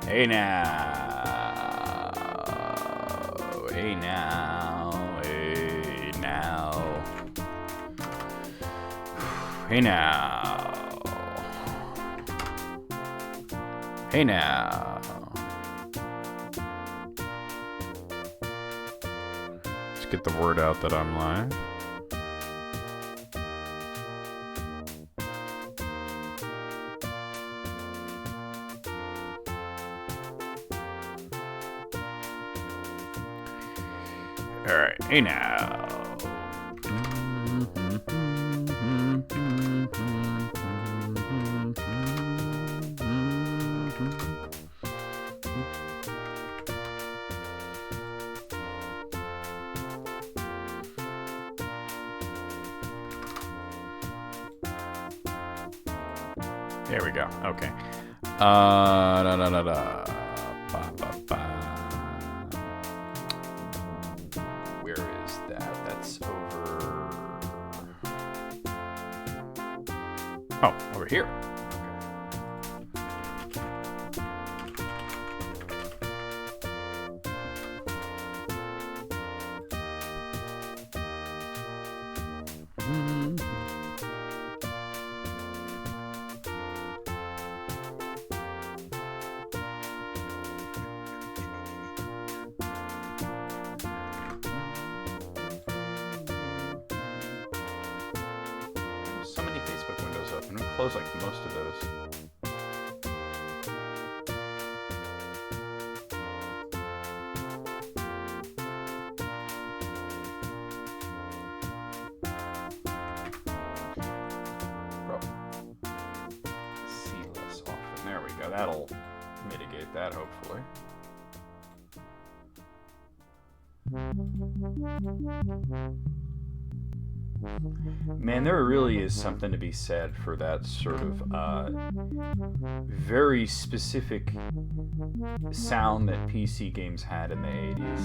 Hey now. Hey now. Hey now. Hey now. Hey now. Let's get the word out that I'm live. All right, hey now. There we go. Okay. Da da da da. Ba ba ba. Where is that? That's over. Oh, over here. So many Facebook windows open. I'm gonna close like most of those. See less often. There we go. That'll mitigate that, hopefully. Man, there really is something to be said for that sort of very specific sound that PC games had in the 80s.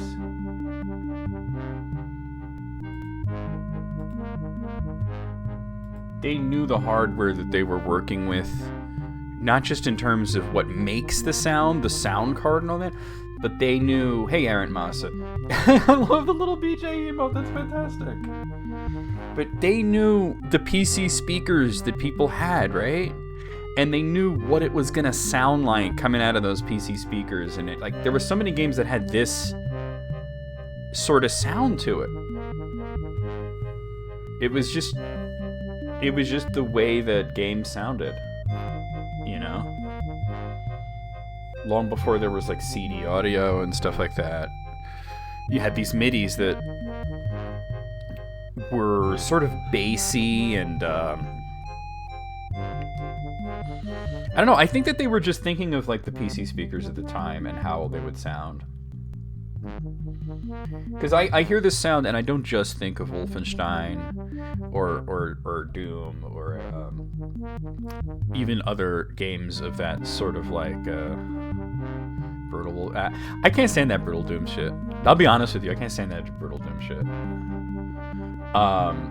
They knew the hardware that they were working with, not just in terms of what makes the sound card and all that, but they knew, hey, Aaron Massa, I love the little BJ emote, that's fantastic. But they knew the PC speakers that people had, right? And they knew what it was gonna sound like coming out of those PC speakers, and there were so many games that had this sort of sound to it. It was just the way that games sounded, you know? Long before there was like CD audio and stuff like that. You had these MIDIs that were sort of bassy and I don't know, I think that they were just thinking of like the PC speakers at the time and how they would sound. Because I hear this sound and I don't just think of Wolfenstein or Doom or even other games of that sort of like brutal. I can't stand that brutal Doom shit. I'll be honest with you, I can't stand that brutal Doom shit.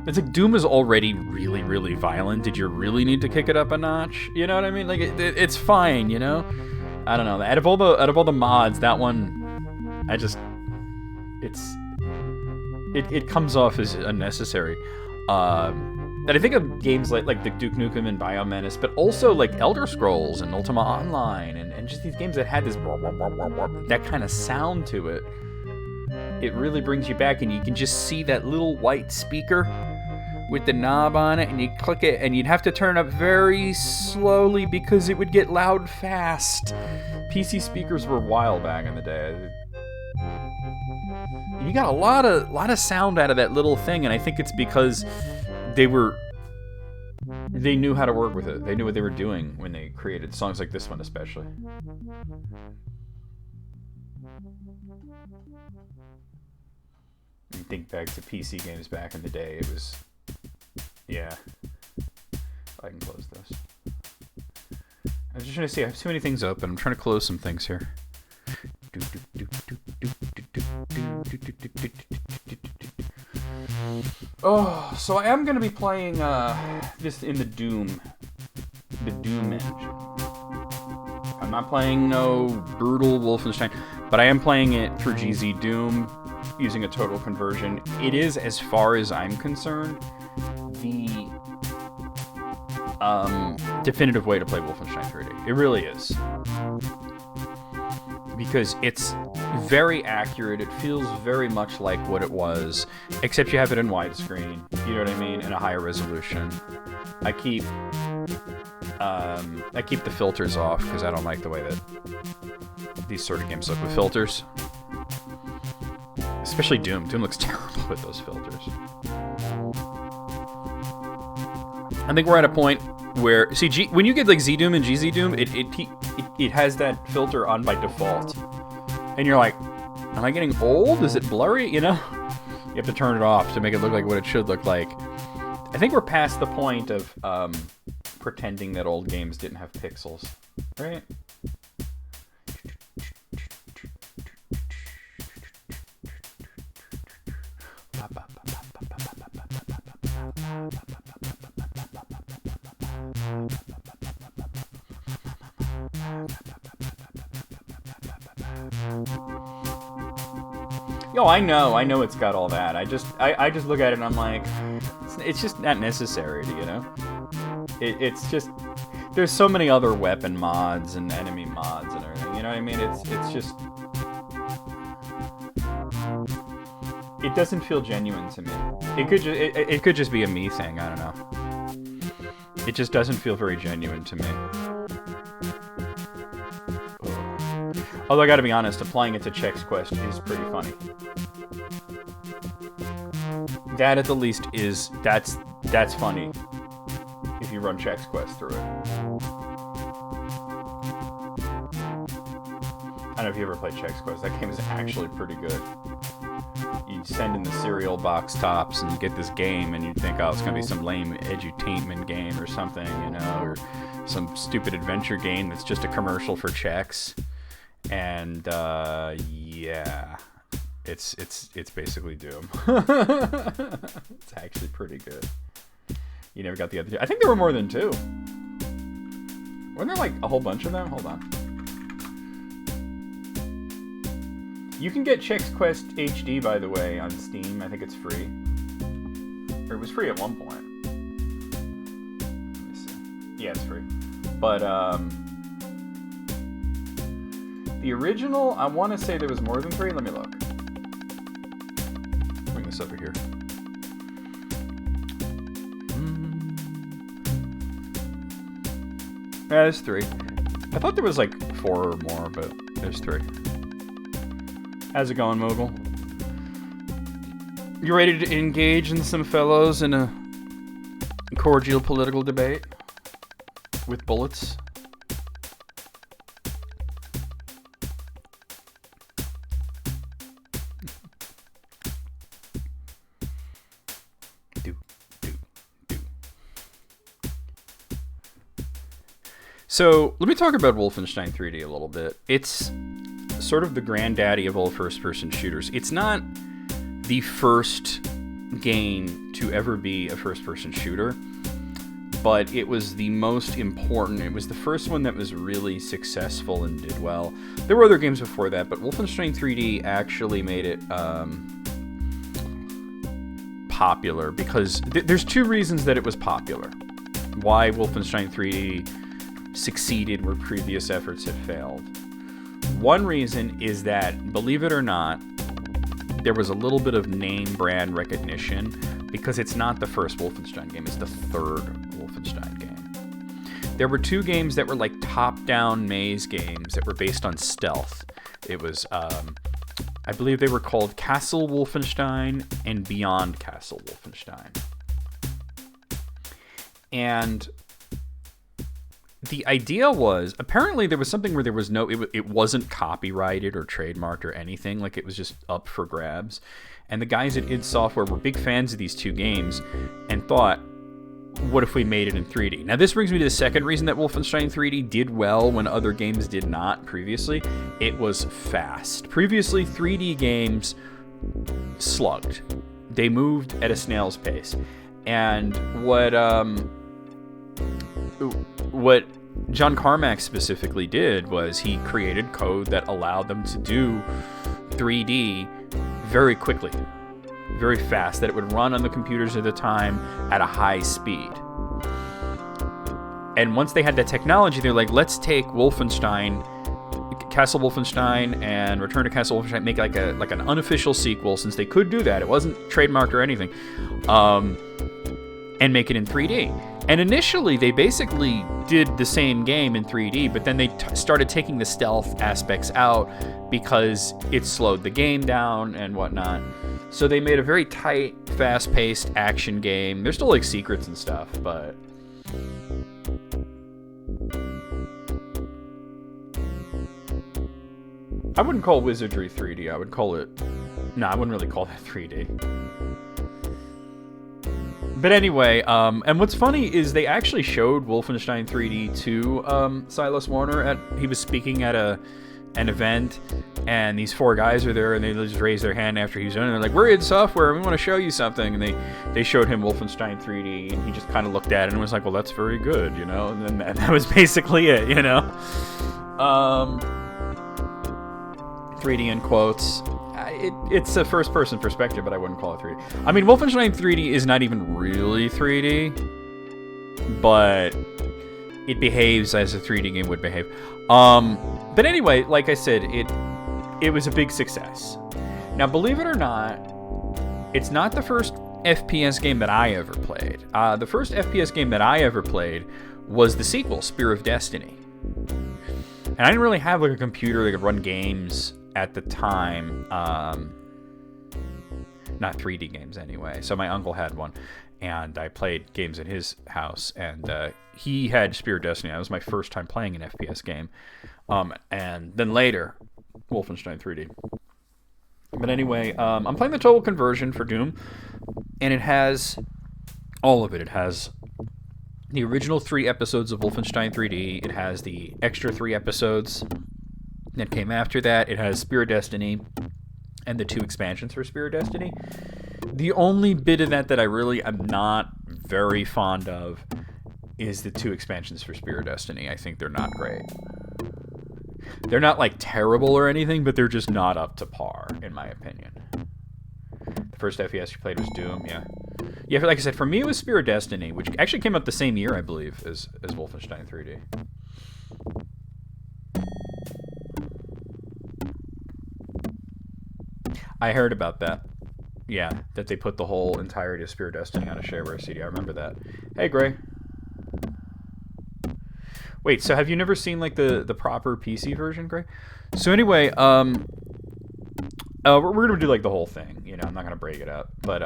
It's like Doom is already really, really violent. Did you really need to kick it up a notch? You know what I mean? Like it's fine, you know. I don't know. Out of all the mods, that one, it comes off as unnecessary. And I think of games like the Duke Nukem and Biomenace, but also like Elder Scrolls and Ultima Online, and just these games that had this that kind of sound to it. It really brings you back, and you can just see that little white speaker with the knob on it, and you click it, and you'd have to turn up very slowly because it would get loud fast. PC speakers were wild back in the day. You got a lot of sound out of that little thing, and I think it's because they knew how to work with it. They knew what they were doing when they created songs like this one, especially. You think back to PC games back in the day, it was, yeah. I can close this. I was just trying to see, I have too many things open. I'm trying to close some things here. Oh, so I am going to be playing this in the Doom engine. I'm I'm not playing no brutal Wolfenstein, but I am playing it through GZ Doom using a total conversion. It is, as far as I'm concerned, the definitive way to play Wolfenstein 3D. It really is. Because it's very accurate. It feels very much like what it was, except you have it in widescreen. You know what I mean? In a higher resolution. I keep the filters off because I don't like the way that these sort of games look with filters. Especially Doom. Doom looks terrible with those filters. I think we're at a point where, see, when you get like Z-Doom and GZ Doom, it has that filter on by default. And you're like, am I getting old? Is it blurry? You know? You have to turn it off to make it look like what it should look like. I think we're past the point of pretending that old games didn't have pixels. Right? Yo, I know it's got all that. I just look at it and I'm like, it's just not necessary, you know? It's just, there's so many other weapon mods and enemy mods and everything, you know what I mean? It's just, it doesn't feel genuine to me. It could just be a me thing, I don't know. It just doesn't feel very genuine to me. Although I gotta be honest, applying it to Chex Quest is pretty funny. That at the least is, that's funny. If you run Chex Quest through it. I don't know if you ever played Chex Quest. That game is actually pretty good. You send in the cereal box tops and you get this game and you think, oh, it's gonna be some lame edutainment game or something, you know, or some stupid adventure game that's just a commercial for Chex. And yeah, it's basically Doom. It's actually pretty good. You never got the other two. I think there were more than two. Weren't there like a whole bunch of them? Hold on. You can get Chex Quest HD, by the way, on Steam. I think it's free. Or it was free at one point. Let me see. Yeah, it's free. But the original, I want to say there was more than 3. Let me look. Bring this over here. Yeah, there's 3. I thought there was like 4 or more, but there's 3. How's it going, Mogul? You ready to engage in some fellows in a cordial political debate? With bullets? So, let me talk about Wolfenstein 3D a little bit. It's sort of the granddaddy of all first-person shooters. It's not the first game to ever be a first-person shooter, but it was the most important. It was the first one that was really successful and did well. There were other games before that, but Wolfenstein 3D actually made it popular because there's 2 reasons that it was popular. Why Wolfenstein 3D succeeded where previous efforts had failed. One reason is that, believe it or not, there was a little bit of name brand recognition because it's not the first Wolfenstein game, it's the 3rd Wolfenstein game. There were 2 games that were like top-down maze games that were based on stealth. It was, I believe they were called Castle Wolfenstein and Beyond Castle Wolfenstein. And the idea was, apparently there was something where there was no, it wasn't copyrighted or trademarked or anything, like it was just up for grabs. And the guys at id Software were big fans of these 2 games and thought, what if we made it in 3D? Now this brings me to the second reason that Wolfenstein 3D did well when other games did not previously. It was fast. Previously, 3D games slugged. They moved at a snail's pace. And what John Carmack specifically did was he created code that allowed them to do 3D very quickly, very fast, that it would run on the computers at the time at a high speed. And once they had that technology, they're like, let's take Wolfenstein, Castle Wolfenstein, and Return to Castle Wolfenstein, make like an unofficial sequel, since they could do that. It wasn't trademarked or anything, and make it in 3D. And initially, they basically did the same game in 3D, but then they started taking the stealth aspects out because it slowed the game down and whatnot. So they made a very tight, fast-paced action game. There's still like secrets and stuff, but I wouldn't call Wizardry 3D. I would call it... No, I wouldn't really call that 3D. But anyway, and what's funny is they actually showed Wolfenstein 3D to Silas Warner. He was speaking at an event, and these 4 guys are there, and they just raised their hand after he was done, and they're like, we're id Software, we want to show you something. And they showed him Wolfenstein 3D, and he just kind of looked at it and was like, well, that's very good, you know? And then that was basically it, you know? 3D in quotes. It's a first-person perspective, but I wouldn't call it 3D. I mean, Wolfenstein 3D is not even really 3D, but it behaves as a 3D game would behave. But anyway, like I said, it was a big success. Now, believe it or not, it's not the first FPS game that I ever played. The first FPS game that I ever played was the sequel, Spear of Destiny. And I didn't really have like a computer that could run games at the time, not 3D games anyway. So my uncle had one, and I played games in his house, and he had Spear of Destiny. That was my first time playing an FPS game, and then later, Wolfenstein 3D. But anyway, I'm playing the Total Conversion for Doom, and it has all of it. It has the original 3 episodes of Wolfenstein 3D. It has the extra 3 episodes that came after that. It has Spear of Destiny and the 2 expansions for Spear of Destiny. The only bit of that I really am not very fond of is the 2 expansions for Spear of Destiny. I think they're not great. They're not like terrible or anything, but they're just not up to par, in my opinion. The first FPS you played was Doom, yeah. Yeah, like I said, for me it was Spear of Destiny, which actually came out the same year, I believe, as Wolfenstein 3D. I heard about that. Yeah, that they put the whole entirety of Spear of Destiny on a shareware CD. I remember that. Hey, Gray. Wait, so have you never seen like the proper PC version, Gray? So anyway, we're gonna do like the whole thing. You know, I'm not gonna break it up, but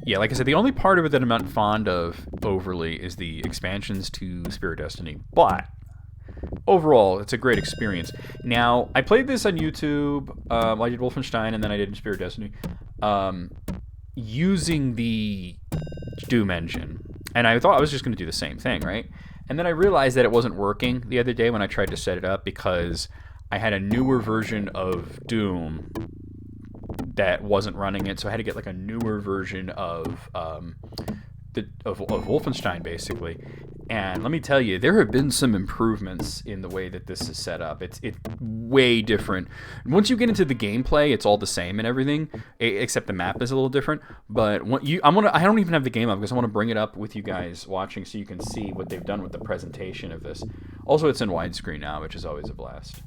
yeah, like I said, the only part of it that I'm not fond of overly is the expansions to Spear of Destiny, but overall, it's a great experience. Now, I played this on YouTube. I did Wolfenstein, and then I did Spear of Destiny, using the Doom engine. And I thought I was just going to do the same thing, right? And then I realized that it wasn't working the other day when I tried to set it up, because I had a newer version of Doom that wasn't running it. So I had to get like a newer version of Wolfenstein, basically. And let me tell you, there have been some improvements in the way that this is set up. It's way different. Once you get into the gameplay, it's all the same and everything, except the map is a little different. But I don't even have the game up because I want to bring it up with you guys watching so you can see what they've done with the presentation of this. Also, it's in widescreen now, which is always a blast.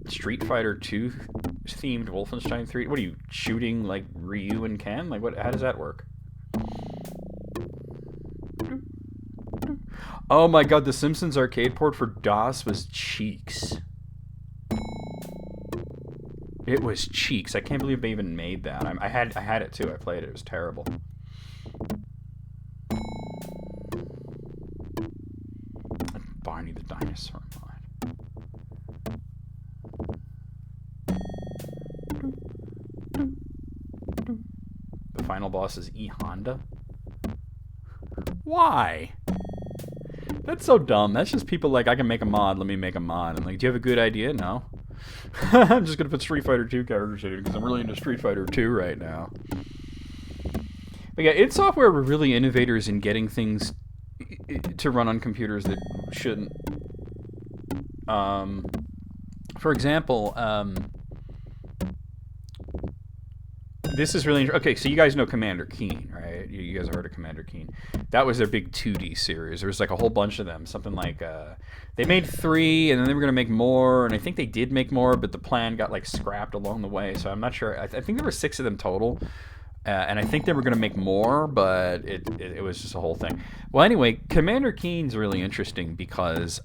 Street Fighter 2 themed Wolfenstein 3. What are you shooting like Ryu and Ken? Like what? How does that work? Oh my god, the Simpsons arcade port for DOS was cheeks. It was cheeks. I can't believe they even made that. I had it too. I played it. It was terrible. Barney the Dinosaur mod. The final boss is E Honda. Why? That's so dumb. That's just people like, I can make a mod, let me make a mod. I'm like, do you have a good idea? No. I'm just gonna put Street Fighter 2 characters in because I'm really into Street Fighter 2 right now. But yeah, id Software were really innovators in getting things to run on computers that shouldn't. For example, this is really okay. So you guys know Commander Keen, right? You guys have heard of Commander Keen. That was their big 2D series. There was like a whole bunch of them. Something like they made 3, and then they were gonna make more, and I think they did make more, but the plan got like scrapped along the way. So I'm not sure. I think there were 6 of them total, and I think they were gonna make more, but it was just a whole thing. Well, anyway, Commander Keen's really interesting because.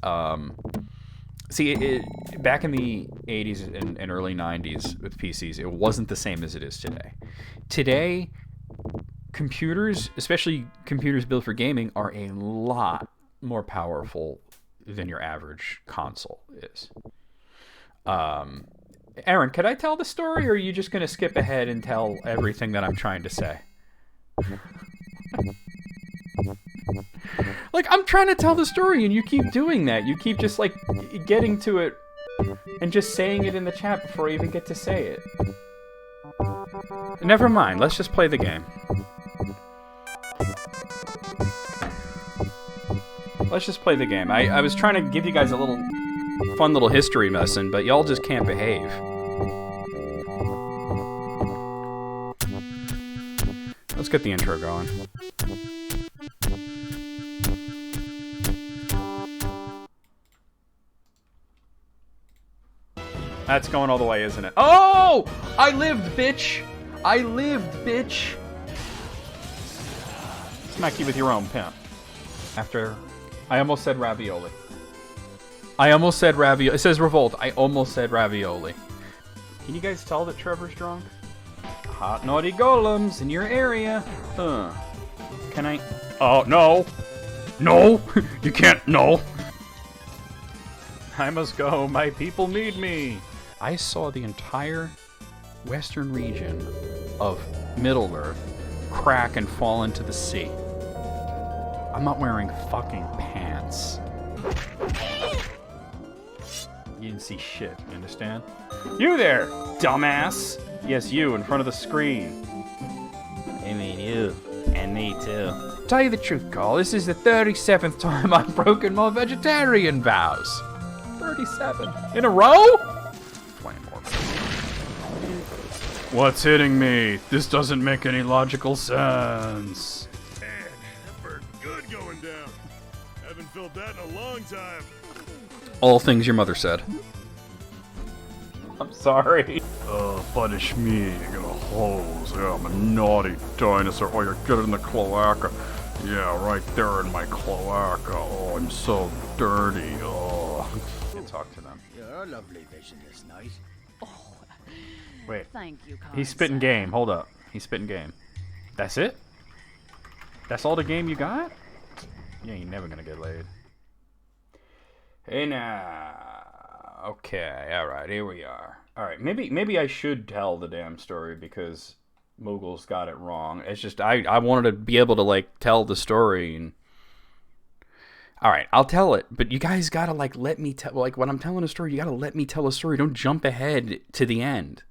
See, back in the 80s and early 90s with PCs, it wasn't the same as it is today. Today, computers, especially computers built for gaming, are a lot more powerful than your average console is. Aaron, could I tell the story, or are you just going to skip ahead and tell everything that I'm trying to say? Like, I'm trying to tell the story, and you keep doing that. You keep just, like, getting to it and just saying it in the chat before I even get to say it. Never mind. Let's just play the game. Let's just play the game. I was trying to give you guys a little fun little history lesson, but y'all just can't behave. Let's get the intro going. That's going all the way, isn't it? Oh! I lived, bitch! I lived, bitch! Smack you with your own pimp. After... I almost said ravioli. I almost said ravioli. It says revolt. I almost said ravioli. Can you guys tell that Trevor's drunk? Hot naughty golems in your area. Can I... Oh, no! No! You can't... No! I must go. My people need me. I saw the entire western region of Middle-earth crack and fall into the sea. I'm not wearing fucking pants. You didn't see shit, you understand? You there, dumbass! Yes, you, in front of the screen. I mean you. And me too. Tell you the truth, Carl, this is the 37th time I've broken my vegetarian vows. 37. In a row? 20 more. What's hitting me? This doesn't make any logical sense. Man, that bird's good going down. Haven't felt that in a long time. All things your mother said. I'm sorry. Punish me. You're gonna hose. Yeah, I'm a naughty dinosaur. Oh, you're good in the cloaca. Yeah, right there in my cloaca. Oh, I'm so dirty. Oh. Talk to them. Your lovely vision is nice. Oh, Wait. thank you, kind He's spitting sir. game. Hold up. He's spitting game. That's it? That's all the game you got? You ain't never gonna get laid. Hey now. Okay, alright, here we are. Alright, maybe I should tell the damn story because Moogle's got it wrong. It's just I wanted to be able to like tell the story and alright, I'll tell it, but you guys gotta like let me tell like when I'm telling a story, you gotta let me tell a story. Don't jump ahead to the end.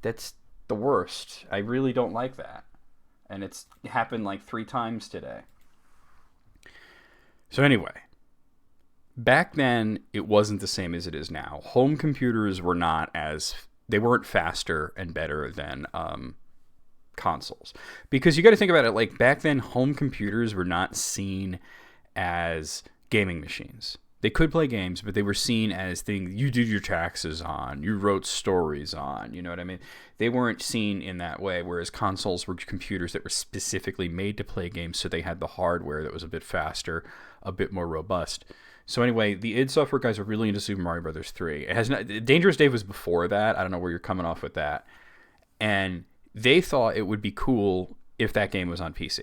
That's the worst. I really don't like that. And it's happened like 3 times today. So anyway, back then it wasn't the same as it is now. Home computers were they weren't faster and better than consoles. Because you got to think about it, like back then home computers were not seen as gaming machines. They could play games, but they were seen as things you did your taxes on, you wrote stories on, you know what I mean? They weren't seen in that way, whereas consoles were computers that were specifically made to play games, so they had the hardware that was a bit faster, a bit more robust. So anyway, the id Software guys are really into Super Mario Brothers 3. It has not, Dangerous Dave was before that. I don't know where you're coming off with that. And they thought it would be cool if that game was on PC.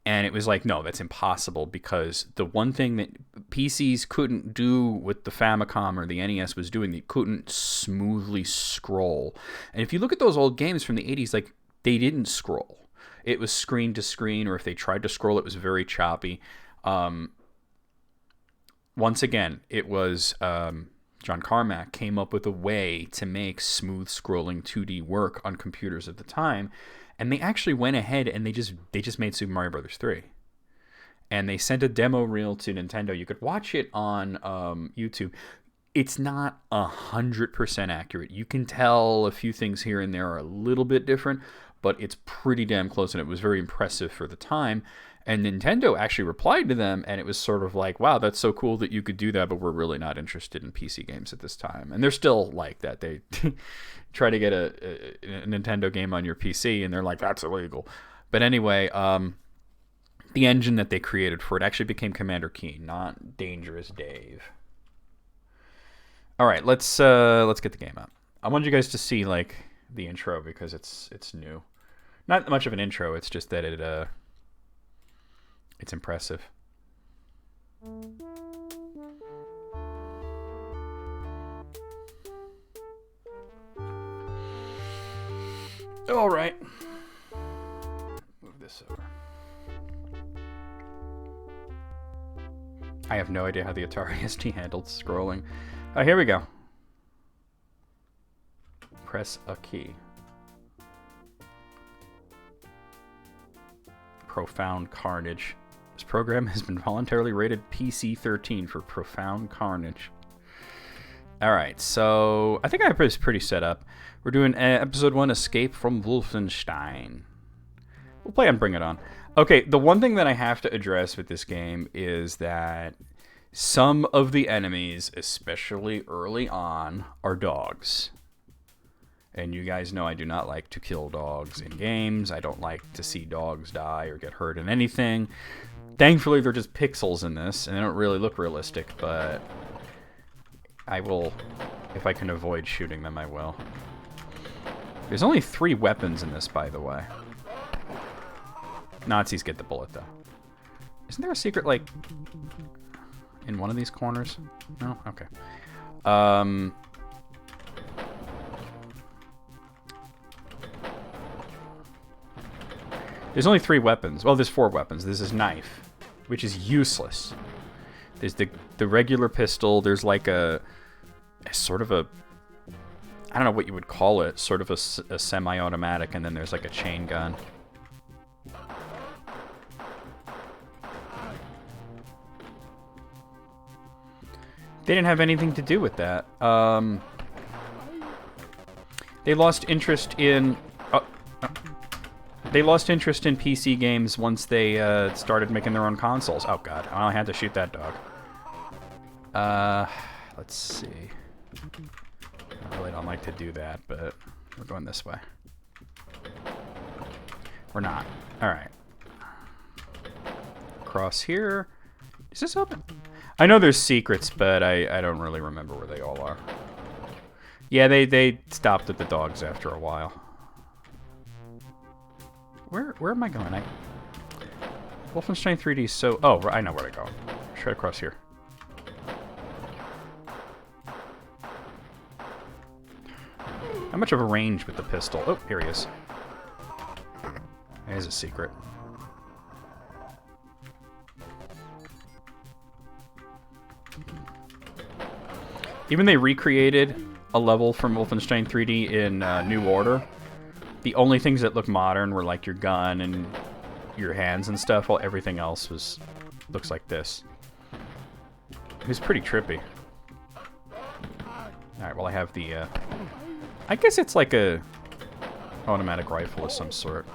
And it was like, no, that's impossible because the one thing that PCs couldn't do what the Famicom or the NES was doing, they couldn't smoothly scroll. And if you look at those old games from the 80s, like they didn't scroll. It was screen to screen, or if they tried to scroll, it was very choppy. Once again, it was John Carmack, came up with a way to make smooth scrolling 2D work on computers at the time, and they actually went ahead and they just made Super Mario Bros. 3. And they sent a demo reel to Nintendo. You could watch it on YouTube. It's not 100% accurate. You can tell a few things here and there are a little bit different, but it's pretty damn close, and it was very impressive for the time. And Nintendo actually replied to them, and it was sort of like, wow, that's so cool that you could do that, but we're really not interested in PC games at this time. And they're still like that. They try to get a Nintendo game on your PC, and they're like, that's illegal. But anyway, the engine that they created for it actually became Commander Keen, not Dangerous Dave. All right, let's get the game up. I want you guys to see like the intro because it's new. Not much of an intro. It's just that it's impressive. All right. Move this over. I have no idea how the Atari ST handled scrolling. Here we go. Press a key. Profound carnage. This program has been voluntarily rated PC-13 for profound carnage. Alright, so I think I have this pretty set up. We're doing episode 1, Escape from Wolfenstein. We'll play on Bring It On. Okay, the one thing that I have to address with this game is that some of the enemies, especially early on, are dogs. And you guys know I do not like to kill dogs in games. I don't like to see dogs die or get hurt in anything. Thankfully, they're just pixels in this, and they don't really look realistic, but I will, if I can avoid shooting them, I will. There's only 3 weapons in this, by the way. Nazis get the bullet, though. Isn't there a secret, like, in one of these corners? No? Okay. There's only 3 weapons. Well, there's 4 weapons. There's this knife, which is useless. There's the regular pistol. There's like a sort of a, I don't know what you would call it, sort of a semi-automatic, and then there's like a chain gun. They didn't have anything to do with that. They lost interest in... They lost interest in PC games once they started making their own consoles. Oh god, I had to shoot that dog. Let's see. I really don't like to do that, but we're going this way. We're not. Alright. Across here. Is this open? I know there's secrets, but I don't really remember where they all are. Yeah, they stopped at the dogs after a while. Where am I going? Wolfenstein 3D is so... Oh, I know where to go. Straight across here. How much of a range with the pistol? Oh, here he is. There's a secret. Even they recreated a level from Wolfenstein 3D in New Order. The only things that look modern were like your gun and your hands and stuff, while everything else looks like this. It was pretty trippy. Alright, well I have the, I guess it's like a automatic rifle of some sort.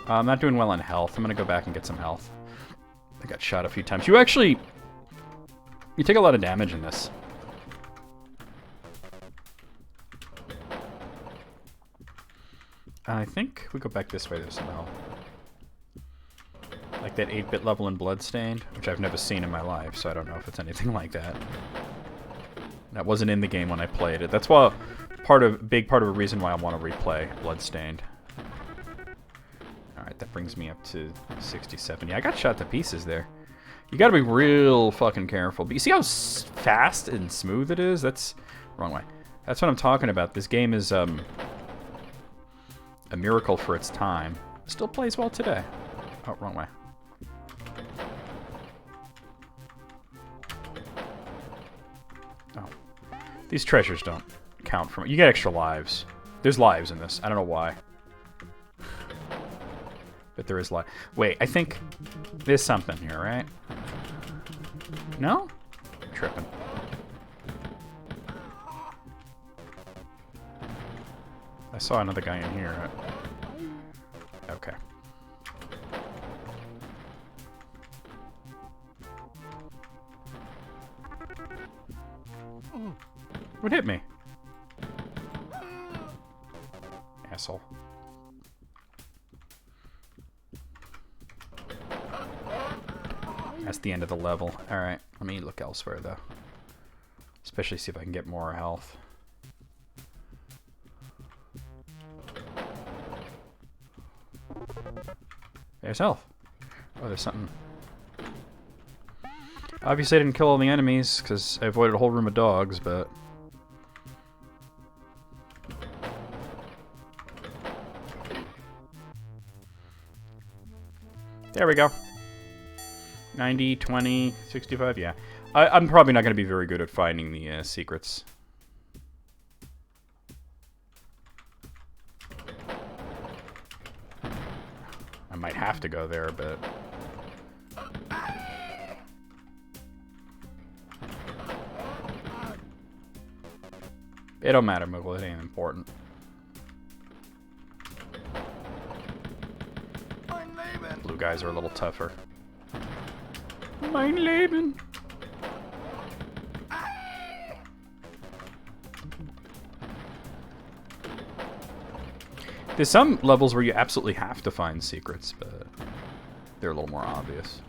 I'm not doing well on health. I'm gonna go back and get some health. I got shot a few times. You take a lot of damage in this. I think we go back this way, there's some health. Like that 8-bit level in Bloodstained, which I've never seen in my life, so I don't know if it's anything like that. That wasn't in the game when I played it. That's why big part of a reason why I want to replay Bloodstained. Alright, that brings me up to 67. Yeah, I got shot to pieces there. You gotta be real fucking careful. But you see how fast and smooth it is? That's... Wrong way. That's what I'm talking about. This game is, a miracle for its time. Still plays well today. Oh, wrong way. These treasures don't count for... You get extra lives. There's lives in this. I don't know why. But there is life. Wait, I think there's something here, right? No? Tripping. I saw another guy in here. Okay. What hit me? Asshole. That's the end of the level. Alright, let me look elsewhere though. Especially see if I can get more health. There's health. Oh, there's something. Obviously I didn't kill all the enemies because I avoided a whole room of dogs, but... There we go. 90, 20, 65, yeah. I'm probably not going to be very good at finding the secrets. I might have to go there, but... It don't matter, Moogle. It ain't important. Blue guys are a little tougher. Mein Leben. There's some levels where you absolutely have to find secrets, but they're a little more obvious.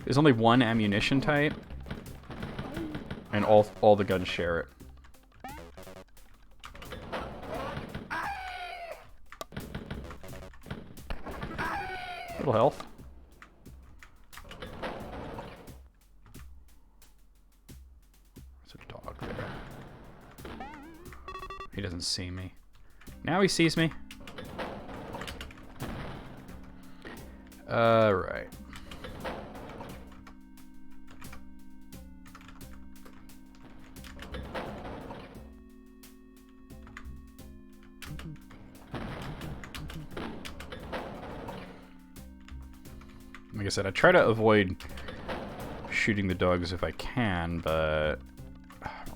There's only one ammunition type, and all the guns share it. Little health. There's a dog there. He doesn't see me. Now he sees me. Right. Like I said, I try to avoid shooting the dogs if I can, but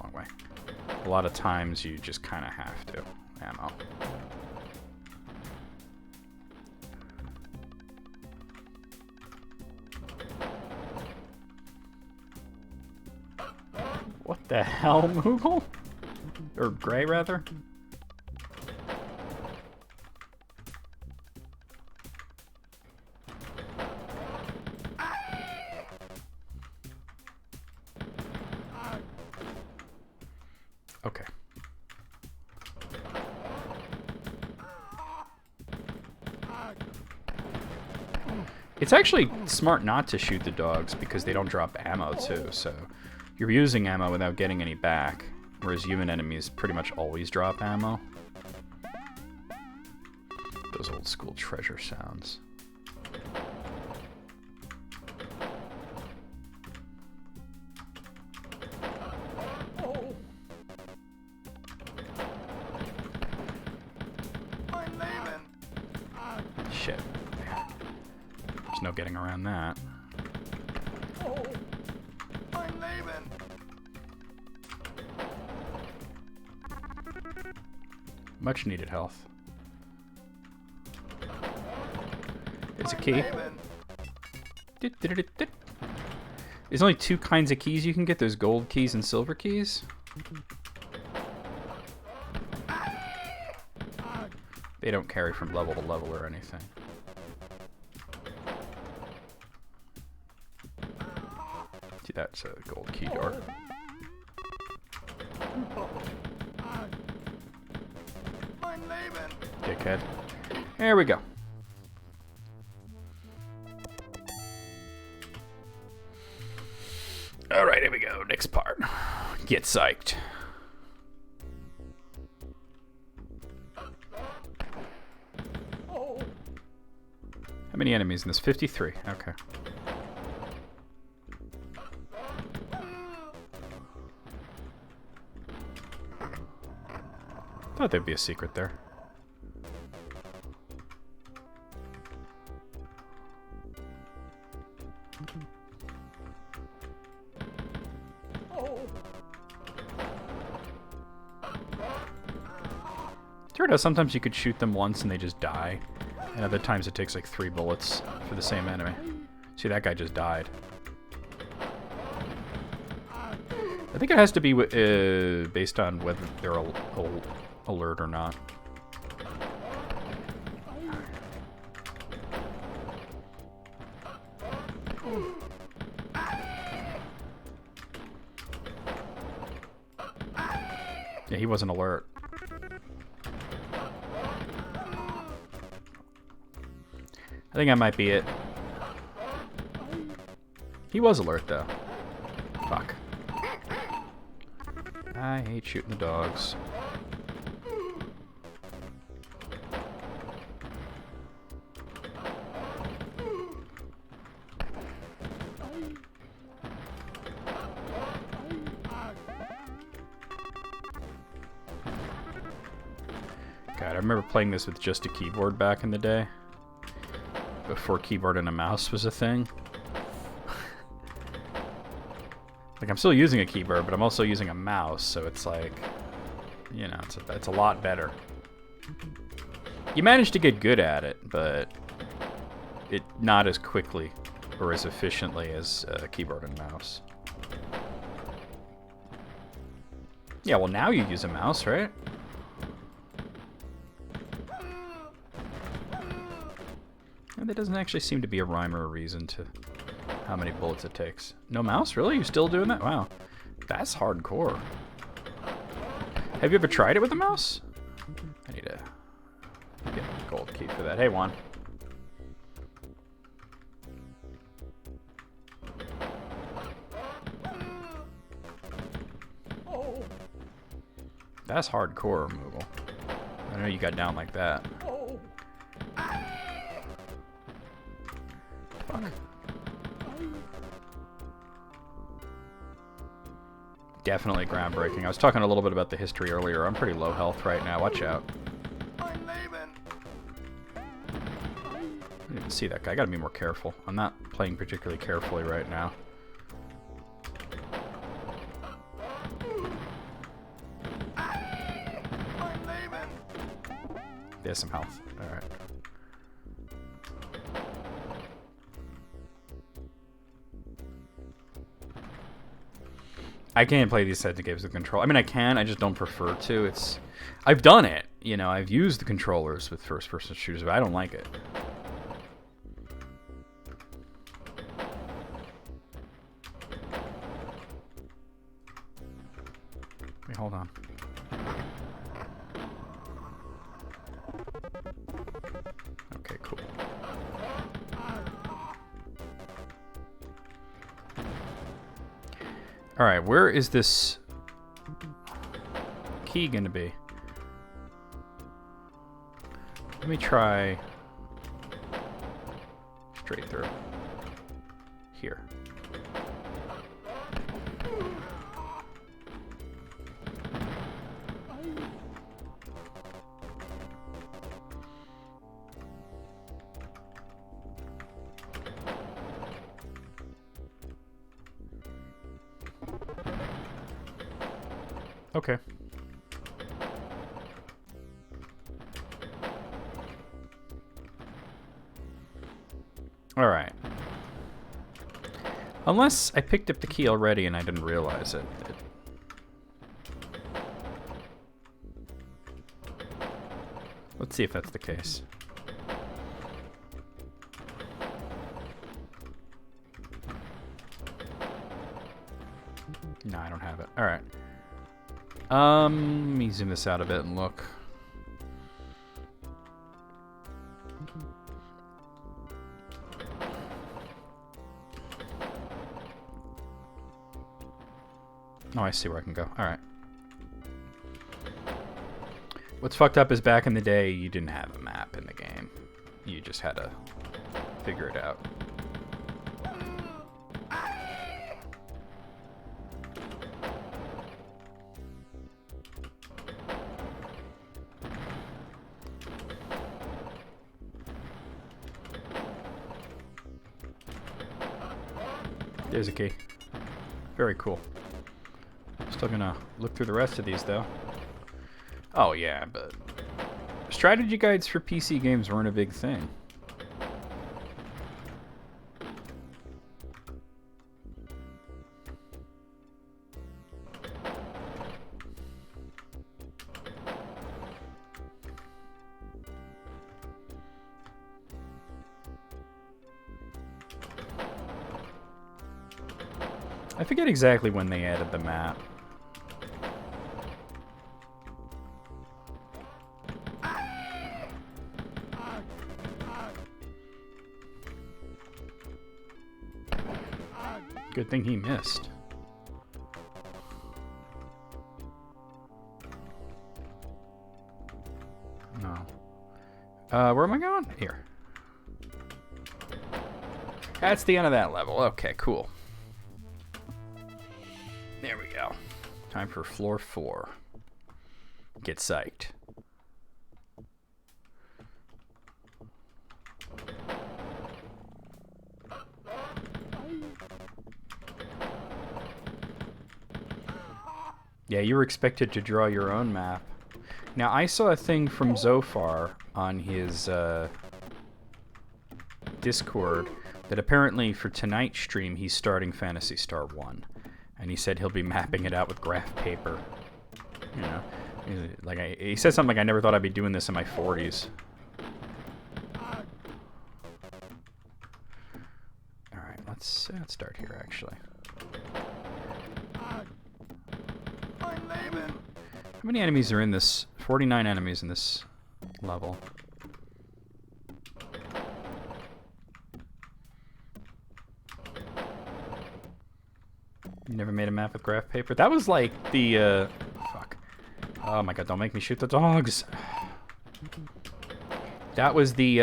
wrong way. A lot of times you just kind of have to. Ammo. What the hell, Moogle? Or Gray, rather? Okay. It's actually smart not to shoot the dogs because they don't drop ammo too, so you're using ammo without getting any back, whereas human enemies pretty much always drop ammo. Those old school treasure sounds. Shit. There's no getting around that. Much needed health. There's a key. There's only two kinds of keys you can get. There's gold keys and silver keys. They don't carry from level to level or anything. See, that's a gold key door. Dickhead. There we go. Alright, here we go. Next part. Get psyched. many enemies in this? 53. Okay. Thought there'd be a secret there. Sure, sometimes you could shoot them once and they just die, and other times it takes like 3 bullets for the same enemy. See, that guy just died. I think it has to be based on whether they're alert or not. Yeah, he wasn't alert. I think that might be it. He was alert, though. Fuck. I hate shooting the dogs. God, I remember playing this with just a keyboard back in the day. Before keyboard and a mouse was a thing. Like, I'm still using a keyboard, but I'm also using a mouse, so it's like, you know, it's a lot better. You manage to get good at it, but it not as quickly or as efficiently as keyboard and mouse. Yeah, well, now you use a mouse, right? And there doesn't actually seem to be a rhyme or a reason to how many bullets it takes. No mouse? Really? You still doing that? Wow. That's hardcore. Have you ever tried it with a mouse? I need to get a gold key for that. Hey, Juan. That's hardcore removal. I know you got down like that. Fuck. Definitely groundbreaking. I was talking a little bit about the history earlier. I'm pretty low health right now. Watch out. I didn't even see that guy. I gotta be more careful. I'm not playing particularly carefully right now. There's some health. Alright. I can't play these types of games with control. I mean, I can, I just don't prefer to. I've done it. You know, I've used the controllers with first-person shooters, but I don't like it. Wait, hold on. Okay, cool. Alright, where is this key gonna be? Let me try straight through. Here. Okay. All right. Unless I picked up the key already and I didn't realize it. Let's see if that's the case. No, I don't have it. All right. Let me zoom this out a bit and look. Oh, I see where I can go. Alright. What's fucked up is back in the day, you didn't have a map in the game. You just had to figure it out. There's a key. Very cool. Still gonna look through the rest of these though. Oh yeah, but strategy guides for PC games weren't a big thing. I forget exactly when they added the map. Good thing he missed. No. Where am I going? Here. That's the end of that level. Okay, cool. There we go. Time for floor 4. Get psyched. Yeah, you were expected to draw your own map. Now, I saw a thing from Zofar on his Discord that apparently for tonight's stream he's starting Phantasy Star 1. And he said he'll be mapping it out with graph paper. You know, like he said something like, "I never thought I'd be doing this in my 40s." All right, let's start here. Actually, how many enemies are in this? 49 enemies in this level. You never made a map with graph paper? That was like the, fuck. Oh my god, don't make me shoot the dogs. That was the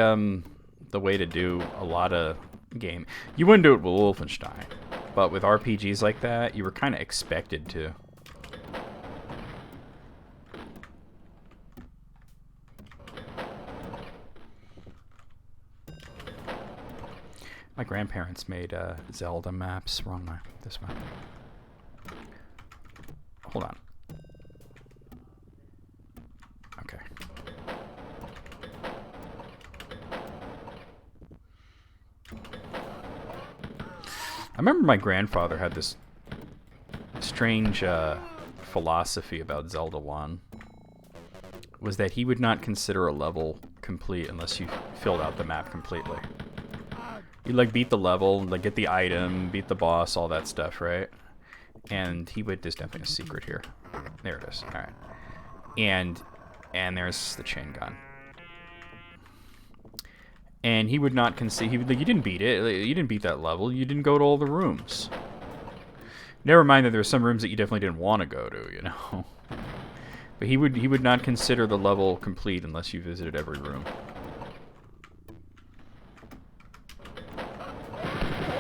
way to do a lot of game. You wouldn't do it with Wolfenstein, but with RPGs like that, you were kind of expected to. My grandparents made Zelda maps. Wrong one. This one. Hold on. Okay. I remember my grandfather had this strange philosophy about Zelda 1. Was that he would not consider a level complete unless you filled out the map completely. You like beat the level, like get the item, beat the boss, all that stuff, right? And he would. There's definitely a secret here. There it is. All right. And there's the chain gun. And he would not concede. He would like, you didn't beat it. You didn't beat that level. You didn't go to all the rooms. Never mind that there were some rooms that you definitely didn't want to go to, you know. But he would not consider the level complete unless you visited every room.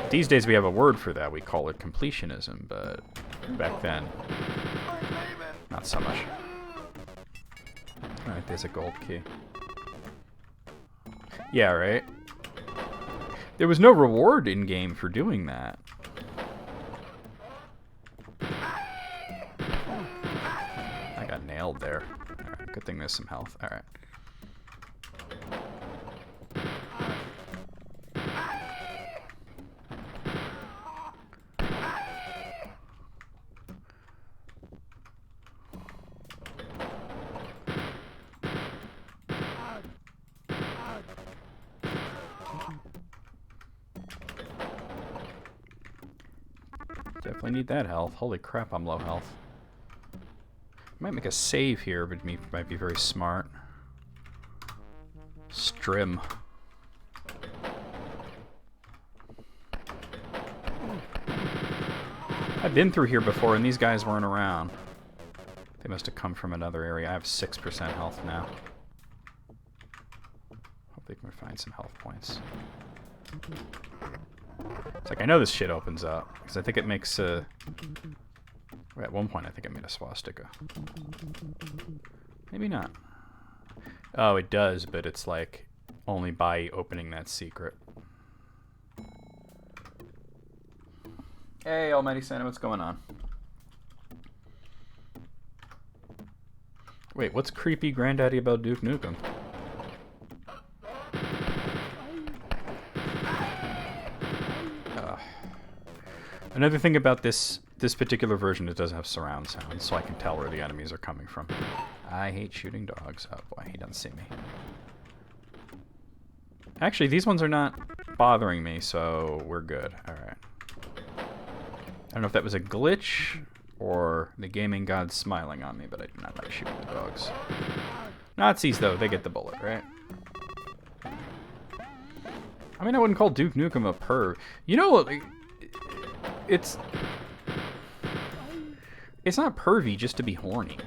These days we have a word for that. We call it completionism, but back then, not so much. Alright, there's a gold key. Yeah, right? There was no reward in-game for doing that. I got nailed there. Alright, good thing there's some health. Alright. Definitely need that health. Holy crap, I'm low health. Might make a save here, but might be very smart. Strim. I've been through here before, and these guys weren't around. They must have come from another area. I have 6% health now. Hope they can find some health points. It's like, I know this shit opens up. Because I think it makes a... At one point, I think it made a swastika. Maybe not. Oh, it does, but it's like only by opening that secret. Hey, Almighty Santa, what's going on? Wait, what's creepy granddaddy about Duke Nukem? Another thing about this particular version, it does have surround sound, so I can tell where the enemies are coming from. I hate shooting dogs. Oh boy, he doesn't see me. Actually, these ones are not bothering me, so we're good. Alright. I don't know if that was a glitch or the gaming god smiling on me, but I do not like shooting the dogs. Nazis, though, they get the bullet, right? I mean, I wouldn't call Duke Nukem a perv. You know, like, it's not pervy just to be horny.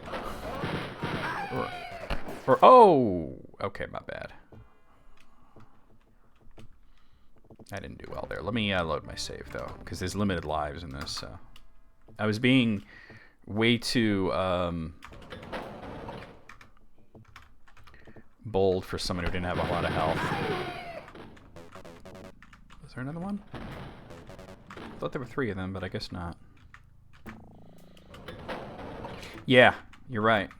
Or oh, okay, my bad. I didn't do well there. Let me load my save though, because there's limited lives in this. So I was being way too bold for someone who didn't have a lot of health. Was there another one? I thought there were 3 of them, but I guess not. Yeah, you're right.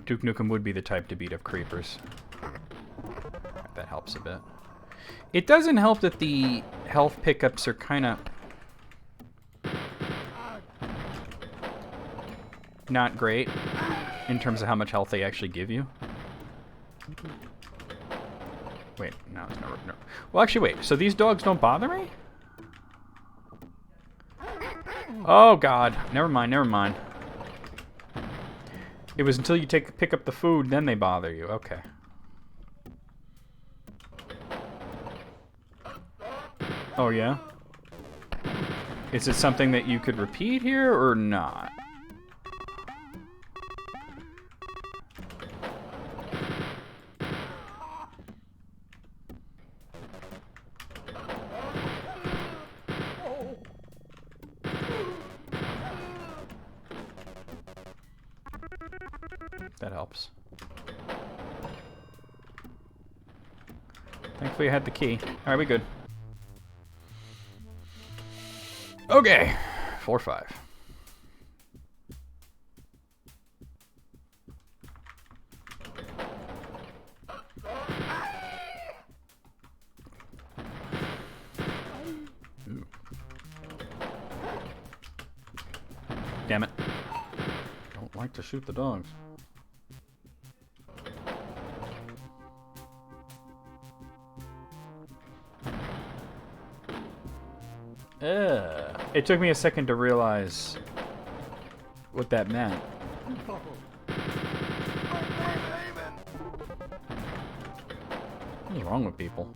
Duke Nukem would be the type to beat up creepers. That helps a bit. It doesn't help that the health pickups are kind of not great in terms of how much health they actually give you. Wait, no, it's no. Well, actually, wait. So these dogs don't bother me? Oh God, never mind, never mind. It was until you pick up the food, then they bother you. Okay. Oh yeah? Is it something that you could repeat here or not? That helps. Thankfully I had the key. Alright, we good. Okay. 4-5. Ooh. Damn it. Don't like to shoot the dogs. It took me a second to realize what that meant. What's wrong with people?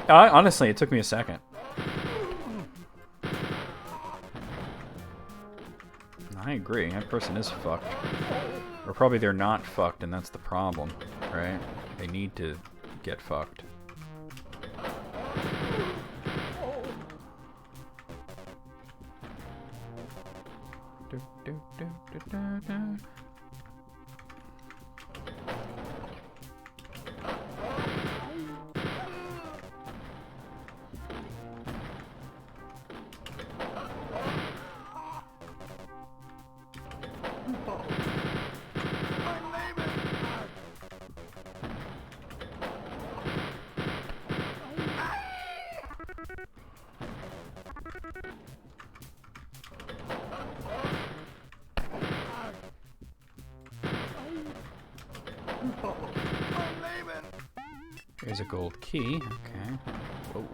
Honestly, it took me a second. I agree. That person is fucked. Or probably they're not fucked, and that's the problem, right? They need to get fucked. There's a gold key. Okay. Whoa.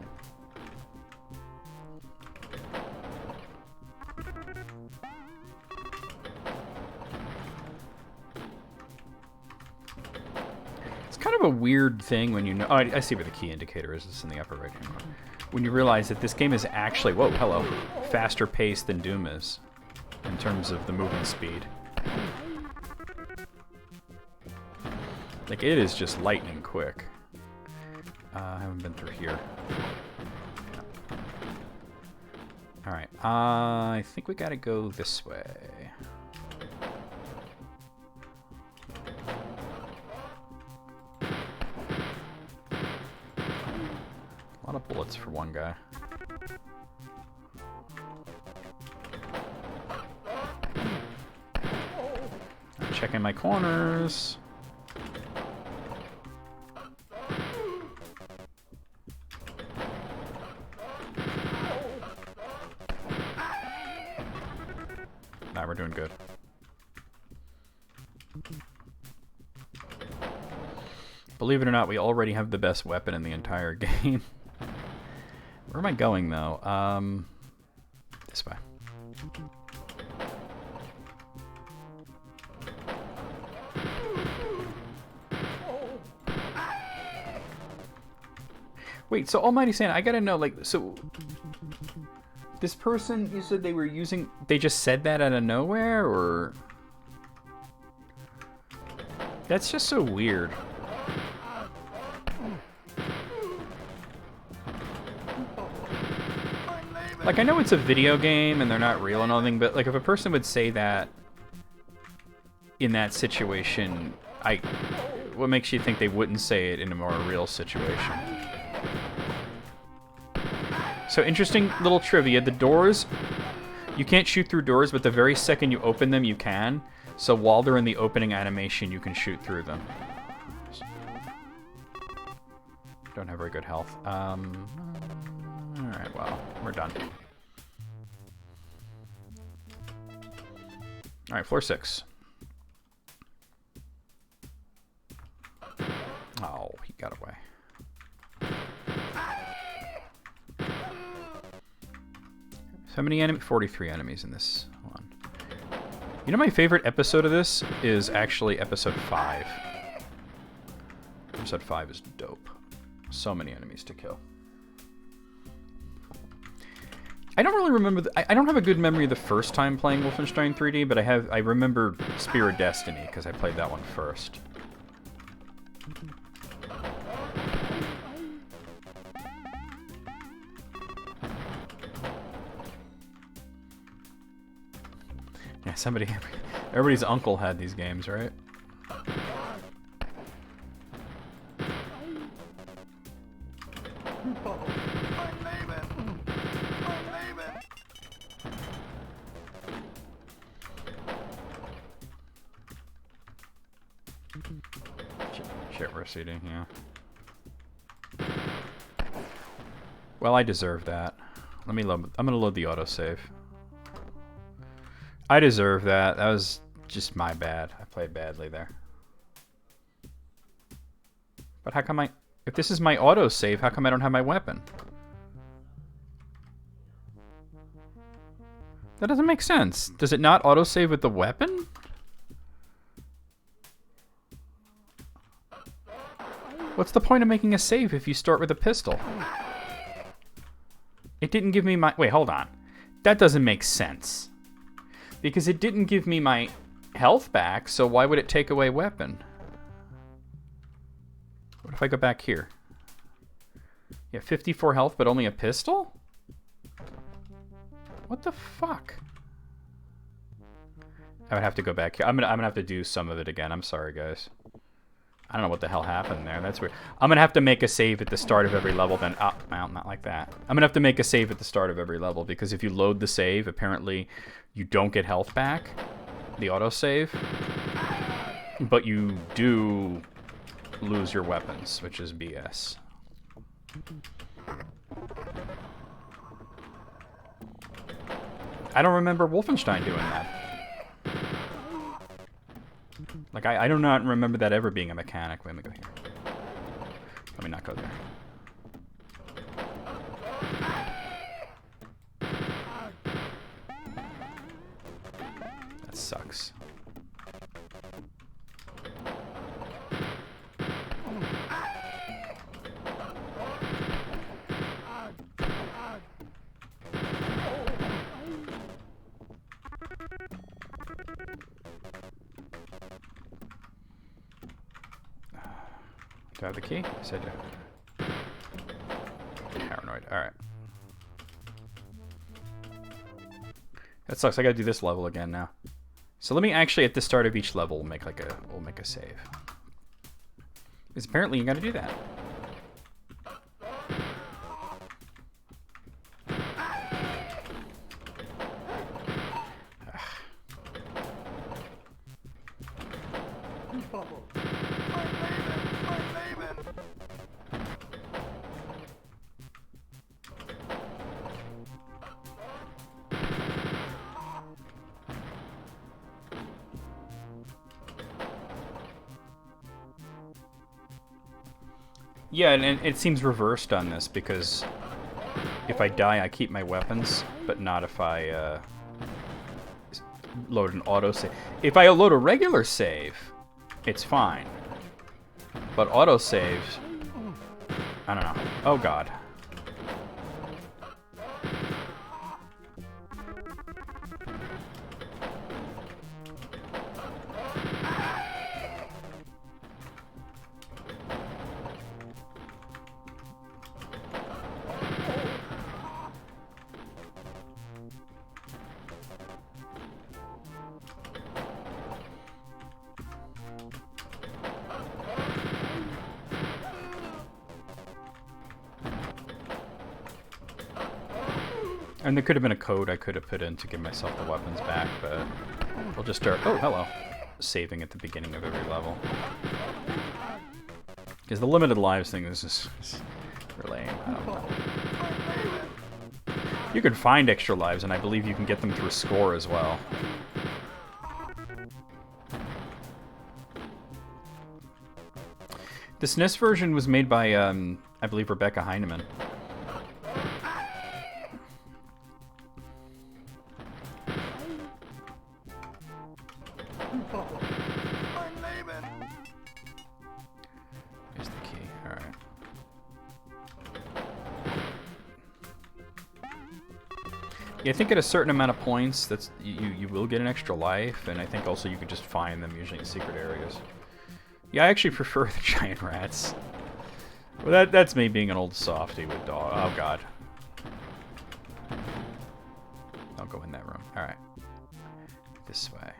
It's kind of a weird thing when you know... Oh, I see where the key indicator is. It's in the upper right hand corner. When you realize that this game is actually... Whoa, hello. Faster paced than Doom is. In terms of the movement speed. Like, it is just lightning quick. I haven't been through here. Alright, I think we gotta go this way. A lot of bullets for one guy. I'm checking my corners. We're doing good. Believe it or not, we already have the best weapon in the entire game. Where am I going, though? This way. Wait, so Almighty Santa, I gotta know, like, so... This person, you said they were using... They just said that out of nowhere, or... That's just so weird. Like, I know it's a video game and they're not real and all thing, but, like, if a person would say that in that situation, what makes you think they wouldn't say it in a more real situation? So, interesting little trivia. The doors, you can't shoot through doors, but the very second you open them, you can. So while they're in the opening animation, you can shoot through them. Don't have very good health. Alright, well, we're done. Alright, floor 6. Oh, he got away. How many enemies? 43 enemies in this one. You know, my favorite episode of this is actually episode 5. Episode 5 is dope. So many enemies to kill. I don't really remember... I don't have a good memory of the first time playing Wolfenstein 3D, but I remember Spear of Destiny, because I played that one first. Yeah, everybody's uncle had these games, right? Shit, we're seating, yeah. Well, I deserve that. Let me load. I'm gonna load the autosave. I deserve that. That was just my bad. I played badly there. But how come if this is my autosave, how come I don't have my weapon? That doesn't make sense. Does it not autosave with the weapon? What's the point of making a save if you start with a pistol? It didn't give me my... Wait, hold on. That doesn't make sense. Because it didn't give me my health back, so why would it take away weapon? What if I go back here? Yeah, 54 health, but only a pistol? What the fuck? I would have to go back here. I'm gonna have to do some of it again. I'm sorry, guys. I don't know what the hell happened there. That's weird. I'm gonna have to make a save at the start of every level then. Oh, well, not like that. I'm gonna have to make a save at the start of every level because if you load the save, apparently you don't get health back, the autosave, but you do lose your weapons, which is BS. I don't remember Wolfenstein doing that. Like, I do not remember that ever being a mechanic. Let me go here. Let me not go there. That sucks. Do I have the key? Yes, I do. Paranoid. Alright. That sucks. I gotta do this level again now. So let me actually, at the start of each level, we'll make a save. Because apparently you gotta do that. Yeah, and it seems reversed on this, because if I die, I keep my weapons, but not if I load an autosave. If I load a regular save, it's fine. But autosaves, I don't know. Oh god. And there could have been a code I could have put in to give myself the weapons back, but we'll just start, oh, hello, saving at the beginning of every level. Because the limited lives thing is really lame. I don't know. You can find extra lives, and I believe you can get them through score as well. The SNES version was made by, I believe, Rebecca Heinemann. Here's the key. All right. Yeah, I think at a certain amount of points, that's you will get an extra life, and I think also you can just find them usually in secret areas. Yeah, I actually prefer the giant rats. Well, that's me being an old softy with dog. Oh god. Don't go in that room. All right. This way.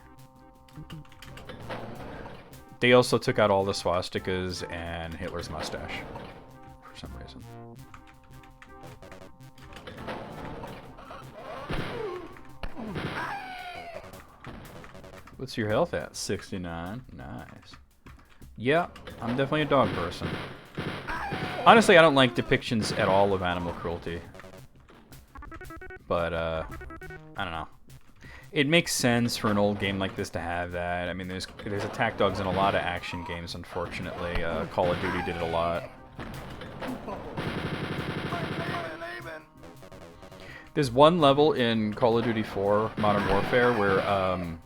They also took out all the swastikas and Hitler's mustache for some reason. What's your health at? 69. Nice. Yeah, I'm definitely a dog person. Honestly, I don't like depictions at all of animal cruelty. But, I don't know. It makes sense for an old game like this to have that. I mean, there's attack dogs in a lot of action games, unfortunately. Call of Duty did it a lot. There's one level in Call of Duty 4 Modern Warfare where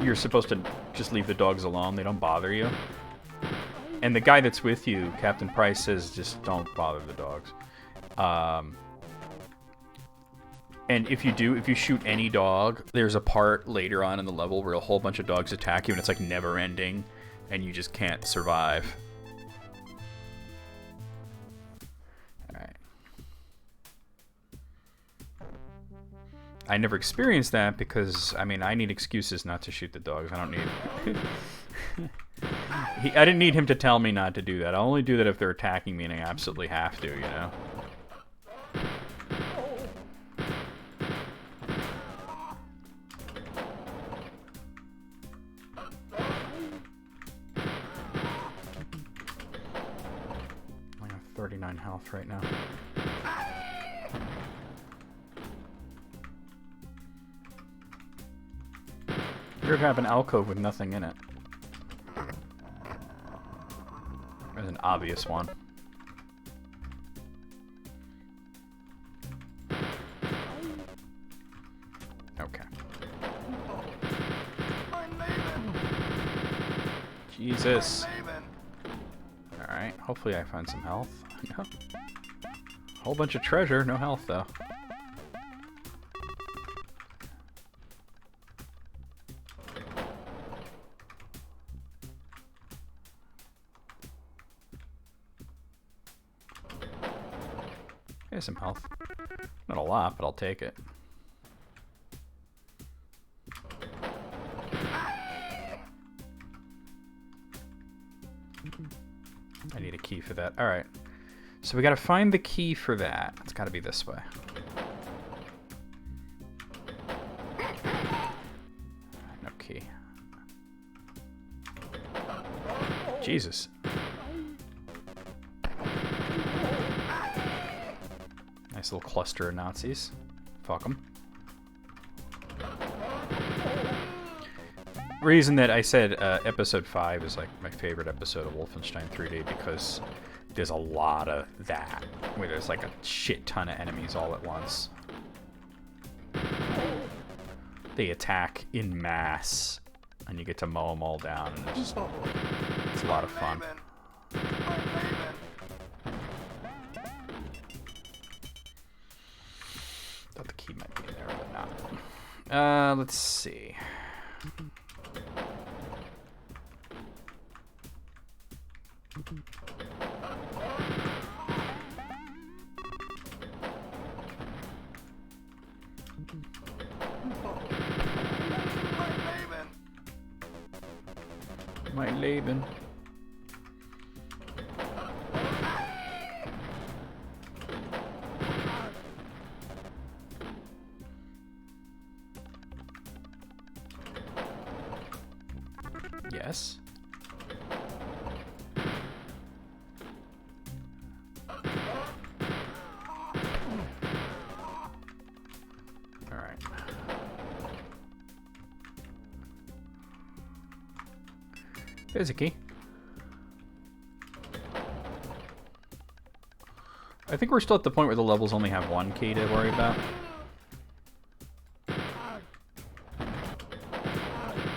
you're supposed to just leave the dogs alone. They don't bother you. And the guy that's with you, Captain Price, says just don't bother the dogs. And if you shoot any dog, there's a part later on in the level where a whole bunch of dogs attack you, and it's like never ending, and you just can't survive. Alright. I never experienced that because, I mean, I need excuses not to shoot the dogs. I don't need... I didn't need him to tell me not to do that. I'll only do that if they're attacking me and I absolutely have to, you know? I have 39 health right now. You ever have an alcove with nothing in it? There's an obvious one. Okay. Jesus. Alright, hopefully I find some health. No. Whole bunch of treasure, no health though. There's some health. Not a lot, but I'll take it. I need a key for that. Alright. So we gotta find the key for that. It's gotta be this way. No key. Jesus. Nice little cluster of Nazis. Fuck them. Reason that I said episode 5 is like my favorite episode of Wolfenstein 3D because there's a lot of that where there's like a shit ton of enemies all at once. They attack in mass and you get to mow them all down, and it's a lot of fun. Thought the key might be there, but not. Let's see. My Leben. Yes. All right. There's a key. I think we're still at the point where the levels only have one key to worry about.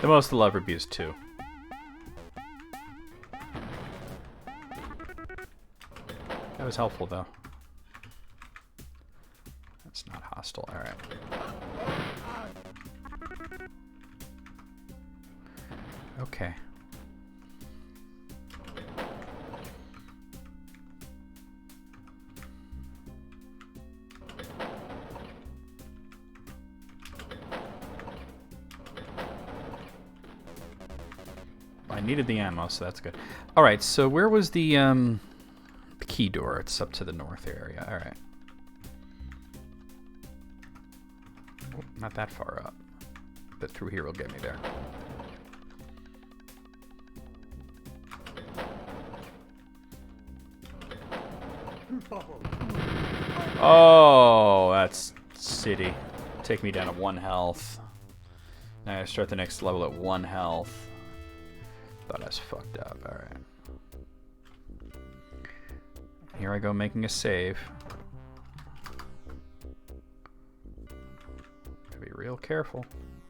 The most they'll ever be is 2. That was helpful, though. That's not hostile. All right. Okay. I needed the ammo, so that's good. All right, so where was the key door? It's up to the north area. All right. Oh, not that far up, but through here will get me there. Oh, that's city. Take me down to 1 health. Now I start the next level at 1 health. Thought I was fucked up. Alright. Here I go making a save. Gotta be real careful.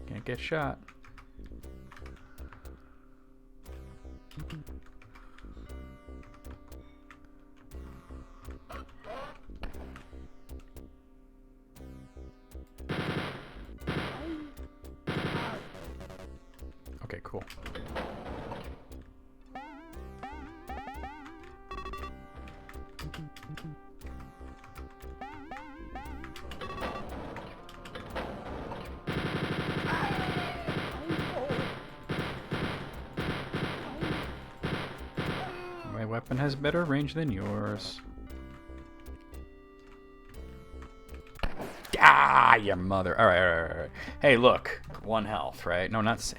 Can't get shot. Okay, cool. My weapon has better range than yours. Ah, your mother. All right, all right, all right. Hey, look. 1 health, right? No, not...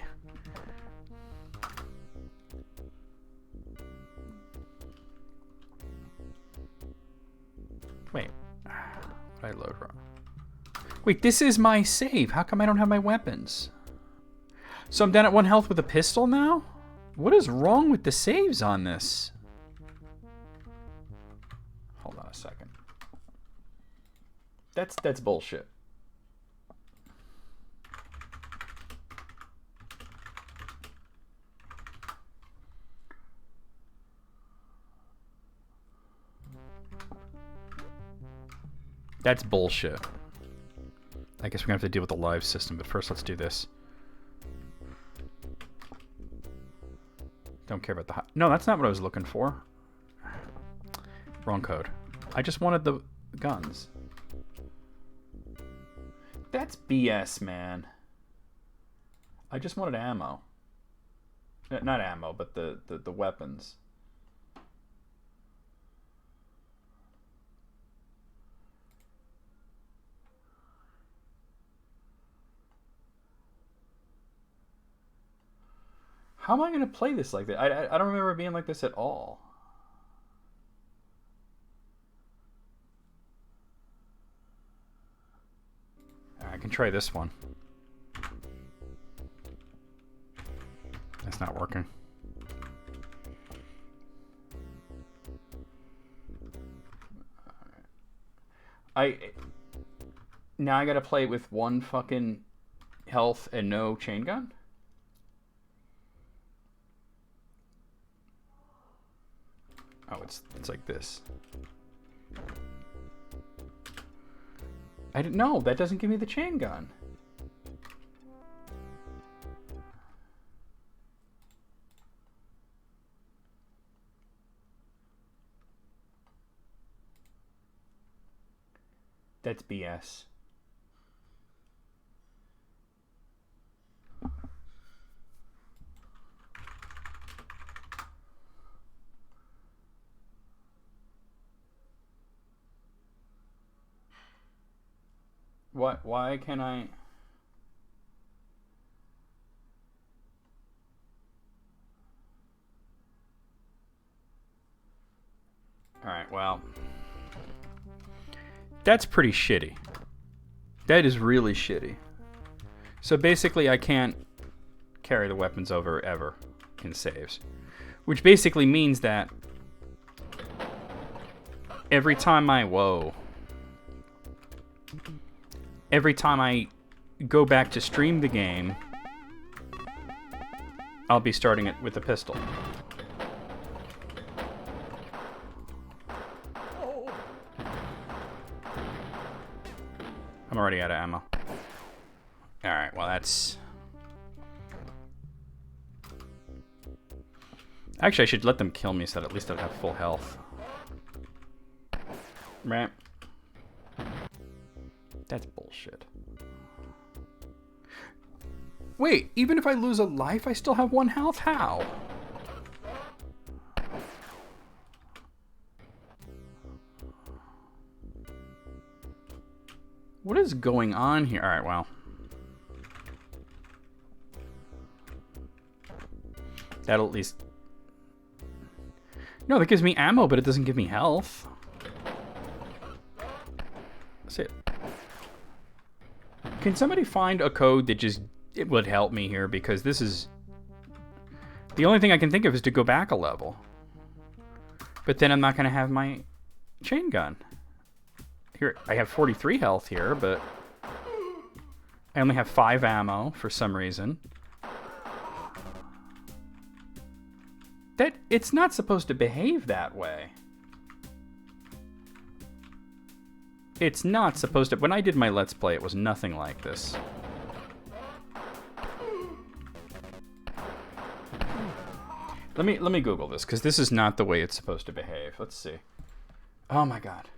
Wait. What did I load wrong? Wait, this is my save. How come I don't have my weapons? So I'm down at 1 health with a pistol now? What is wrong with the saves on this? Hold on a second. That's bullshit. That's bullshit. I guess we're gonna have to deal with the live system, but first let's do this. Don't care about the... No, that's not what I was looking for. Wrong code. I just wanted the guns. That's BS, man. I just wanted ammo. Not ammo, but the weapons. How am I going to play this like that? I don't remember it being like this at all. I can try this one. That's not working. Now I gotta play with one fucking health and no chain gun? Oh, it's like this. I didn't know. That doesn't give me the chain gun. That's BS. What? Why can I? Alright, well. That's pretty shitty. That is really shitty. So basically I can't carry the weapons over ever in saves. Which basically means that every time I... Whoa. Every time I go back to stream the game, I'll be starting it with a pistol. I'm already out of ammo. Alright, well that's... Actually, I should let them kill me so that at least I'd have full health. Right. That's bullshit. Wait, even if I lose a life, I still have 1 health? How? What is going on here? Alright, well. That'll at least... No, that gives me ammo, but it doesn't give me health. That's it. Can somebody find a code that just... It would help me here, because this is... The only thing I can think of is to go back a level. But then I'm not going to have my chain gun. Here, I have 43 health here, but... I only have 5 ammo for some reason. It's not supposed to behave that way. It's not supposed to... When I did my Let's Play, it was nothing like this. Let me Google this, because this is not the way it's supposed to behave. Let's see. Oh my god.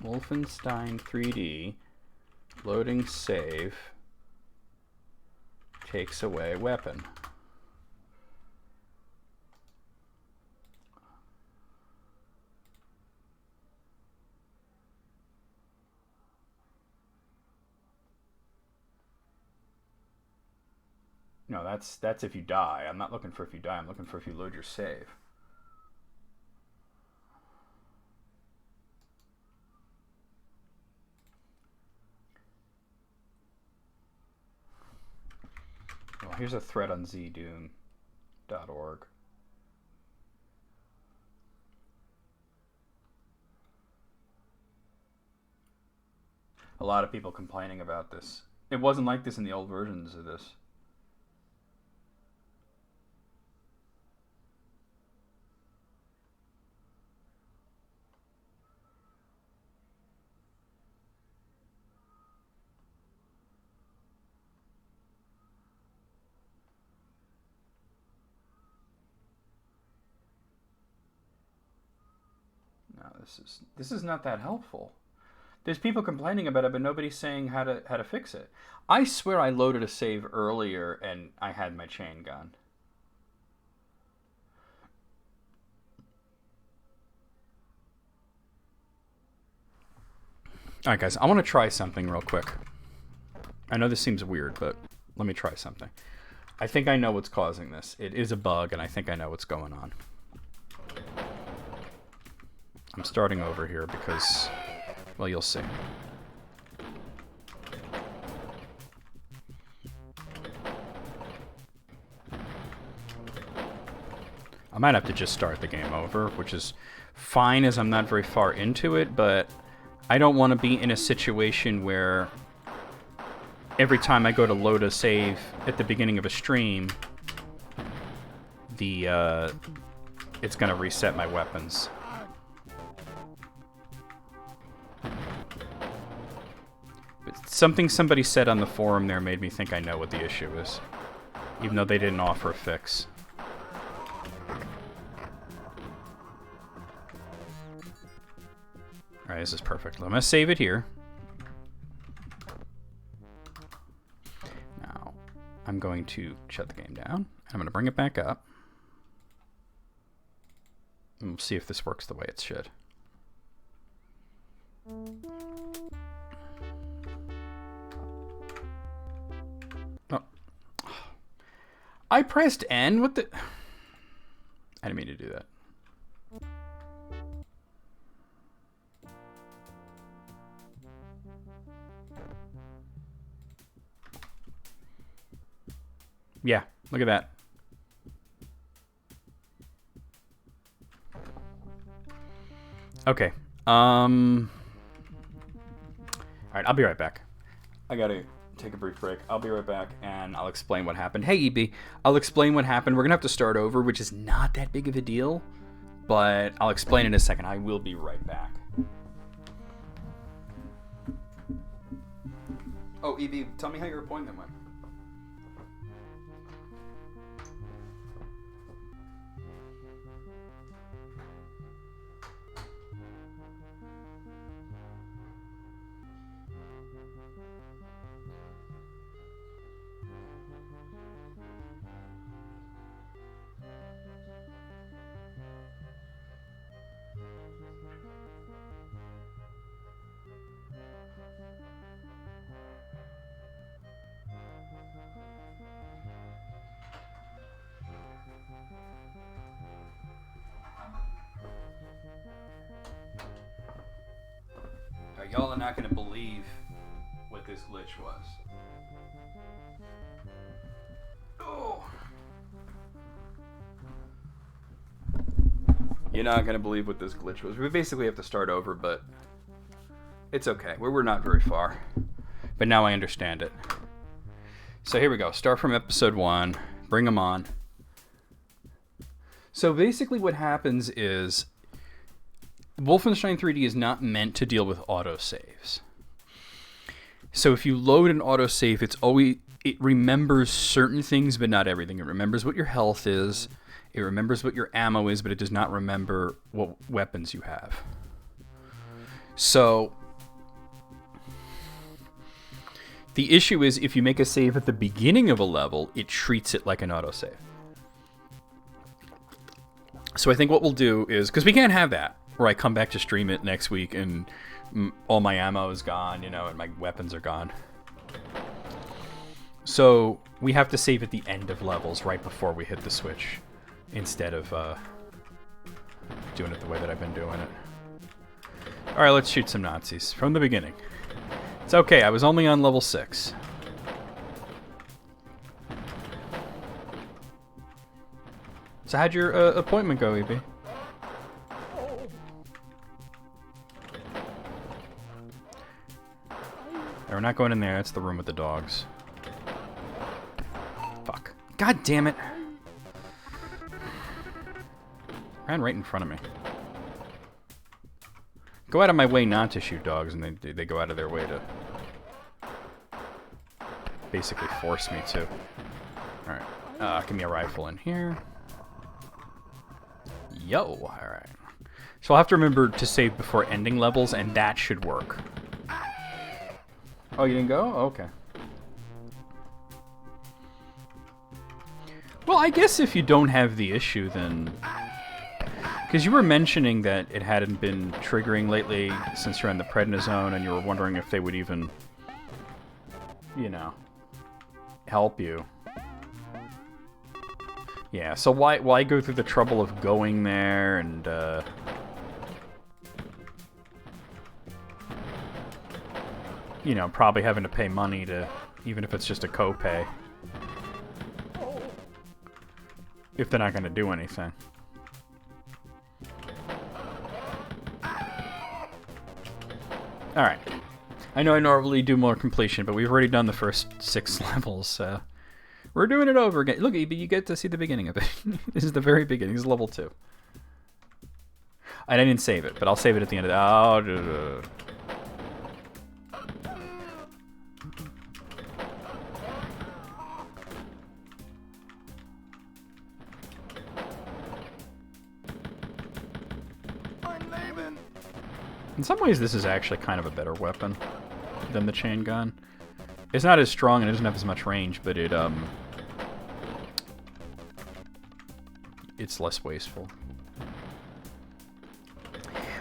Wolfenstein 3D. Loading save. Takes away weapon. No, that's if you die. I'm not looking for if you die. I'm looking for if you load your save. Well, here's a thread on zdune.org. A lot of people complaining about this. It wasn't like this in the old versions of this. this is not that helpful. There's people complaining about it, but nobody's saying how to fix it. I swear I loaded a save earlier and I had my chain gun. Alright guys, I want to try something real quick. I know this seems weird, but let me try something. I think I know what's causing this. It is a bug, and I think I know what's going on. I'm starting over here because, well, you'll see. I might have to just start the game over, which is fine as I'm not very far into it, but I don't want to be in a situation where every time I go to load a save at the beginning of a stream, it's going to reset my weapons. But something somebody said on the forum there made me think I know what the issue is, even though they didn't offer a fix. Alright, this is perfect. I'm going to save it here. Now, I'm going to shut the game down. I'm going to bring it back up. And we'll see if this works the way it should. Oh. I pressed N? What the... I didn't mean to do that. Yeah, look at that. Okay. Alright, I'll be right back. I gotta take a brief break. I'll be right back, and I'll explain what happened. Hey, EB. I'll explain what happened. We're gonna have to start over, which is not that big of a deal, but I'll explain in a second. I will be right back. Oh, EB, tell me how your appointment went. Y'all are not going to believe what this glitch was. Oh. You're not going to believe what this glitch was. We basically have to start over, but it's okay. We're not very far. But now I understand it. So here we go. Start from episode 1. Bring them on. So basically what happens is Wolfenstein 3D is not meant to deal with autosaves. So if you load an autosave, it remembers certain things, but not everything. It remembers what your health is. It remembers what your ammo is, but it does not remember what weapons you have. So the issue is if you make a save at the beginning of a level, it treats it like an autosave. So I think what we'll do is, because we can't have that, where I come back to stream it next week and all my ammo is gone, and my weapons are gone. So we have to save at the end of levels right before we hit the switch, instead of doing it the way that I've been doing it. Alright, let's shoot some Nazis from the beginning. It's okay, I was only on level 6. So how'd your appointment go, EB? We're not going in there. That's the room with the dogs. Fuck. God damn it. Ran right in front of me. Go out of my way not to shoot dogs, and they go out of their way to basically force me to. Alright. Give me a rifle in here. Yo. Alright. So I'll have to remember to save before ending levels, and that should work. Oh, you didn't go? Oh, okay. Well, I guess if you don't have the issue, then... Because you were mentioning that it hadn't been triggering lately since you're in the prednisone, and you were wondering if they would even, you know, help you. Yeah, so why go through the trouble of going there and, you know, probably having to pay money to, even if it's just a copay, if they're not going to do anything. Alright. I know I normally do more completion, but we've already done the first 6 levels, so... We're doing it over again. Look, you get to see the beginning of it. This is the very beginning. This is level 2. And I didn't save it, but I'll save it at the end of the... Oh, in some ways, this is actually kind of a better weapon than the chain gun. It's not as strong and it doesn't have as much range, but it's less wasteful.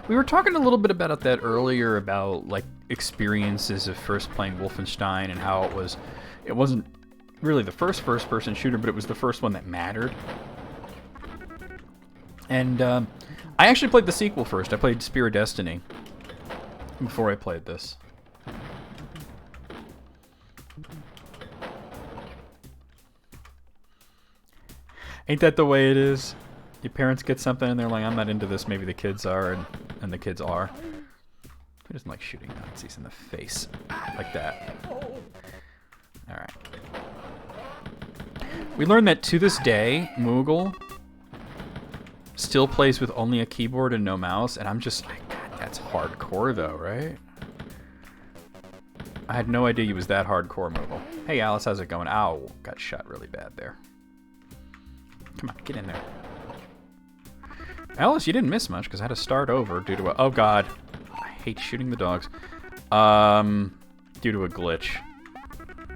We were talking a little bit about that earlier, about like experiences of first playing Wolfenstein and how it wasn't really the first-person shooter, but it was the first one that mattered. And I actually played the sequel first. I played Spear of Destiny before I played this. Ain't that the way it is? Your parents get something and they're like, I'm not into this, maybe the kids are, and the kids are. Who doesn't like shooting Nazis in the face like that? Alright. We learned that to this day, Moogle still plays with only a keyboard and no mouse, and I'm just like, God, that's hardcore though, right? I had no idea he was that hardcore, Moogle. Hey Alice, how's it going? Ow, got shot really bad there. Come on, get in there. Alice, you didn't miss much, because I had to start over due to a... Oh, God. I hate shooting the dogs. Due to a glitch.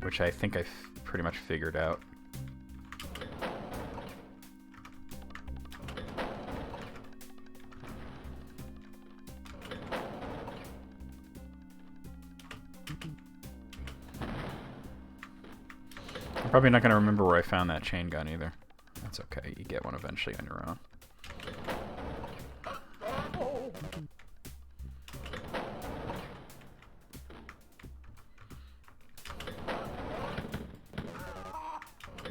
Which I think I've pretty much figured out. I'm probably not going to remember where I found that chain gun either. That's okay, you get one eventually on your own.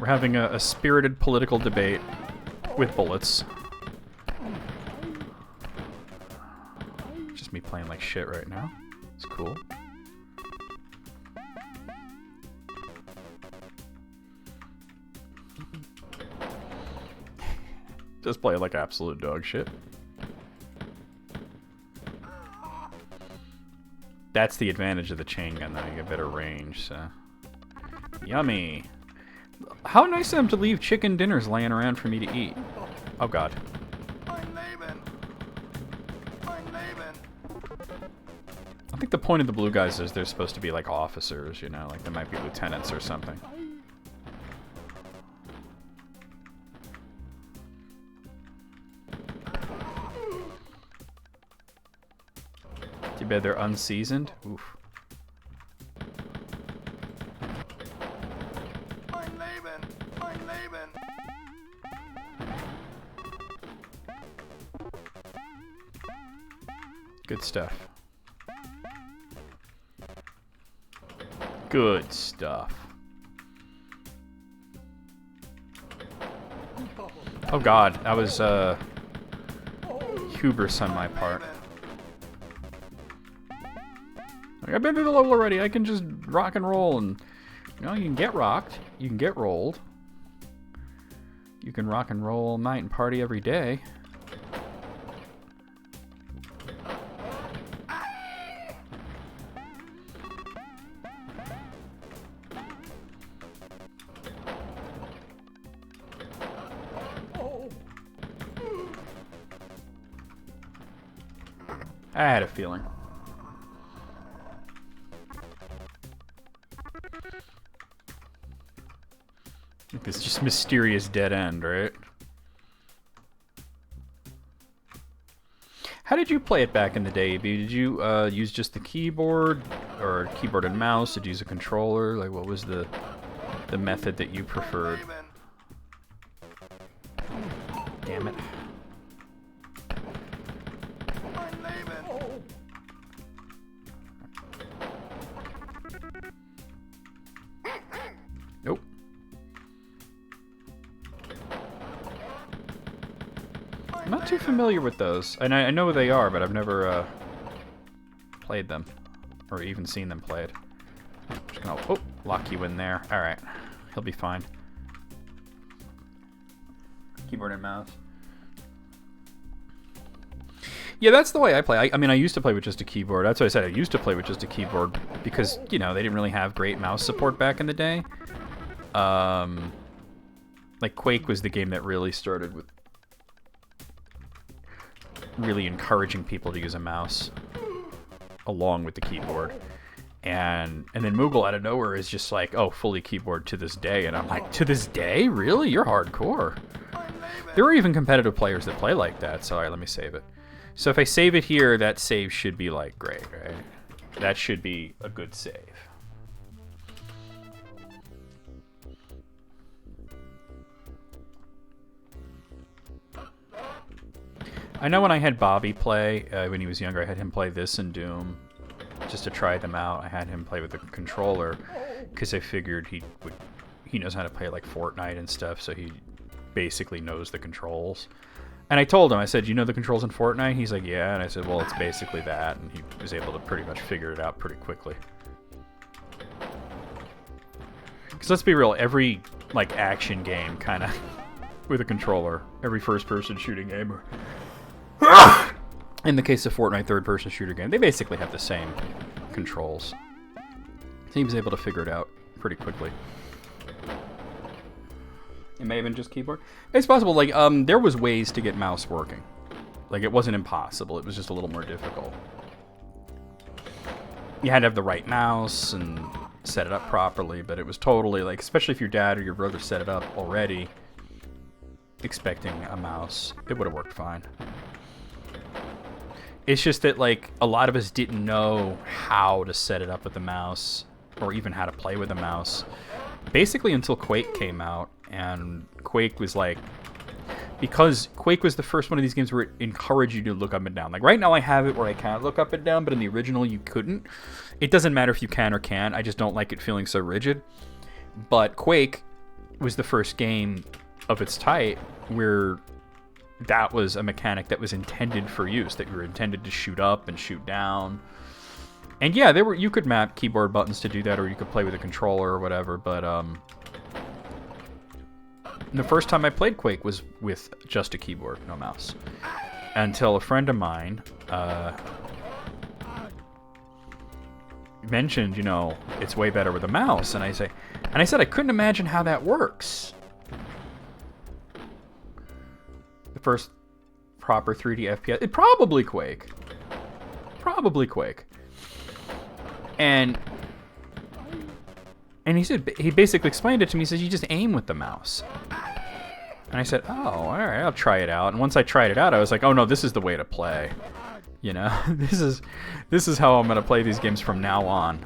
We're having a spirited political debate with bullets. Just me playing like shit right now. It's cool. Just play like absolute dog shit. That's the advantage of the chain gun, though. You get better range, so... Yummy! How nice of them to leave chicken dinners laying around for me to eat. Oh, God. I think the point of the blue guys is they're supposed to be like officers, you know? Like they might be lieutenants or something. Too bad they're unseasoned. Oof. Good stuff. Good stuff. Oh God, that was hubris on my part. Like, I've been through the level already. I can just rock and roll, and you know, you can get rocked, you can get rolled, you can rock and roll all night and party every day. I had a feeling. This just mysterious dead end, right? How did you play it back in the day, B? Did you use just the keyboard, or keyboard and mouse? Did you use a controller? Like, what was the method that you preferred? Damn it. Nope. I'm not too familiar with those. And I know they are, but I've never played them. Or even seen them played. Just gonna lock you in there. Alright. He'll be fine. Keyboard and mouse. Yeah, that's the way I play. I mean, I used to play with just a keyboard. That's what I said. I used to play with just a keyboard because, you know, they didn't really have great mouse support back in the day. Like, Quake was the game that really started with really encouraging people to use a mouse along with the keyboard. And then Moogle out of nowhere is just like, oh, fully keyboard to this day. And I'm like, to this day? Really? You're hardcore. There are even competitive players that play like that. So, all right, let me save it. So if I save it here, that save should be, like, great, right? That should be a good save. I know when I had Bobby play, when he was younger, I had him play this and Doom, just to try them out. I had him play with the controller, because I figured he knows how to play, like, Fortnite and stuff, so he basically knows the controls. And I told him, I said, you know the controls in Fortnite? He's like, yeah. And I said, well, it's basically that. And he was able to pretty much figure it out pretty quickly. Because let's be real, every, like, action game kind of with a controller, every first-person shooting game, or in the case of Fortnite, third-person shooter game, they basically have the same controls. So he was able to figure it out pretty quickly. It may have been just keyboard. It's possible. Like, there was ways to get mouse working. Like, it wasn't impossible. It was just a little more difficult. You had to have the right mouse and set it up properly, but it was totally, like, especially if your dad or your brother set it up already, expecting a mouse, it would have worked fine. It's just that, like, a lot of us didn't know how to set it up with the mouse, or even how to play with the mouse, basically until Quake came out. And Quake was like, because Quake was the first one of these games where it encouraged you to look up and down. Like, right now I have it where I can't look up and down, but in the original you couldn't. It doesn't matter if you can or can't, I just don't like it feeling so rigid. But Quake was the first game of its type where that was a mechanic that was intended for use, that you were intended to shoot up and shoot down. And yeah, you could map keyboard buttons to do that, or you could play with a controller or whatever, but the first time I played Quake was with just a keyboard, no mouse. Until a friend of mine mentioned, you know, it's way better with a mouse, and I said I couldn't imagine how that works. The first proper 3D FPS, it probably Quake. And he basically explained it to me. He says, you just aim with the mouse. And I said, oh, all right, I'll try it out. And once I tried it out, I was like, oh no, this is the way to play. You know, this is how I'm going to play these games from now on.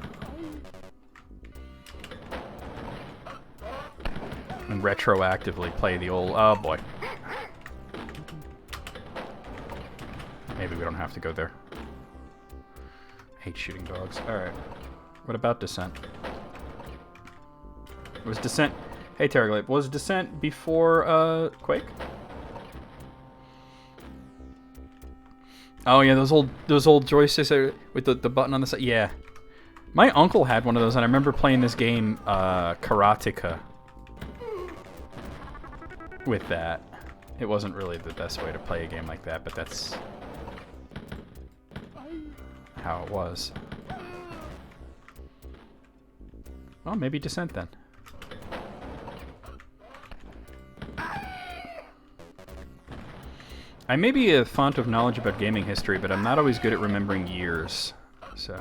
And retroactively play the old, oh boy. Maybe we don't have to go there. I hate shooting dogs. All right. What about Descent? Was Descent... Hey, Terraglape, was Descent before, Quake? Oh, yeah, those old joysticks with the button on the side. Yeah. My uncle had one of those, and I remember playing this game, Karateka, with that. It wasn't really the best way to play a game like that, but that's how it was. Well, maybe Descent then. I may be a font of knowledge about gaming history, but I'm not always good at remembering years. So.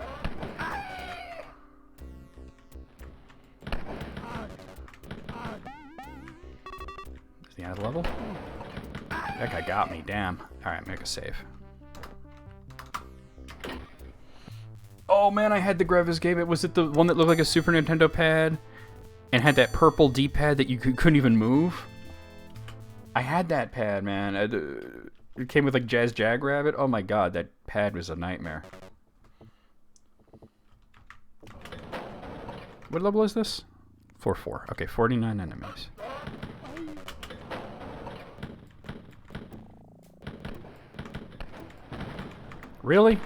Is the end of the level? That guy got me, damn. Alright, make a save. Oh man, I had the Gravis game. Was it the one that looked like a Super Nintendo pad? And had that purple D-pad that you couldn't even move? I had that pad, man. It came with like Jazz Jagrabbit. Oh my god, that pad was a nightmare. What level is this? 4-4. Okay, 49 enemies. Really?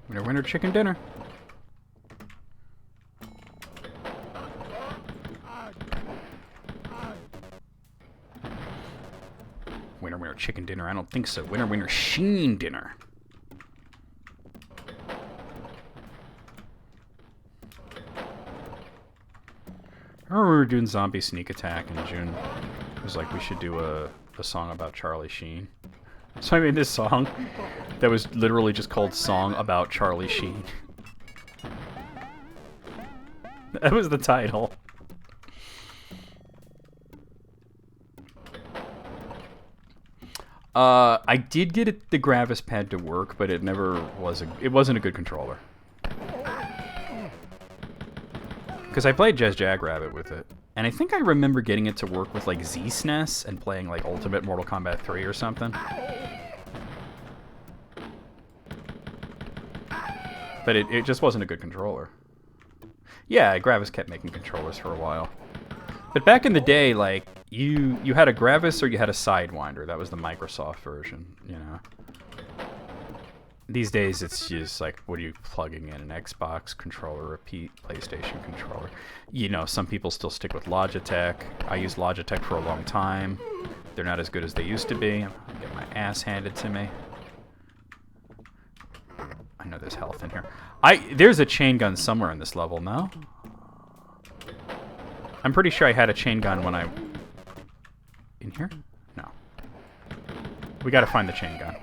Winner, winner, chicken dinner. Winner, winner, chicken dinner. I don't think so. Winner, winner, sheen dinner. I remember we were doing Zombie Sneak Attack in June. It was like we should do a song about Charlie Sheen. So I made this song that was literally just called Song About Charlie Sheen. That was the title. I did get the Gravis pad to work, but it never was it wasn't a good controller. Because I played Jazz Jagrabbit with it. And I think I remember getting it to work with like Z-SNES and playing like Ultimate Mortal Kombat 3 or something. But it just wasn't a good controller. Yeah, Gravis kept making controllers for a while. But back in the day, like, you had a Gravis or you had a Sidewinder. That was the Microsoft version, you know. These days, it's just like, what are you plugging in? An Xbox controller, a PlayStation controller? You know, some people still stick with Logitech. I used Logitech for a long time. They're not as good as they used to be. I get my ass handed to me. I know there's health in here. There's a chain gun somewhere in this level, no? I'm pretty sure I had a chain gun when I... In here? No. We gotta find the chain gun.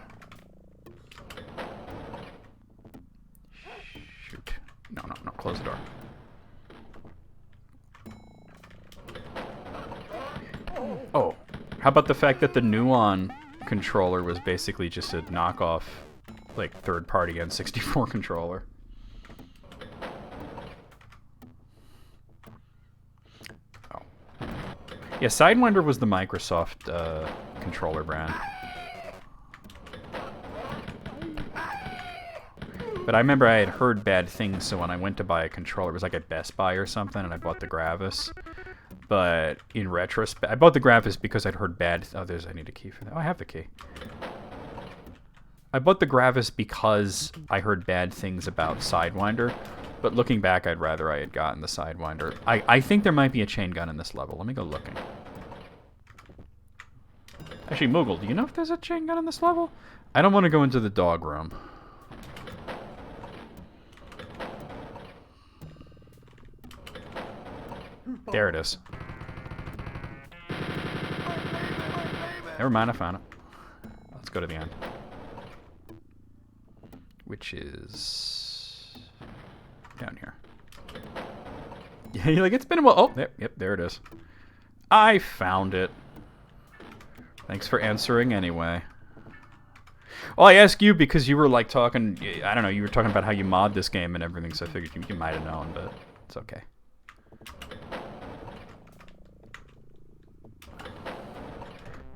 Shoot. No, close the door. Oh, how about the fact that the Nuon controller was basically just a knockoff, like, third-party N64 controller? Oh. Yeah, Sidewinder was the Microsoft controller brand. But I remember I had heard bad things, so when I went to buy a controller, it was like at Best Buy or something, and I bought the Gravis. But in retrospect, I bought the Gravis because I'd heard bad... Oh, I need a key for that. Oh, I have the key. I bought the Gravis because I heard bad things about Sidewinder, but looking back, I'd rather I had gotten the Sidewinder. I think there might be a chain gun in this level. Let me go looking. Actually, Moogle, do you know if there's a chain gun in this level? I don't want to go into the dog room. There it is. Never mind, I found it. Let's go to the end. Which is... down here. Yeah, you're like, it's been a while. Oh, there it is. I found it. Thanks for answering anyway. Well, I asked you because you were like talking... I don't know, you were talking about how you mod this game and everything, so I figured you might have known, but it's okay.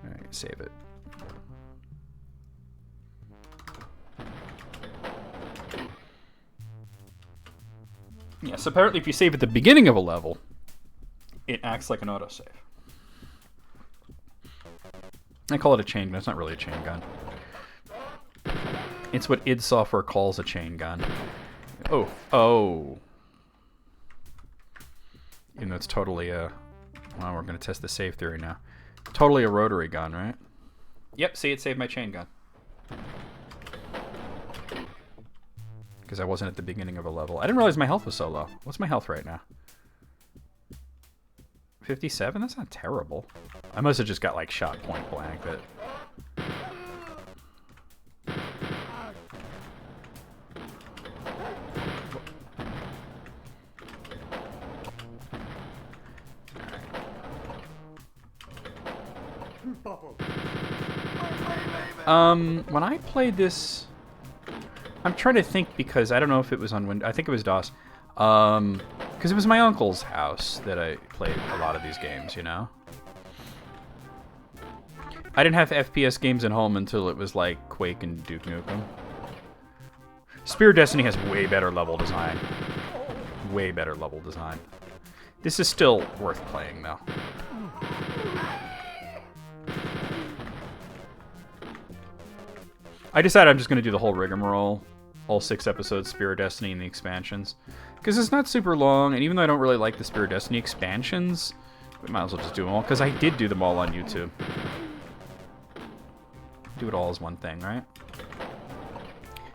Alright, save it. Yes, apparently if you save at the beginning of a level, it acts like an autosave. I call it a chain gun. It's not really a chain gun. It's what id Software calls a chain gun. Oh. Even though it's totally well, we're going to test the save theory now. Totally a rotary gun, right? Yep, see, it saved my chain gun. Because I wasn't at the beginning of a level. I didn't realize my health was so low. What's my health right now? 57? That's not terrible. I must have just got, like, shot point blank, but... When I played this, I'm trying to think because I don't know if it was on Windows. I think it was DOS. Because it was my uncle's house that I played a lot of these games, you know? I didn't have FPS games at home until it was like Quake and Duke Nukem. Spear of Destiny has way better level design. Way better level design. This is still worth playing, though. I decided I'm just going to do the whole rigmarole. All 6 episodes, Spear of Destiny, and the expansions. Because it's not super long, and even though I don't really like the Spear of Destiny expansions, we might as well just do them all, because I did do them all on YouTube. Do it all as one thing, right?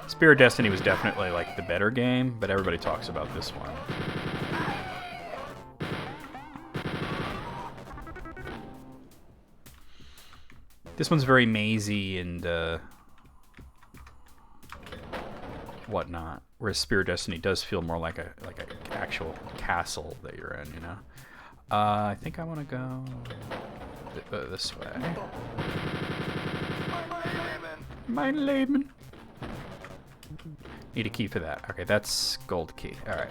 Spear of Destiny was definitely, like, the better game, but everybody talks about this one. This one's very mazy and, whatnot, whereas Spear of Destiny does feel more like a actual castle that you're in, you know. I think I want to go this way. Mein Leben. Need a key for that. Okay, that's gold key. All right.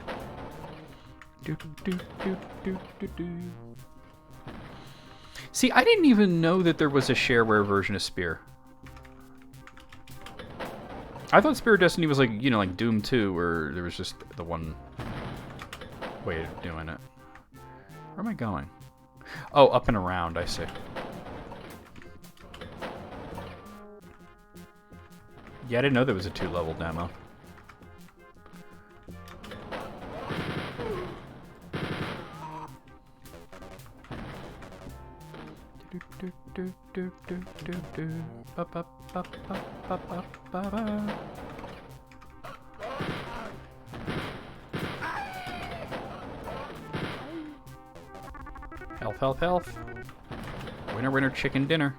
See, I didn't even know that there was a shareware version of Spear. I thought Spear of Destiny was like, you know, like Doom 2, where there was just the one way of doing it. Where am I going? Oh, up and around, I see. Yeah, I didn't know there was a 2-level demo. Health, health, health. Winner, winner, chicken dinner.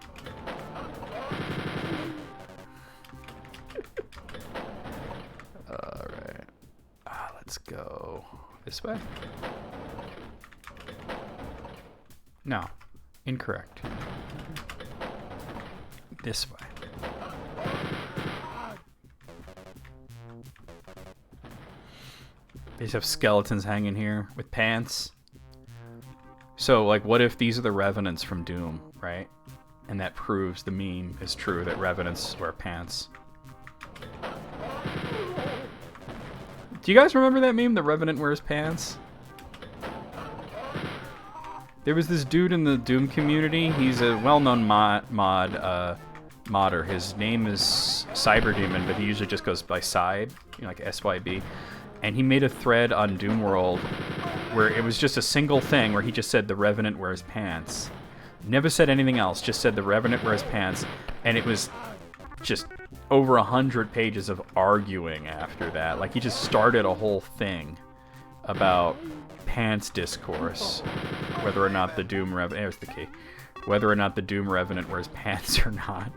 Alright. Let's go this way. No. Incorrect. This way. They just have skeletons hanging here with pants. So, like, what if these are the Revenants from Doom, right? And that proves the meme is true, that Revenants wear pants. Do you guys remember that meme, the Revenant wears pants? There was this dude in the Doom community. He's a well-known modder. His name is Cyberdemon, but he usually just goes by Cyb, you know, like SYB. And he made a thread on Doom World where it was just a single thing where he just said the Revenant wears pants. Never said anything else, just said the Revenant wears pants. And it was just over 100 pages of arguing after that. Like, he just started a whole thing about pants discourse. Whether or not the Doom Revenant... There's the key. Whether or not the Doom Revenant wears pants or not.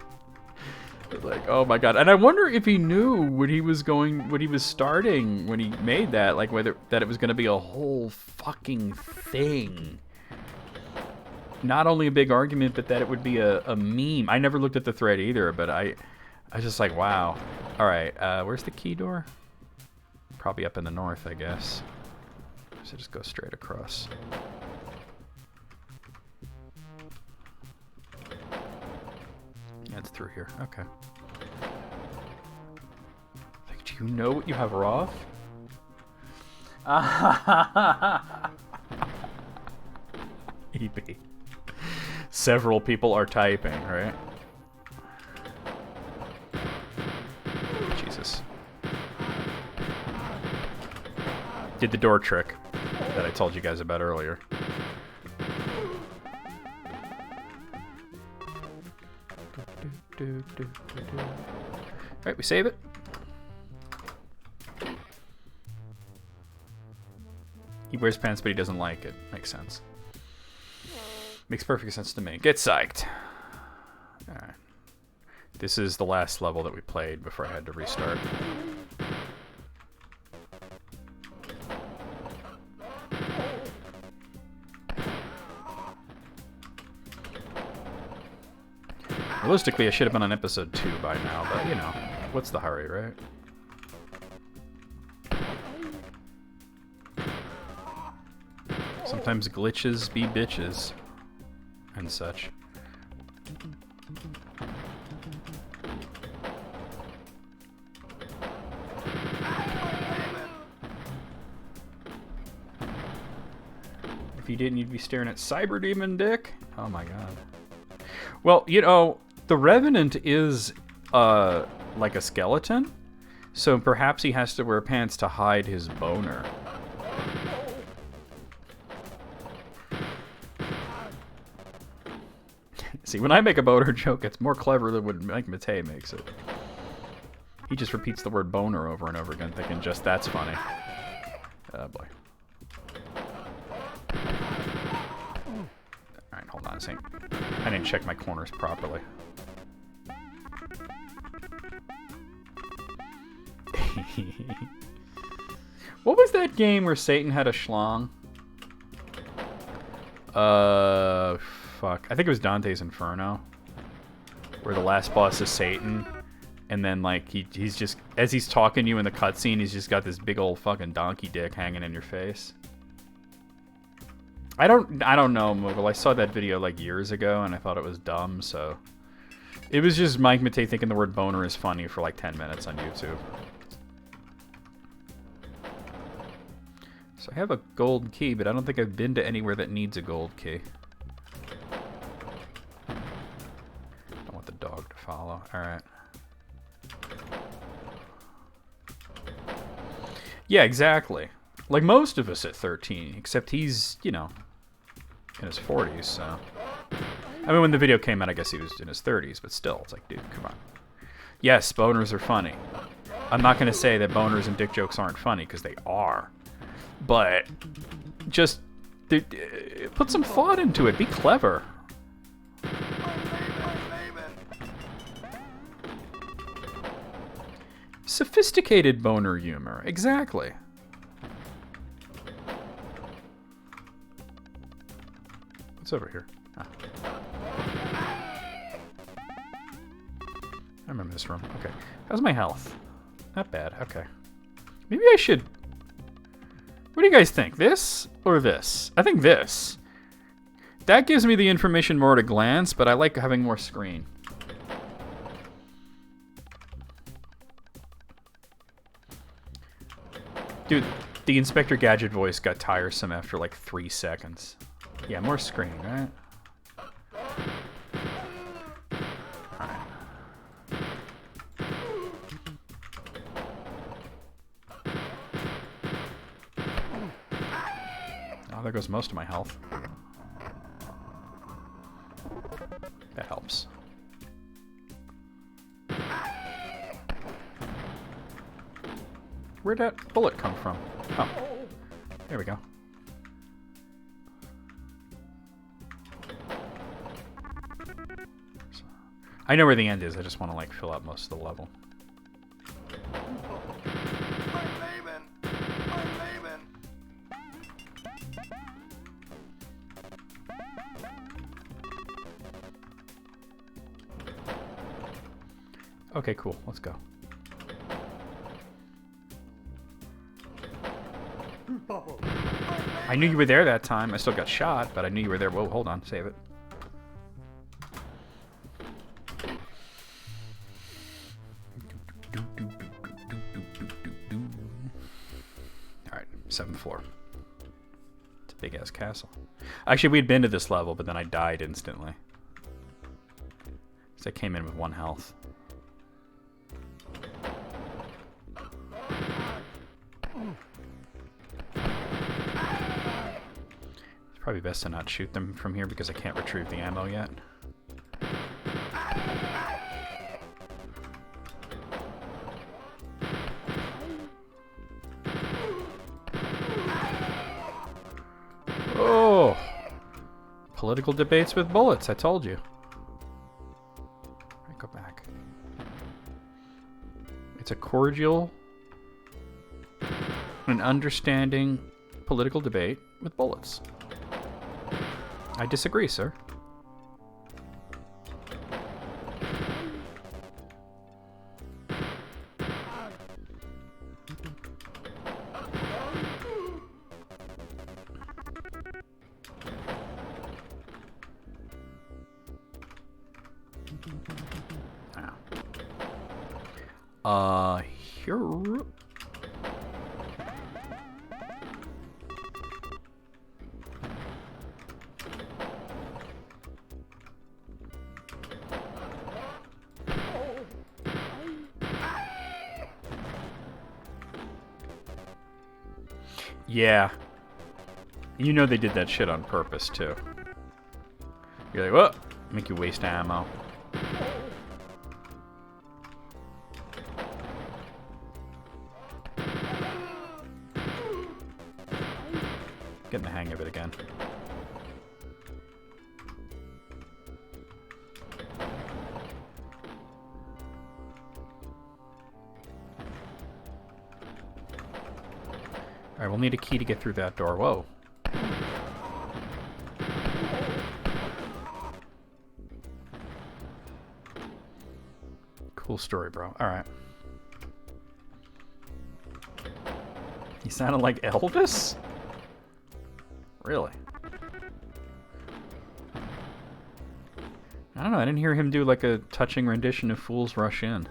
Like, oh my god. And I wonder if he knew what he was starting when he made that. Like, whether that it was going to be a whole fucking thing. Not only a big argument, but that it would be a meme. I never looked at the thread either, but I was just like, wow. Alright, where's the key door? Probably up in the north, I guess. So just go straight across. Yeah, it's through here. Okay. Like, do you know what you have raw? EB. Several people are typing, right? Jesus. Did the door trick that I told you guys about earlier. Alright, we save it. He wears pants, but he doesn't like it. Makes sense. Makes perfect sense to me. Get psyched. Alright. This is the last level that we played before I had to restart. Realistically, I should have been on episode 2 by now, but you know, what's the hurry, right? Sometimes glitches be bitches. And such. If you didn't, you'd be staring at Cyber Demon Dick. Oh my god. Well, you know, the Revenant is, like a skeleton. So perhaps he has to wear pants to hide his boner. See, when I make a boner joke, it's more clever than when Mike Matei makes it. He just repeats the word boner over and over again, thinking just that's funny. Oh boy. Alright, hold on a second. I didn't check my corners properly. What was that game where Satan had a schlong? Fuck. I think it was Dante's Inferno. Where the last boss is Satan. And then, like, he's just... As he's talking to you in the cutscene, he's just got this big old fucking donkey dick hanging in your face. I don't know, Moogle. I saw that video, like, years ago, and I thought it was dumb, so... It was just Mike Matei thinking the word boner is funny for, like, 10 minutes on YouTube. So I have a gold key, but I don't think I've been to anywhere that needs a gold key. Don't want the dog to follow. Alright. Yeah, exactly. Like most of us at 13, except he's, you know, in his 40s, so... I mean, when the video came out, I guess he was in his 30s, but still, it's like, dude, come on. Yes, boners are funny. I'm not going to say that boners and dick jokes aren't funny, because they are. But just put some thought into it. Be clever. Sophisticated boner humor. Exactly. What's over here? Ah. I remember this room. Okay. How's my health? Not bad. Okay. Maybe I should... What do you guys think? This or this? I think this. That gives me the information more at a glance, but I like having more screen. Dude, the Inspector Gadget voice got tiresome after like 3 seconds. Yeah, more screen, right? Oh, there goes most of my health. That helps. Where'd that bullet come from? Oh, there we go. I know where the end is, I just want to like fill out most of the level. Okay, cool. Let's go. I knew you were there that time. I still got shot, but I knew you were there. Whoa, hold on. Save it. Alright, 7th floor. It's a big-ass castle. Actually, we'd been to this level, but then I died instantly. So I came in with 1 health. Probably best to not shoot them from here because I can't retrieve the ammo yet. Political debates with bullets, I told you. Go back. It's a cordial and understanding political debate with bullets. I disagree, sir. Here. Yeah. You know they did that shit on purpose, too. You're like, whoa, make you waste ammo. Getting the hang of it again. Alright, we'll need a key to get through that door. Whoa. Cool story, bro. Alright. He sounded like Elvis? Really? I don't know, I didn't hear him do like a touching rendition of Fools Rush In.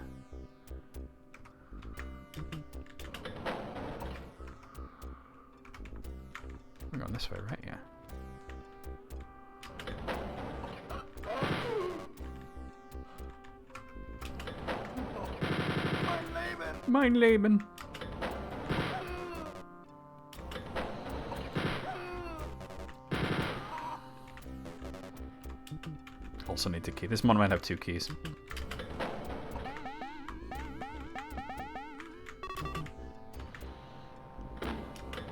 We're going this way, right? Yeah. Mein Leben. Also need a key. This one might have 2 keys.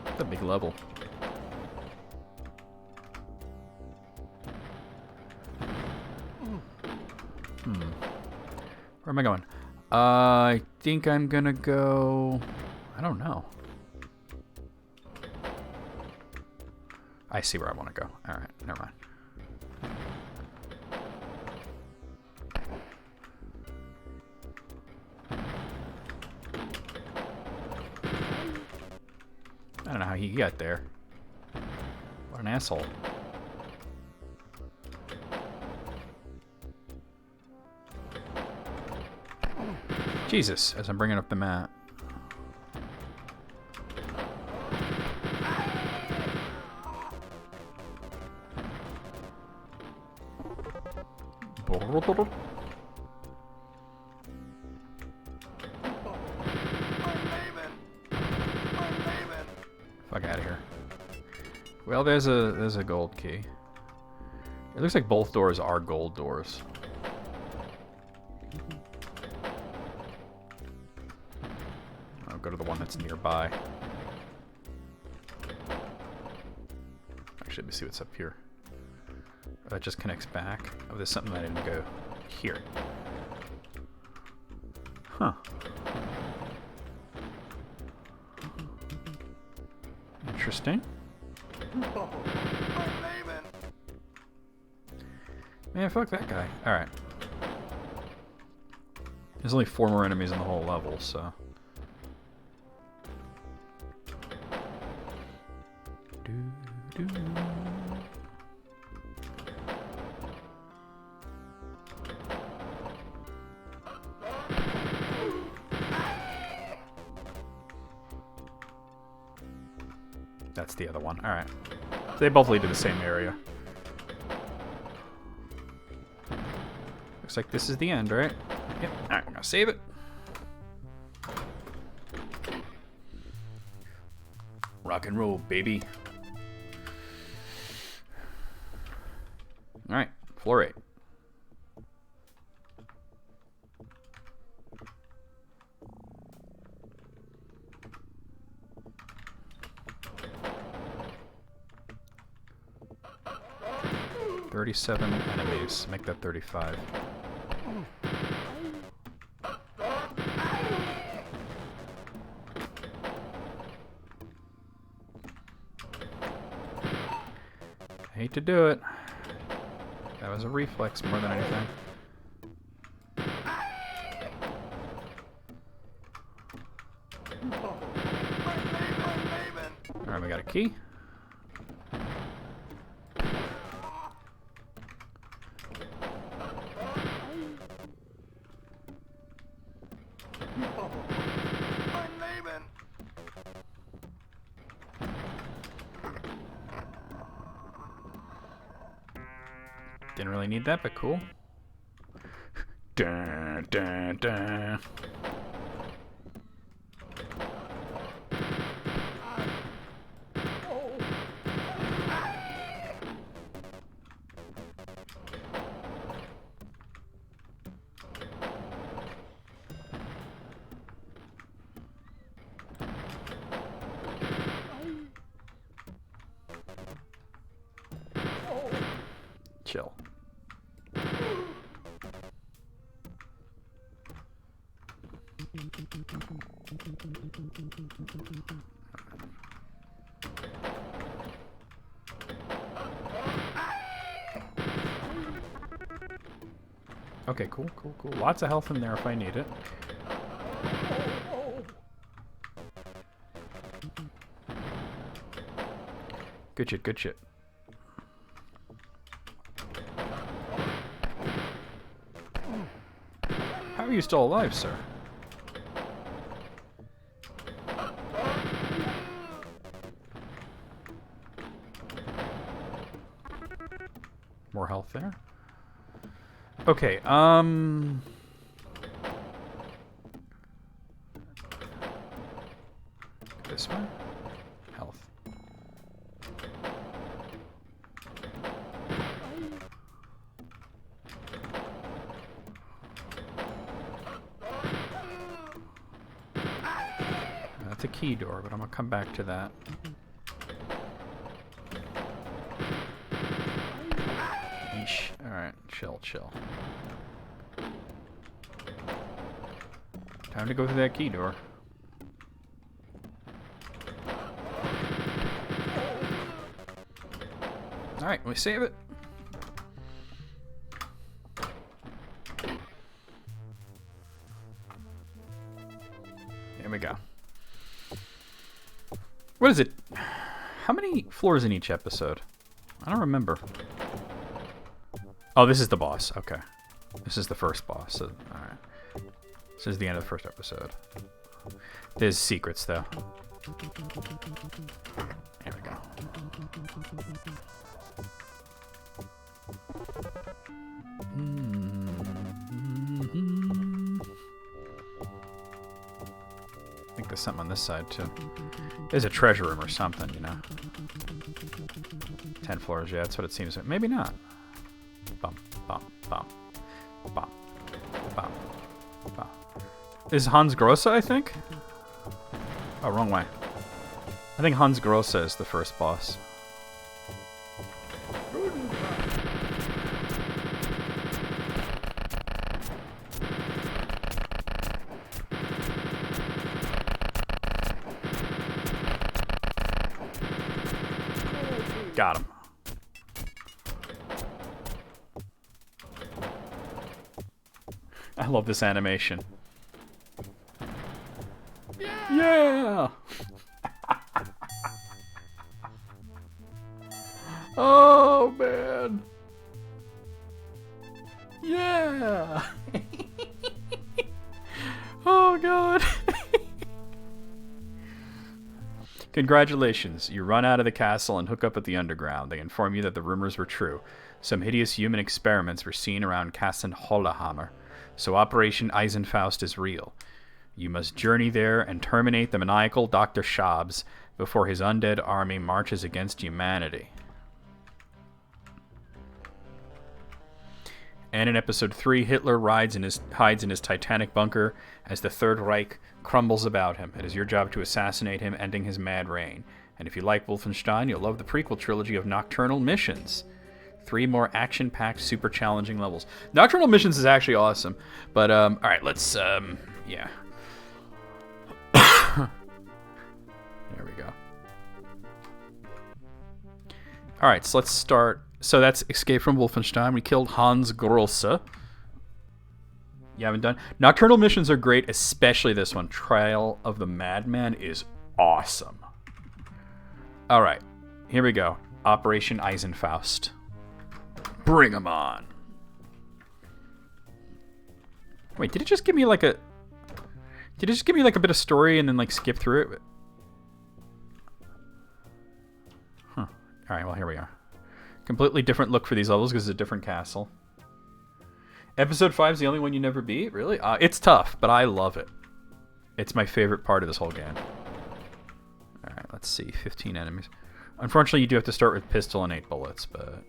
It's a big level. Where am I going? I think I'm gonna go... I don't know. I see where I want to go. Alright, never mind. I don't know how he got there. What an asshole. Jesus, as I'm bringing up the map. Fuck out of here. Well, there's a gold key. It looks like both doors are gold doors. I'll go to the one that's nearby. Actually, let me see what's up here. Oh, that just connects back. Oh, there's something I didn't go here. Huh. Interesting. Man, fuck that guy. Alright. There's only 4 more enemies in the whole level, so... That's the other one. Alright. They both lead to the same area. Looks like this is the end, right? Yep. Alright, we're gonna save it. Rock and roll, baby. Alright, floor 8. 37 enemies. Make that 35. I hate to do it. That was a reflex more than anything. Alright, we got a key. Didn't really need that, but cool. Dun, dun, dun. Chill. Okay, cool. Lots of health in there if I need it. Good shit. How are you still alive, sir? More health there. Okay, this one? Health. That's a key door, but I'm gonna come back to that. Yeesh. Alright, chill. Time to go through that key door. Alright, we save it. Here we go. What is it? How many floors in each episode? I don't remember. Oh, this is the boss. Okay. This is the first boss. So, alright. This is the end of the first episode. There's secrets, though. There we go. I think there's something on this side, too. There's a treasure room or something, you know. 10 floors, yeah, that's what it seems like. Maybe not. Bump. Is Hans Grossa, I think? Oh, wrong way. I think Hans Grossa is the first boss. Got him. I love this animation. Yeah! Oh, man. Yeah! Oh, God. Congratulations. You run out of the castle and hook up at the underground. They inform you that the rumors were true. Some hideous human experiments were seen around Kassen Hollahammer. So Operation Eisenfaust is real. You must journey there and terminate the maniacal Dr. Schabs before his undead army marches against humanity. And in episode 3, Hitler hides in his Titanic bunker as the Third Reich crumbles about him. It is your job to assassinate him, ending his mad reign. And if you like Wolfenstein, you'll love the prequel trilogy of Nocturnal Missions. 3 more action-packed, super challenging levels. Nocturnal Missions is actually awesome. But, all right, let's, yeah. There we go. All right, so let's start. So that's Escape from Wolfenstein. We killed Hans Grosse. You haven't done? Nocturnal Missions are great, especially this one. Trial of the Madman is awesome. All right, here we go. Operation Eisenfaust. Bring 'em on. Wait, did it just give me like a... Did it just give me like a bit of story and then like skip through it? Huh. Alright, well here we are. Completely different look for these levels because it's a different castle. Episode 5 is the only one you never beat? Really? It's tough, but I love it. It's my favorite part of this whole game. Alright, let's see. 15 enemies. Unfortunately, you do have to start with pistol and 8 bullets, but...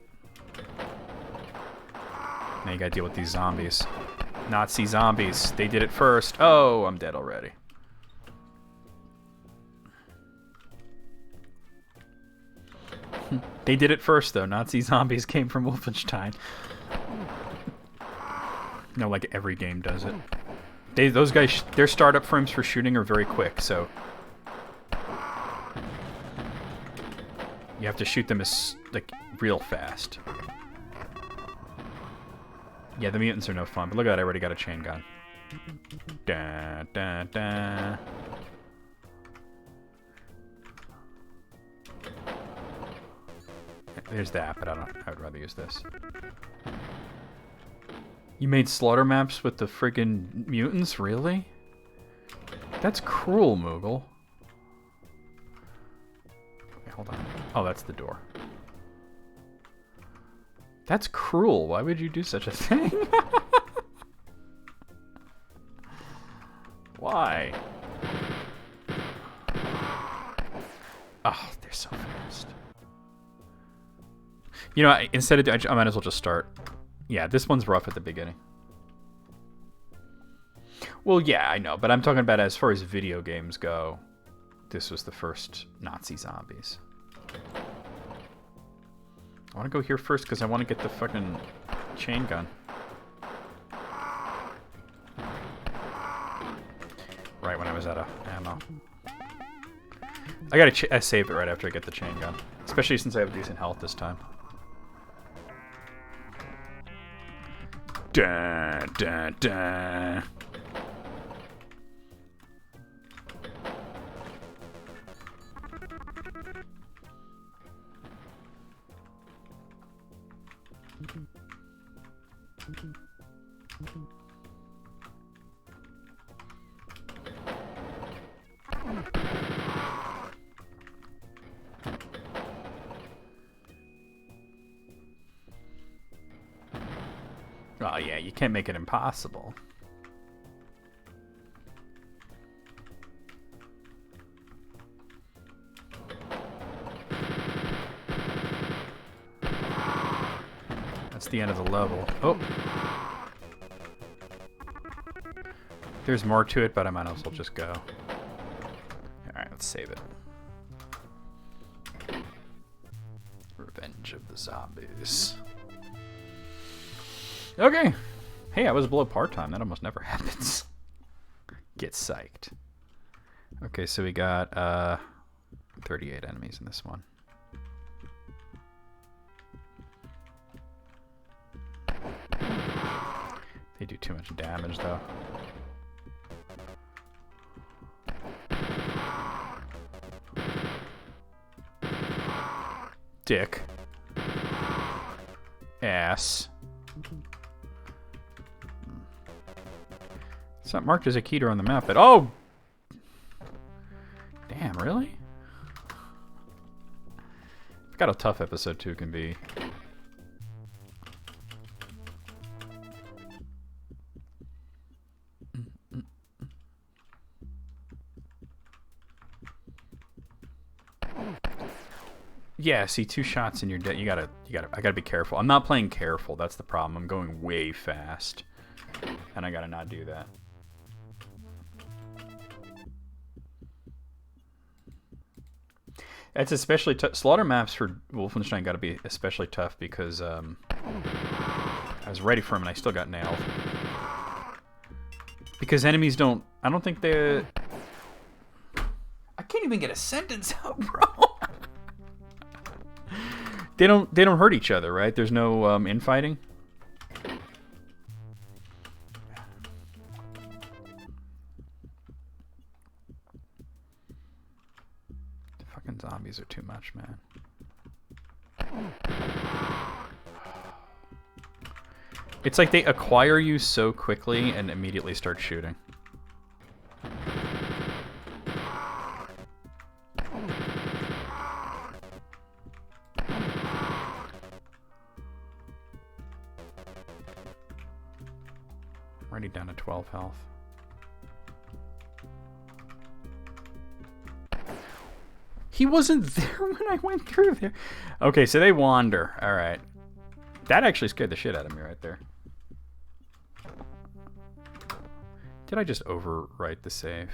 Now you gotta deal with these zombies. Nazi zombies. They did it first. Oh, I'm dead already. They did it first, though. Nazi zombies came from Wolfenstein. No, like every game does it. Those guys, their startup frames for shooting are very quick, so... You have to shoot them as, like, real fast. Yeah, the mutants are no fun, but look at that, I already got a chain gun. Da, da, da. There's that, but I would rather use this. You made slaughter maps with the friggin' mutants? Really? That's cruel, Moogle. Wait, hold on. Oh, that's the door. That's cruel. Why would you do such a thing? Why? Oh, they're so fast. You know, instead of... I might as well just start. Yeah, this one's rough at the beginning. Well, yeah, I know. But I'm talking about as far as video games go. This was the first Nazi zombies. I want to go here first because I want to get the fucking chain gun. Right when I was out of ammo. I gotta save it right after I get the chain gun. Especially since I have decent health this time. Da, da, da. Oh yeah, you can't make it impossible. That's the end of the level. Oh! There's more to it, but I might as well just go. Alright, let's save it. Revenge of the Zombies. Okay. Hey, I was below part-time. That almost never happens. Get psyched. Okay, so we got 38 enemies in this one. They do too much damage, though. Dick. Ass. It's not marked as a keter on the map, but oh! Damn, really? I forgot how tough episode 2 can be. Yeah, see, 2 shots and you're dead. I gotta be careful. I'm not playing careful. That's the problem. I'm going way fast, and I gotta not do that. It's especially tough. Slaughter maps for Wolfenstein got to be especially tough because I was ready for him and I still got nailed. Because enemies don't... I don't think they... I can't even get a sentence out, bro. They don't hurt each other, right? There's no infighting. The fucking zombies are too much, man. It's like they acquire you so quickly and immediately start shooting. Already down to 12 health. He wasn't there when I went through there. Okay, so they wander. All right. That actually scared the shit out of me right there. Did I just overwrite the save?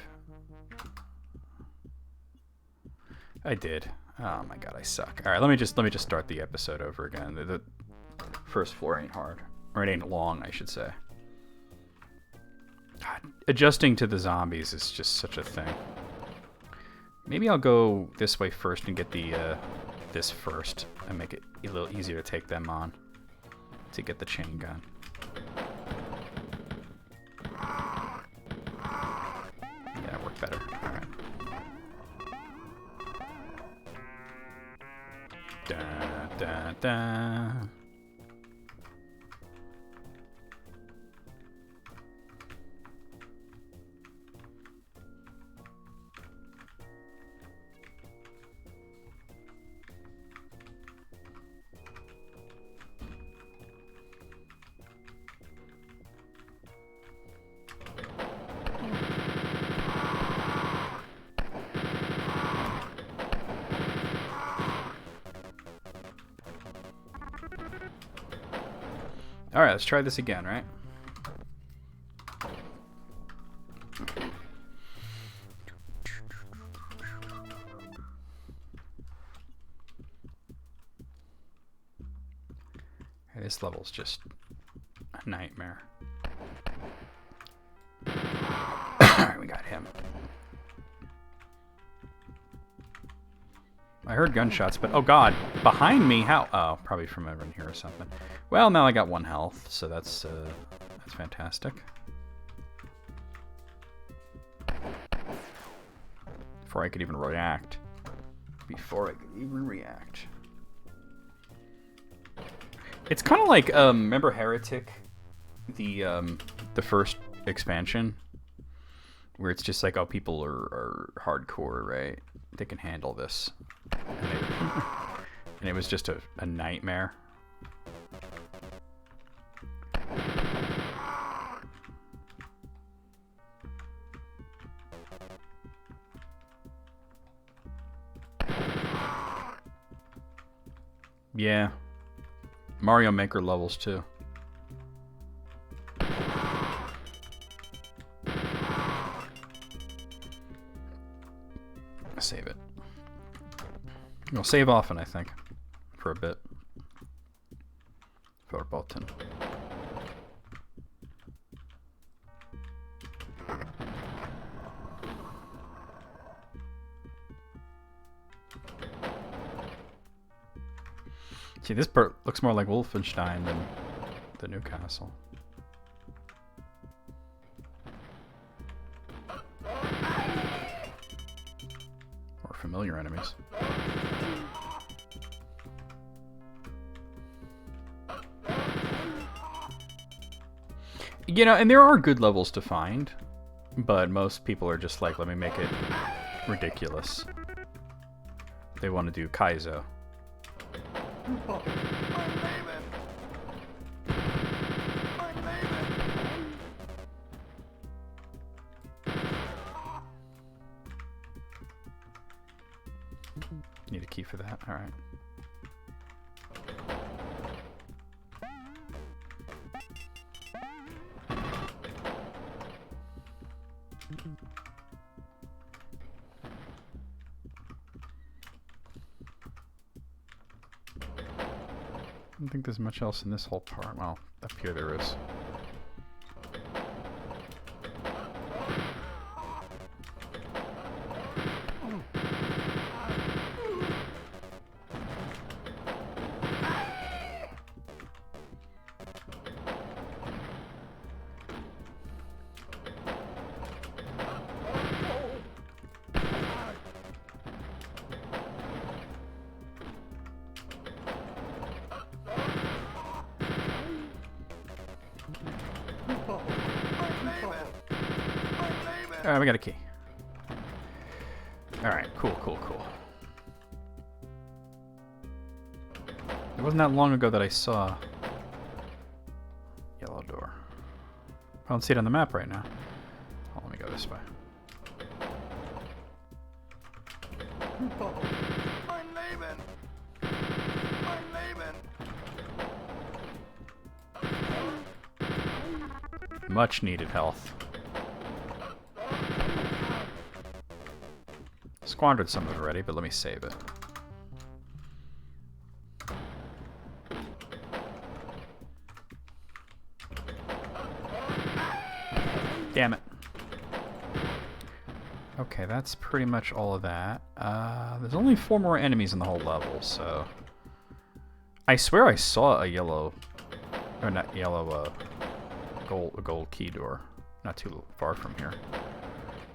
I did. Oh my god, I suck. All right, let me just start the episode over again. The first floor ain't hard, or it ain't long, I should say. God, adjusting to the zombies is just such a thing. Maybe I'll go this way first and get the this first, and make it a little easier to take them on. To get the chain gun. Yeah, that worked better. Alright. Da, da, da. Alright, let's try this again, right? Hey, this level's just a nightmare. Alright, we got him. I heard gunshots, but oh god, behind me, how? Oh, probably from over in here or something. Well, now I got 1 health, so that's fantastic. Before I could even react. It's kind of like, remember Heretic? The first expansion? Where it's just like, oh, people are hardcore, right? They can handle this. And it was just a nightmare. Yeah. Mario Maker levels too. Save it. We'll save often, I think, for a bit. For Bolton. See, this part looks more like Wolfenstein than the new castle. Or familiar enemies. You know, and there are good levels to find, but most people are just like, let me make it ridiculous. They want to do Kaizo. Need a key for that? Alright. don't think there's much else in this whole part. Well, up here there is. Alright, we got a key. Alright, cool. It wasn't that long ago that I saw yellow door. I don't see it on the map right now. Oh, let me go this way. I'm leaving. Much needed health. Squandered some of it already, but let me save it. Damn it. Okay, that's pretty much all of that. There's only 4 more enemies in the whole level, so... I swear I saw a yellow... Or not yellow, a gold key door. Not too far from here.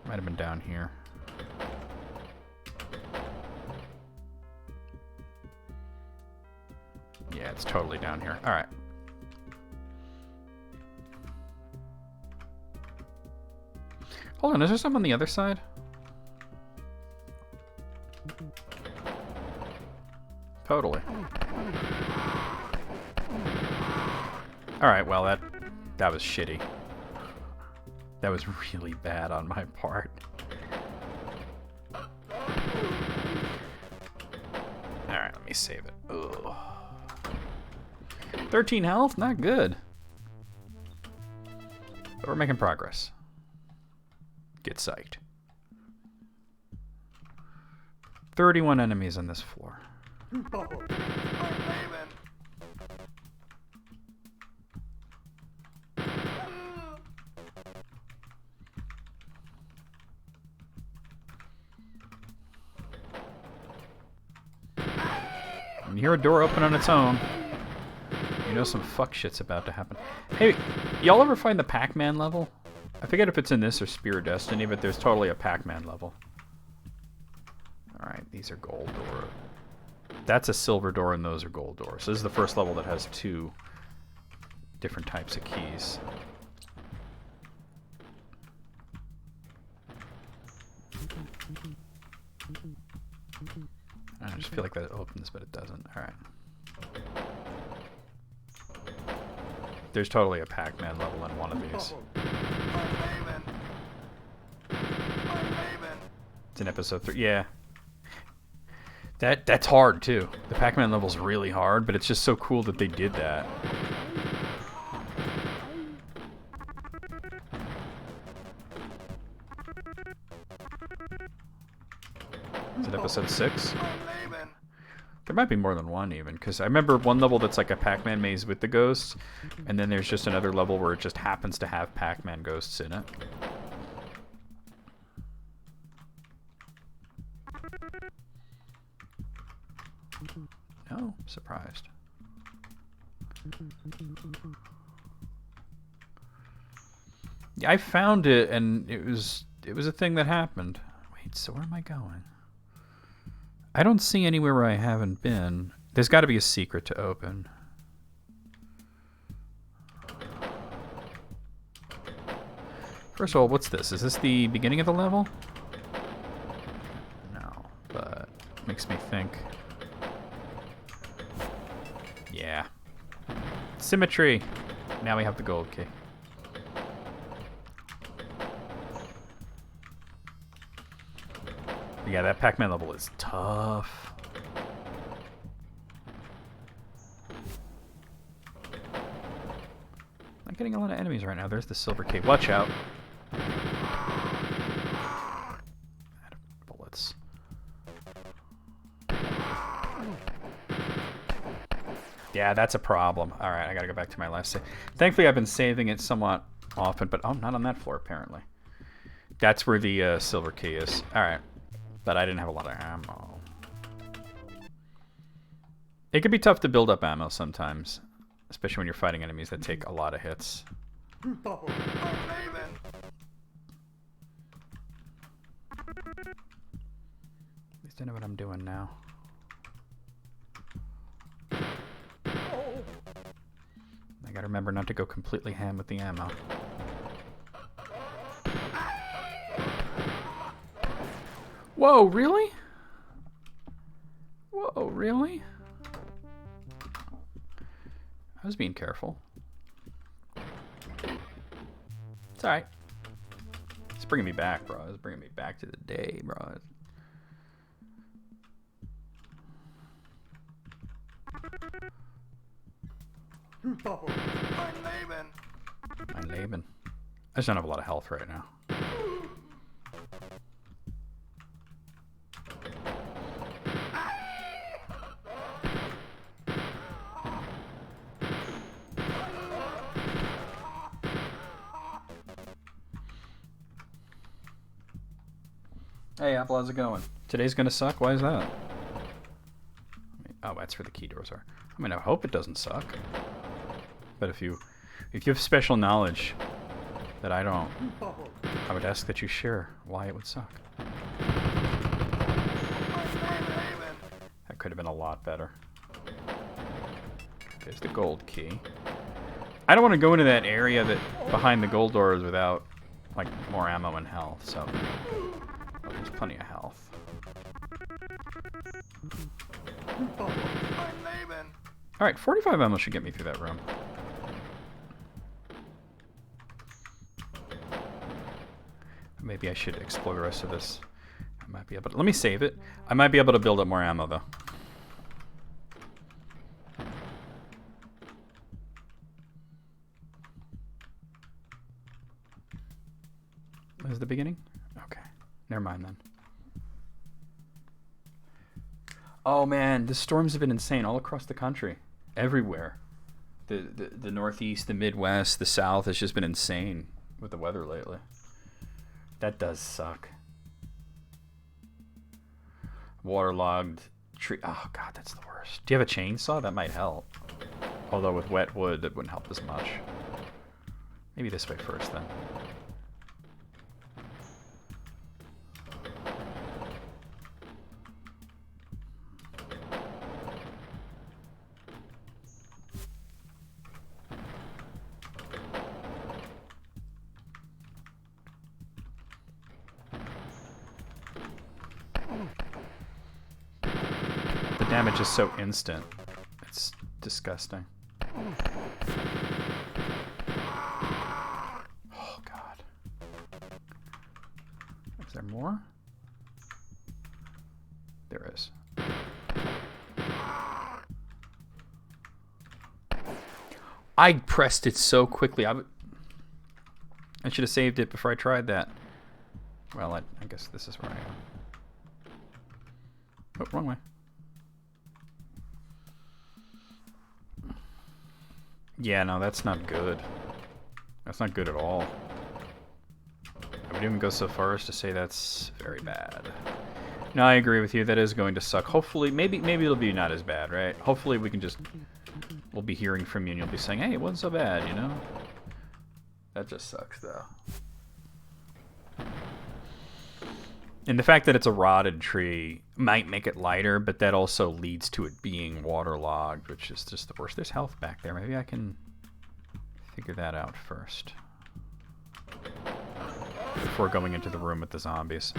Might have been down here. Yeah, it's totally down here. Alright. Hold on, is there some on the other side? Totally. Alright, well that was shitty. That was really bad on my part. Alright, let me save it. Ugh. 13 health? Not good. But we're making progress. Get psyched. 31 enemies on this floor. When you hear a door open on its own, you know some fuck shit's about to happen. Hey, y'all ever find the Pac-Man level? I forget if it's in this or Spear of Destiny, but there's totally a Pac-Man level. Alright, these are gold door. That's a silver door and those are gold doors. So this is the first level that has 2 different types of keys. I just feel like that opens, but it doesn't. Alright. There's totally a Pac-Man level in one of these. It's in episode 3. Yeah. That's hard too. The Pac-Man level's really hard, but it's just so cool that they did that. Is it episode 6? There might be more than one even, because I remember one level that's like a Pac-Man maze with the ghosts, and then there's just another level where it just happens to have Pac-Man ghosts in it. No, surprised. Yeah, I found it, and it was a thing that happened. Wait, so where am I going? I don't see anywhere where I haven't been. There's got to be a secret to open. First of all, what's this? Is this the beginning of the level? No, but makes me think. Yeah. Symmetry. Now we have the gold key. Yeah, that Pac-Man level is tough. I'm getting a lot of enemies right now. There's the silver key. Watch out. Bullets. Yeah, that's a problem. All right, I gotta go back to my last save. Thankfully, I've been saving it somewhat often, but oh, not on that floor apparently. That's where the silver key is. All right, but I didn't have a lot of ammo. It can be tough to build up ammo sometimes, especially when you're fighting enemies that take a lot of hits. I'm leaving. At least I know what I'm doing now. I gotta remember not to go completely ham with the ammo. Whoa, really? Whoa, really? I was being careful. It's alright. It's bringing me back, bro. It's bringing me back to the day, bro. I'm leaving. I'm leaving. I just don't have a lot of health right now. Hey, Apple, how's it going? Today's gonna suck? Why is that? Oh, that's where the key doors are. I mean, I hope it doesn't suck. But if you have special knowledge that I don't, I would ask that you share why it would suck. That could have been a lot better. There's the gold key. I don't want to go into that area that behind the gold doors without like more ammo and health, so oh, there's plenty of health. Alright, 45 ammo should get me through that room. Maybe I should explore the rest of this. I might be able to, let me save it. I might be able to build up more ammo though. Is the beginning? Okay. Never mind then. Oh man, the storms have been insane all across the country. Everywhere. The Northeast, the Midwest, the South has just been insane with the weather lately. That does suck. Waterlogged tree. Oh god, that's the worst. Do you have a chainsaw? That might help. Although with wet wood, it wouldn't help as much. Maybe this way first then. Damage is so instant. It's disgusting. Oh god. Is there more? There is. I pressed it so quickly. I should have saved it before I tried that. Well, I guess this is where I am. Oh, wrong way. Yeah, no, that's not good. That's not good at all. I would even go so far as to say that's very bad. No, I agree with you. That is going to suck. Hopefully, maybe it'll be not as bad, right? Hopefully we can just... We'll be hearing from you and you'll be saying, hey, it wasn't so bad, you know? That just sucks, though. And the fact that it's a rotted tree might make it lighter, but that also leads to it being waterlogged, which is just the worst. There's health back there. Maybe I can figure that out first before going into the room with the zombies.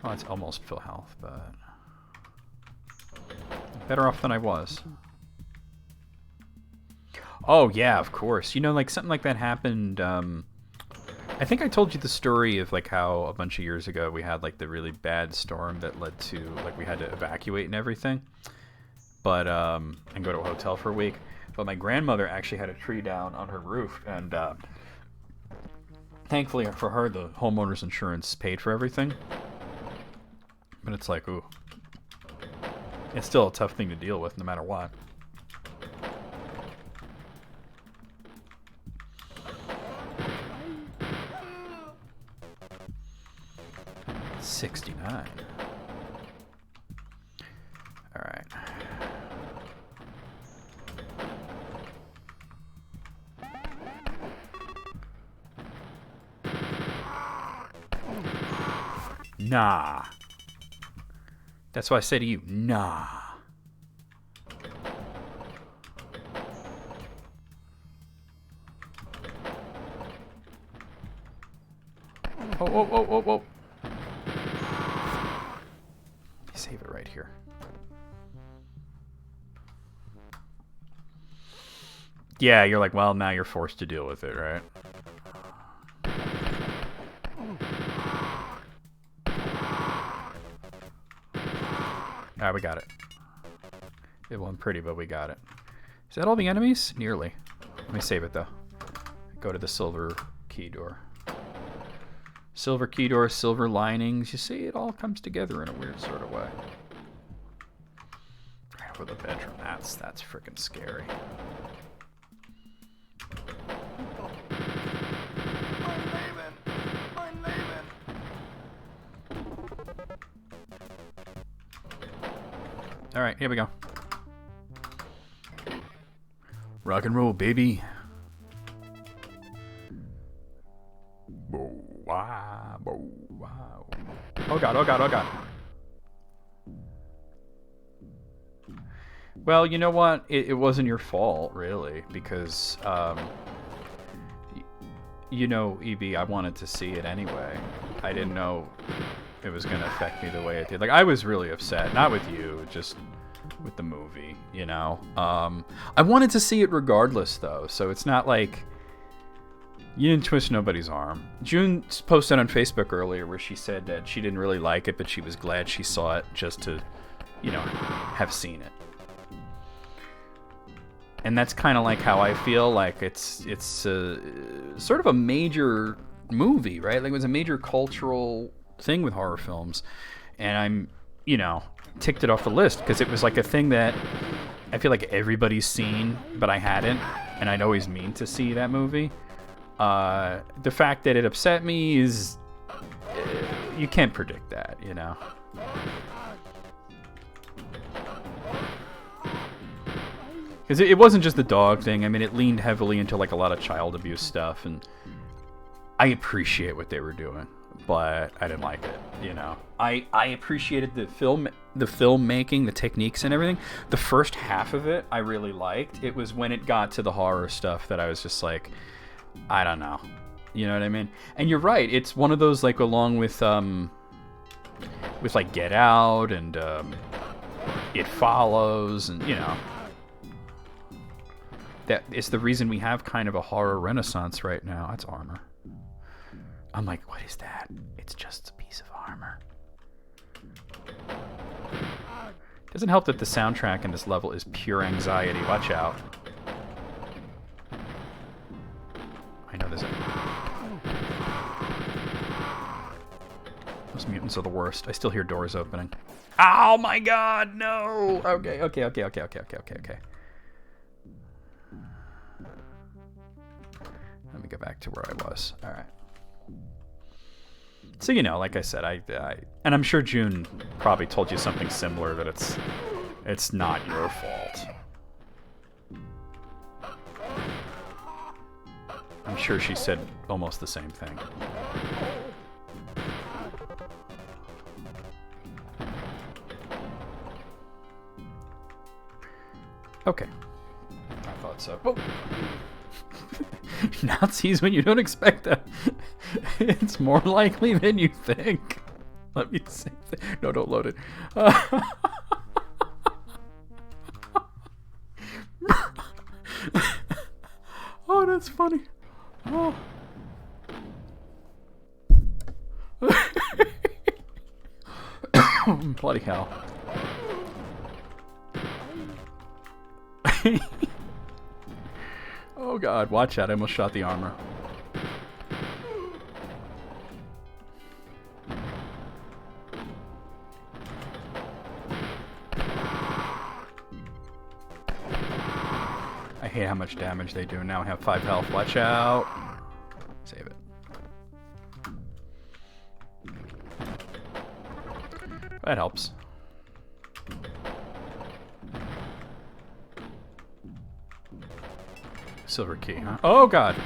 Well, it's almost full health, but better off than I was. Oh, yeah, of course. You know, like, something like that happened, I think I told you the story of, like, how a bunch of years ago we had, like, the really bad storm that led to, like, we had to evacuate and everything. But, and go to a hotel for a week. But my grandmother actually had a tree down on her roof, and, thankfully for her, the homeowner's insurance paid for everything. But it's like, ooh. It's still a tough thing to deal with, no matter what. $69. All right. Nah. That's why I say to you, nah. Oh, whoa, whoa, whoa, whoa. Save it right here. Yeah, you're like, well, now you're forced to deal with it, right? Alright, we got it. It wasn't pretty, but we got it. Is that all the enemies? Nearly. Let me save it, though. Go to the silver key door. Silver key door, silver linings. You see, it all comes together in a weird sort of way. Right over the bedroom. That's freaking scary. All right, here we go. Rock and roll, baby. Wow, wow. Oh god, oh god, oh god. Well, you know what? It wasn't your fault, really, because, you know, EB, I wanted to see it anyway. I didn't know it was going to affect me the way it did. Like, I was really upset. Not with you, just with the movie, you know? I wanted to see it regardless, though, so it's not like... You didn't twist nobody's arm. June posted on Facebook earlier where she said that she didn't really like it, but she was glad she saw it just to, you know, have seen it. And that's kind of like how I feel. Like it's sort of a major movie, right? Like it was a major cultural thing with horror films, and I'm, you know, ticked it off the list because it was like a thing that I feel like everybody's seen, but I hadn't, and I'd always mean to see that movie. The fact that it upset me is, you can't predict that, you know. Because it wasn't just the dog thing. I mean, it leaned heavily into like a lot of child abuse stuff, and I appreciate what they were doing, but I didn't like it, you know. I appreciated the filmmaking, the techniques and everything. The first half of it I really liked. It was when it got to the horror stuff that I was just like, I don't know. You know what I mean? And you're right. It's one of those, like, along with like Get Out and It Follows, and, you know, that is the reason we have kind of a horror renaissance right now. That's armor. I'm like, what is that? It's just a piece of armor. Doesn't help that the soundtrack in this level is pure anxiety. Watch out. I know there's a... Those mutants are the worst. I still hear doors opening. Oh my god, no! Okay. Let me go back to where I was. Alright. So, you know, like I said, and I'm sure June probably told you something similar, that it's not your fault. I'm sure she said almost the same thing. Okay. I thought so. Oh. Nazis when you don't expect them. It's more likely than you think. Let me say that. No, don't load it. Oh, that's funny. Oh. Bloody hell. Oh god, watch out, I almost shot the armor. hate how much damage they do. Now I have 5 health. Watch out. Save it. That helps. Silver key, huh? Oh, God.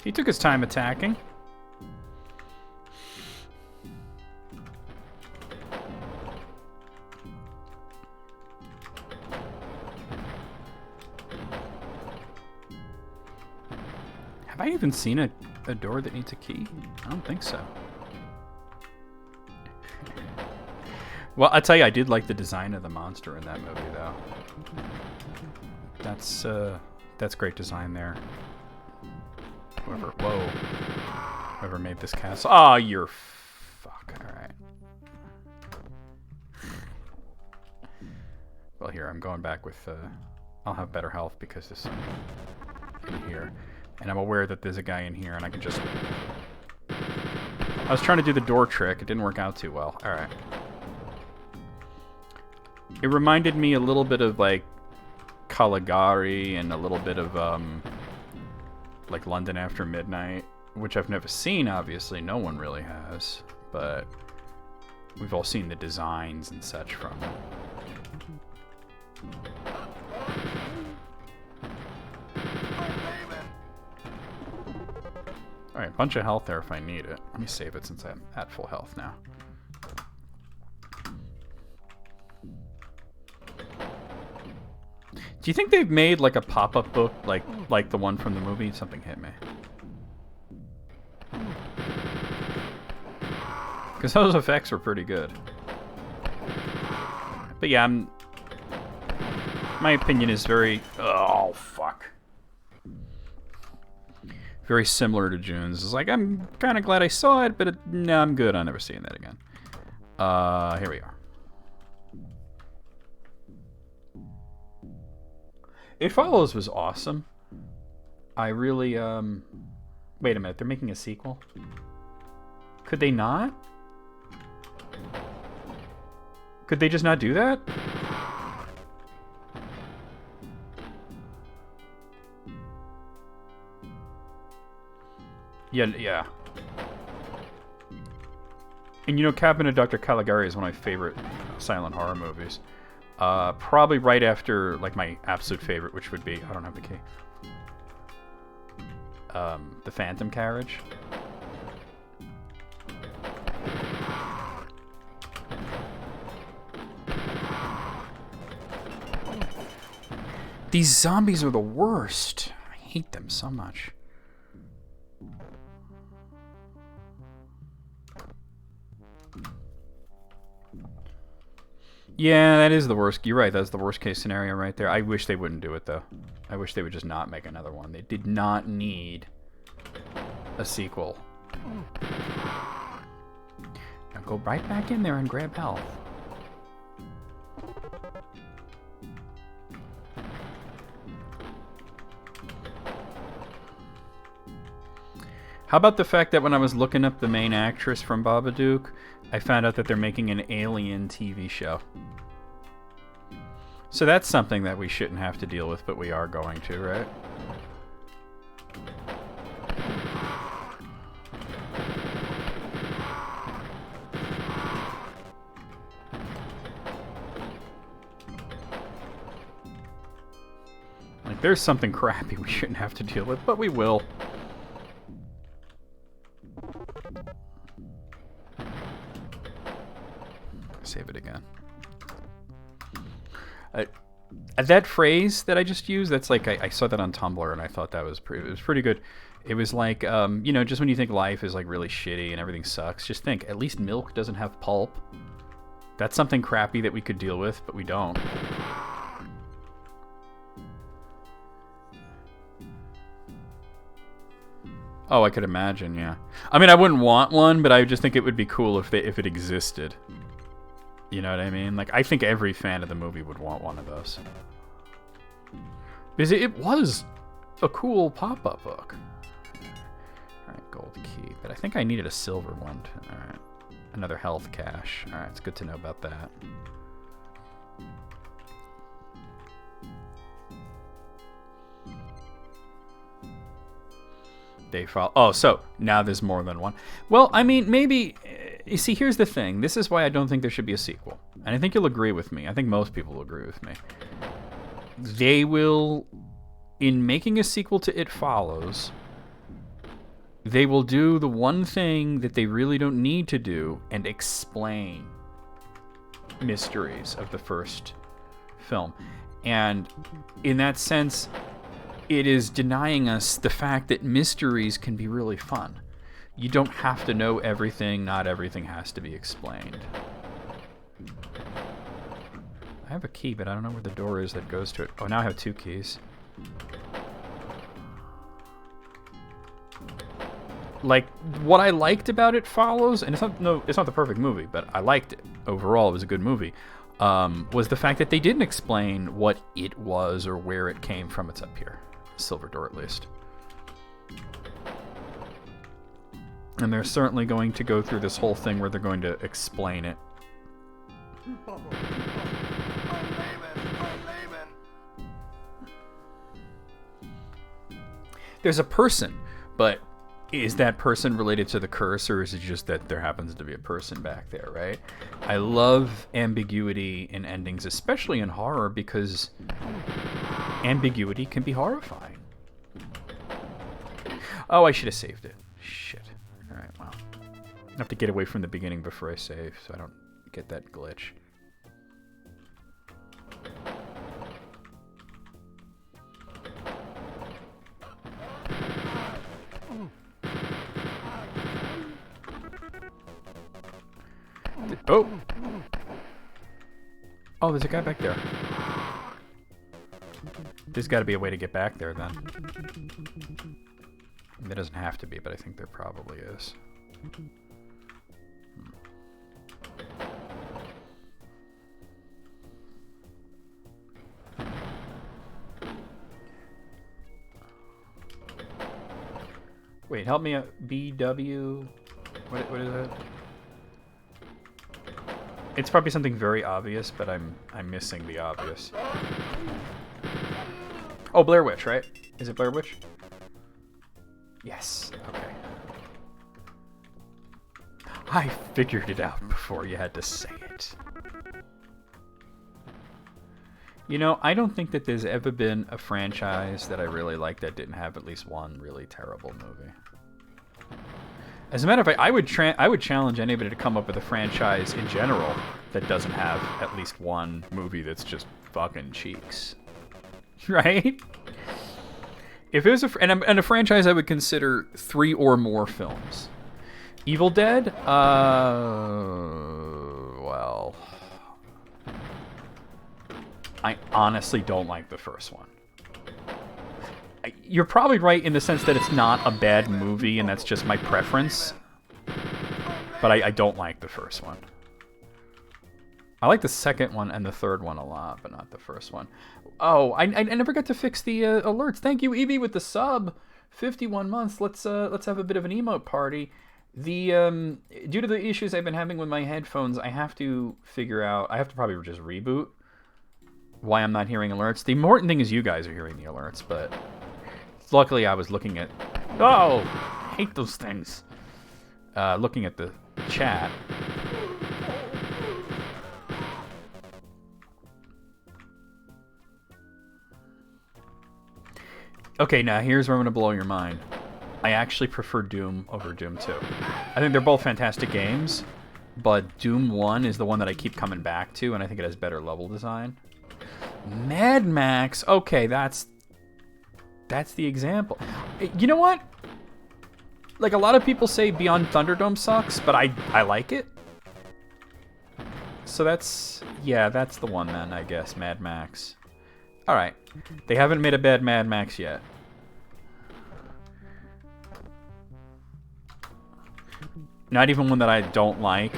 He took his time attacking. Have I even seen a door that needs a key? I don't think so. Well, I tell you, I did like the design of the monster in that movie, though. That's great design there. Whoever made this castle. Oh, you're fuck. All right. Well, here I'm going back with. I'll have better health because there's some in here, and I'm aware that there's a guy in here, and I can just. I was trying to do the door trick. It didn't work out too well. All right. It reminded me a little bit of like Caligari and a little bit of like London After Midnight, which I've never seen, obviously. No one really has, but we've all seen the designs and such from it. Alright, bunch of health there if I need it. Let me save it since I'm at full health now. Do you think they've made like a pop-up book like the one from the movie? Something hit me. Because those effects were pretty good. But yeah, my opinion is very... Oh, fuck. Very similar to June's. It's like, I'm kind of glad I saw it, but no, I'm good on never seeing that again. Here we are. It Follows was awesome. I really, Wait a minute, they're making a sequel? Could they not? Could they just not do that? Yeah. And you know, Cabinet of Dr. Caligari is one of my favorite silent horror movies. Probably right after, like, my absolute favorite, which would be... I don't have the key. The Phantom Carriage. These zombies are the worst. I hate them so much. Yeah, that is the worst. You're right. That's the worst case scenario right there. I wish they wouldn't do it, though. I wish they would just not make another one. They did not need a sequel. Now go right back in there and grab health. How about the fact that when I was looking up the main actress from Babadook, I found out that they're making an Alien TV show. So that's something that we shouldn't have to deal with, but we are going to, right? Like, there's something crappy we shouldn't have to deal with, but we will. Save it again. That phrase that I just used, that's like, I saw that on Tumblr and I thought that was it was pretty good. It was like, you know, just when you think life is like really shitty and everything sucks, just think, at least milk doesn't have pulp. That's something crappy that we could deal with, but we don't. Oh, I could imagine, yeah. I mean, I wouldn't want one, but I just think it would be cool if it existed. You know what I mean? Like, I think every fan of the movie would want one of those. Because it was a cool pop-up book. Alright, gold key. But I think I needed a silver one. Alright. Another health cache. Alright, it's good to know about that. They follow. Oh, so now there's more than one. Well, I mean, maybe. You see, here's the thing. This is why I don't think there should be a sequel. And I think you'll agree with me. I think most people will agree with me. They will, in making a sequel to It Follows, they will do the one thing that they really don't need to do and explain mysteries of the first film. And in that sense, it is denying us the fact that mysteries can be really fun. You don't have to know everything. Not everything has to be explained. I have a key, but I don't know where the door is that goes to it. Oh, now I have 2 keys. Like, what I liked about It Follows, and it's not the perfect movie, but I liked it. Overall, it was a good movie. Was the fact that they didn't explain what it was or where it came from. It's up here. Silver door, at least. And they're certainly going to go through this whole thing where they're going to explain it. There's a person, but is that person related to the curse, or is it just that there happens to be a person back there, right? I love ambiguity in endings, especially in horror, because ambiguity can be horrifying. Oh, I should have saved it. Shit. Alright, well. I have to get away from the beginning before I save, so I don't get that glitch. Oh! Oh, there's a guy back there. There's got to be a way to get back there, then. There doesn't have to be, but I think there probably is. Wait, help me out. BW... What is that? It's probably something very obvious, but I'm missing the obvious. Oh, Blair Witch, right? Is it Blair Witch? Yes. Okay. I figured it out before you had to say it. You know, I don't think that there's ever been a franchise that I really liked that didn't have at least one really terrible movie. As a matter of fact, I would challenge anybody to come up with a franchise in general that doesn't have at least one movie that's just fucking cheeks. Right? If it was a franchise, I would consider 3 or more films. Evil Dead? Well... I honestly don't like the first one. You're probably right in the sense that it's not a bad movie, and that's just my preference. But I don't like the first one. I like the second one and the third one a lot, but not the first one. Oh, I never got to fix the alerts. Thank you, Evie, with the sub. 51 months. Let's have a bit of an emote party. Due to the issues I've been having with my headphones, I have to figure out. I have to probably just reboot why I'm not hearing alerts. The important thing is you guys are hearing the alerts, but luckily I was looking at... Oh! I hate those things. Looking at the chat. Okay, now here's where I'm going to blow your mind. I actually prefer Doom over Doom 2. I think they're both fantastic games, but Doom 1 is the one that I keep coming back to, and I think it has better level design. Mad Max, okay, that's the example. You know what? Like, a lot of people say Beyond Thunderdome sucks, but I like it. So that's the one then, I guess, Mad Max. Alright. They haven't made a bad Mad Max yet. Not even one that I don't like.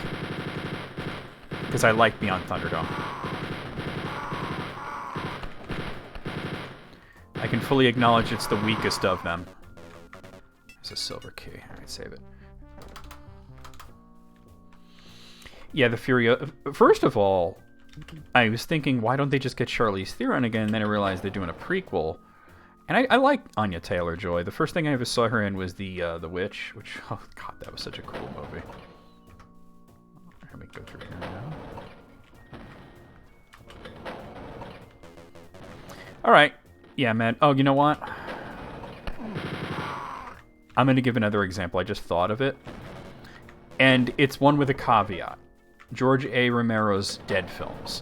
Because I like Beyond Thunderdome. I can fully acknowledge it's the weakest of them. There's a silver key. Alright, save it. Yeah, the Furio... First of all, I was thinking, why don't they just get Charlize Theron again? And then I realized they're doing a prequel. And I like Anya Taylor-Joy. The first thing I ever saw her in was The Witch, which, oh god, that was such a cool movie. Let me go through here now. Alright. Yeah, man. Oh, you know what? I'm going to give another example. I just thought of it. And it's one with a caveat. George A. Romero's Dead films.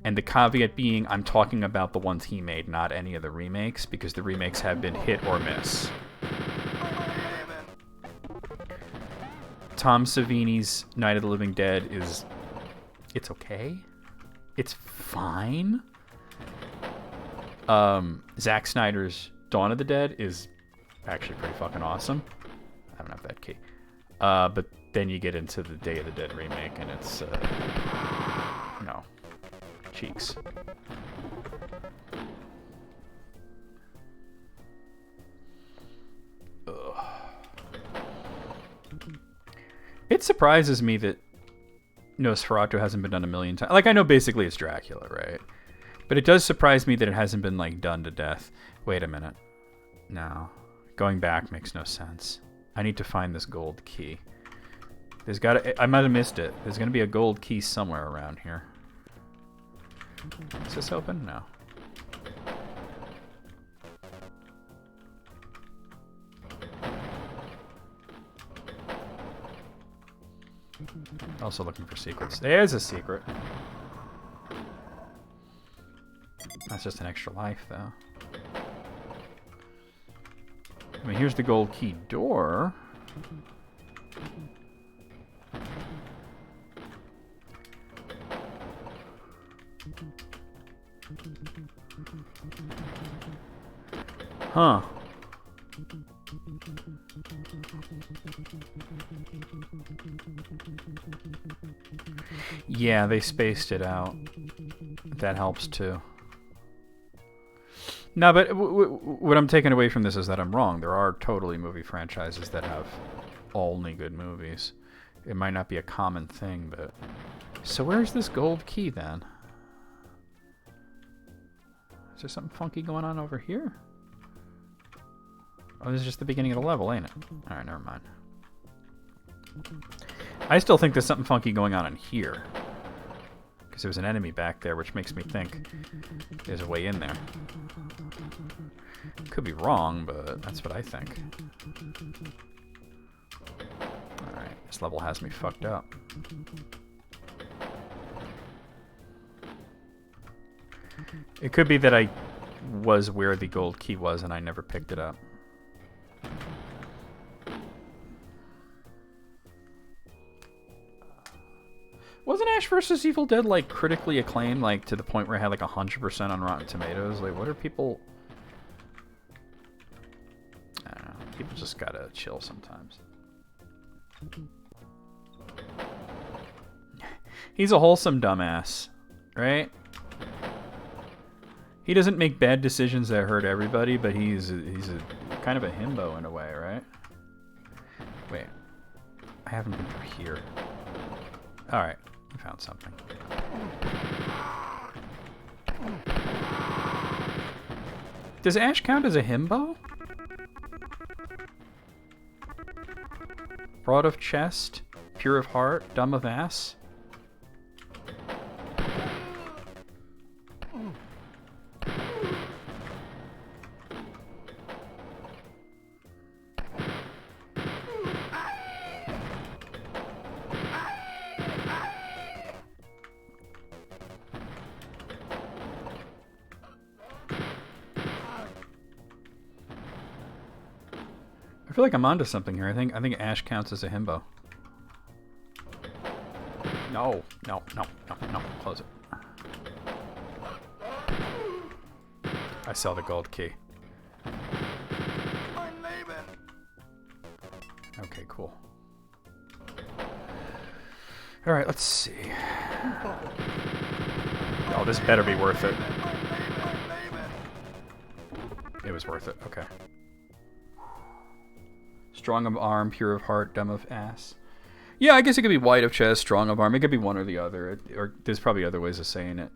And the caveat being, I'm talking about the ones he made, not any of the remakes, because the remakes have been hit or miss. Tom Savini's Night of the Living Dead is... it's okay. It's fine. Zack Snyder's Dawn of the Dead is actually pretty fucking awesome. I don't have that key. But then you get into the Day of the Dead remake, and it's... no. Cheeks. Ugh. It surprises me that Nosferatu hasn't been done a million times. Like, I know basically it's Dracula, right? But it does surprise me that it hasn't been, like, done to death. Wait a minute. No. Going back makes no sense. I need to find this gold key. There's gotta... I might have missed it. There's gonna be a gold key somewhere around here. Is this open? No. Also looking for secrets. There's a secret. That's just an extra life, though. I mean, here's the gold key door. Huh. Yeah, they spaced it out. That helps too. No, but what I'm taking away from this is that I'm wrong. There are totally movie franchises that have only good movies. It might not be a common thing, but... So where's this gold key, then? Is there something funky going on over here? Oh, this is just the beginning of the level, ain't it? Alright, never mind. I still think there's something funky going on in here. Because there's an enemy back there, which makes me think there's a way in there. Could be wrong, but that's what I think. Alright, this level has me fucked up. It could be that I was where the gold key was and I never picked it up. Wasn't Ash vs. Evil Dead, like, critically acclaimed, like, to the point where it had, like, 100% on Rotten Tomatoes? Like, what are people... I don't know. People just gotta chill sometimes. He's a wholesome dumbass, right? He doesn't make bad decisions that hurt everybody, but he's a kind of a himbo in a way, right? Wait. I haven't been through here. Alright. I found something. Does Ash count as a himbo? Broad of chest, pure of heart, dumb of ass? I feel like I'm onto something here. I think Ash counts as a himbo. No. Close it. I saw the gold key. Okay, cool. Alright, let's see. Oh, this better be worth it. It was worth it, okay. Strong of arm, pure of heart, dumb of ass. Yeah, I guess it could be white of chest, strong of arm. It could be one or the other. Or there's probably other ways of saying it.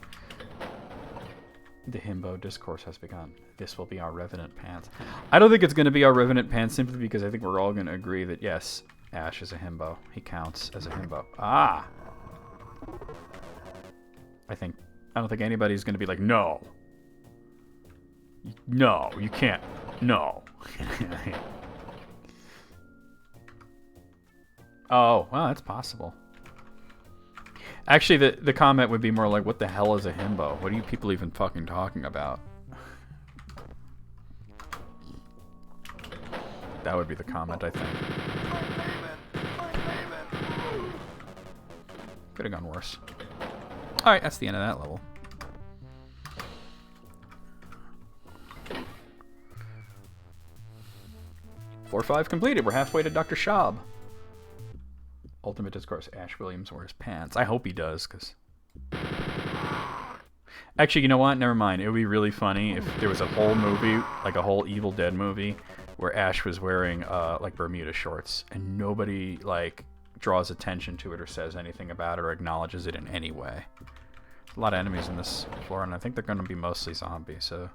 The himbo discourse has begun. This will be our Revenant pants. I don't think it's going to be our Revenant pants simply because I think we're all going to agree that, yes, Ash is a himbo. He counts as a himbo. Ah! I don't think anybody's going to be like, no. No, you can't. No. Oh, well, that's possible. Actually, the comment would be more like, what the hell is a himbo? What are you people even fucking talking about? That would be the comment, I think. Could have gone worse. Alright, that's the end of that level. Floor 5 completed. We're halfway to Dr. Schaub. Ultimate Discourse. Ash Williams wears pants. I hope he does, because... Actually, you know what? Never mind. It would be really funny if there was a whole movie, like a whole Evil Dead movie, where Ash was wearing, like, Bermuda shorts, and nobody, like, draws attention to it or says anything about it or acknowledges it in any way. A lot of enemies in this floor, and I think they're going to be mostly zombies, so...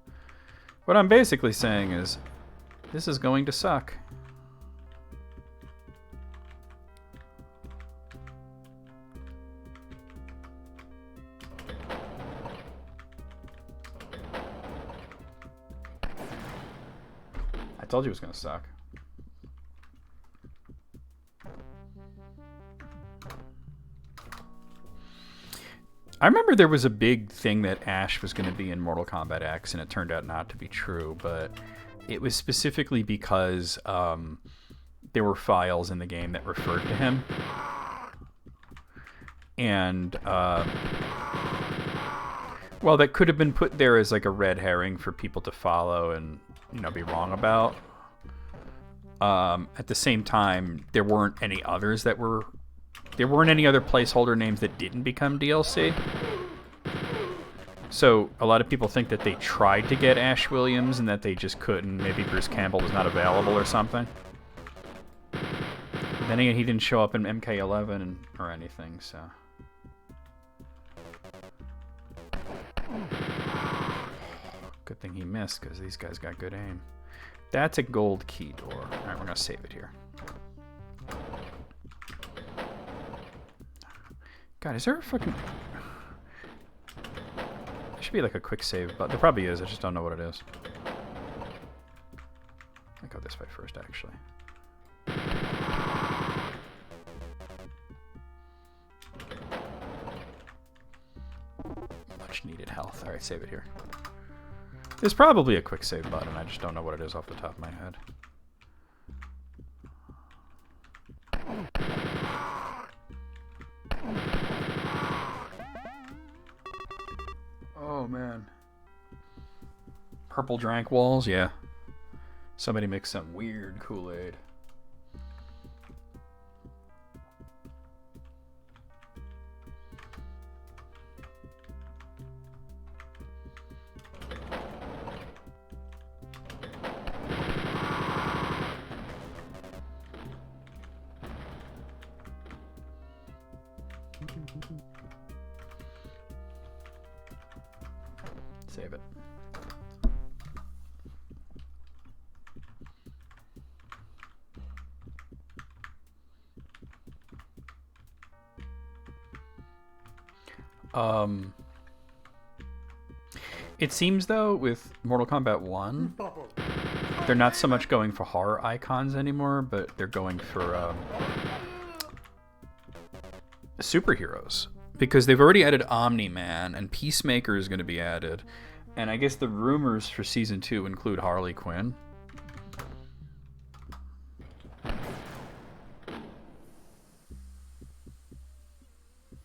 What I'm basically saying is, this is going to suck. I told you it was going to suck. I remember there was a big thing that Ash was going to be in Mortal Kombat X, and it turned out not to be true, but it was specifically because there were files in the game that referred to him. And, well, that could have been put there as like a red herring for people to follow and, you know, be wrong about. At the same time, there weren't any others that were... There weren't any other placeholder names that didn't become DLC. So a lot of people think that they tried to get Ash Williams and that they just couldn't. Maybe Bruce Campbell was not available or something. Then again, he didn't show up in MK11 or anything, so... Good thing he missed, because these guys got good aim. That's a gold key door. Alright, we're going to save it here. God, is there a fucking... There should be like a quick save button. There probably is, I just don't know what it is. I'll go this way first, actually. Much needed health. Alright, save it here. There's probably a quick save button, I just don't know what it is off the top of my head. Oh, man. Purple drank walls? Yeah. Somebody makes some weird Kool-Aid. Save it. It seems though with Mortal Kombat 1, they're not so much going for horror icons anymore, but they're going for superheroes. Because they've already added Omni-Man, and Peacemaker is going to be added. And I guess the rumors for Season 2 include Harley Quinn.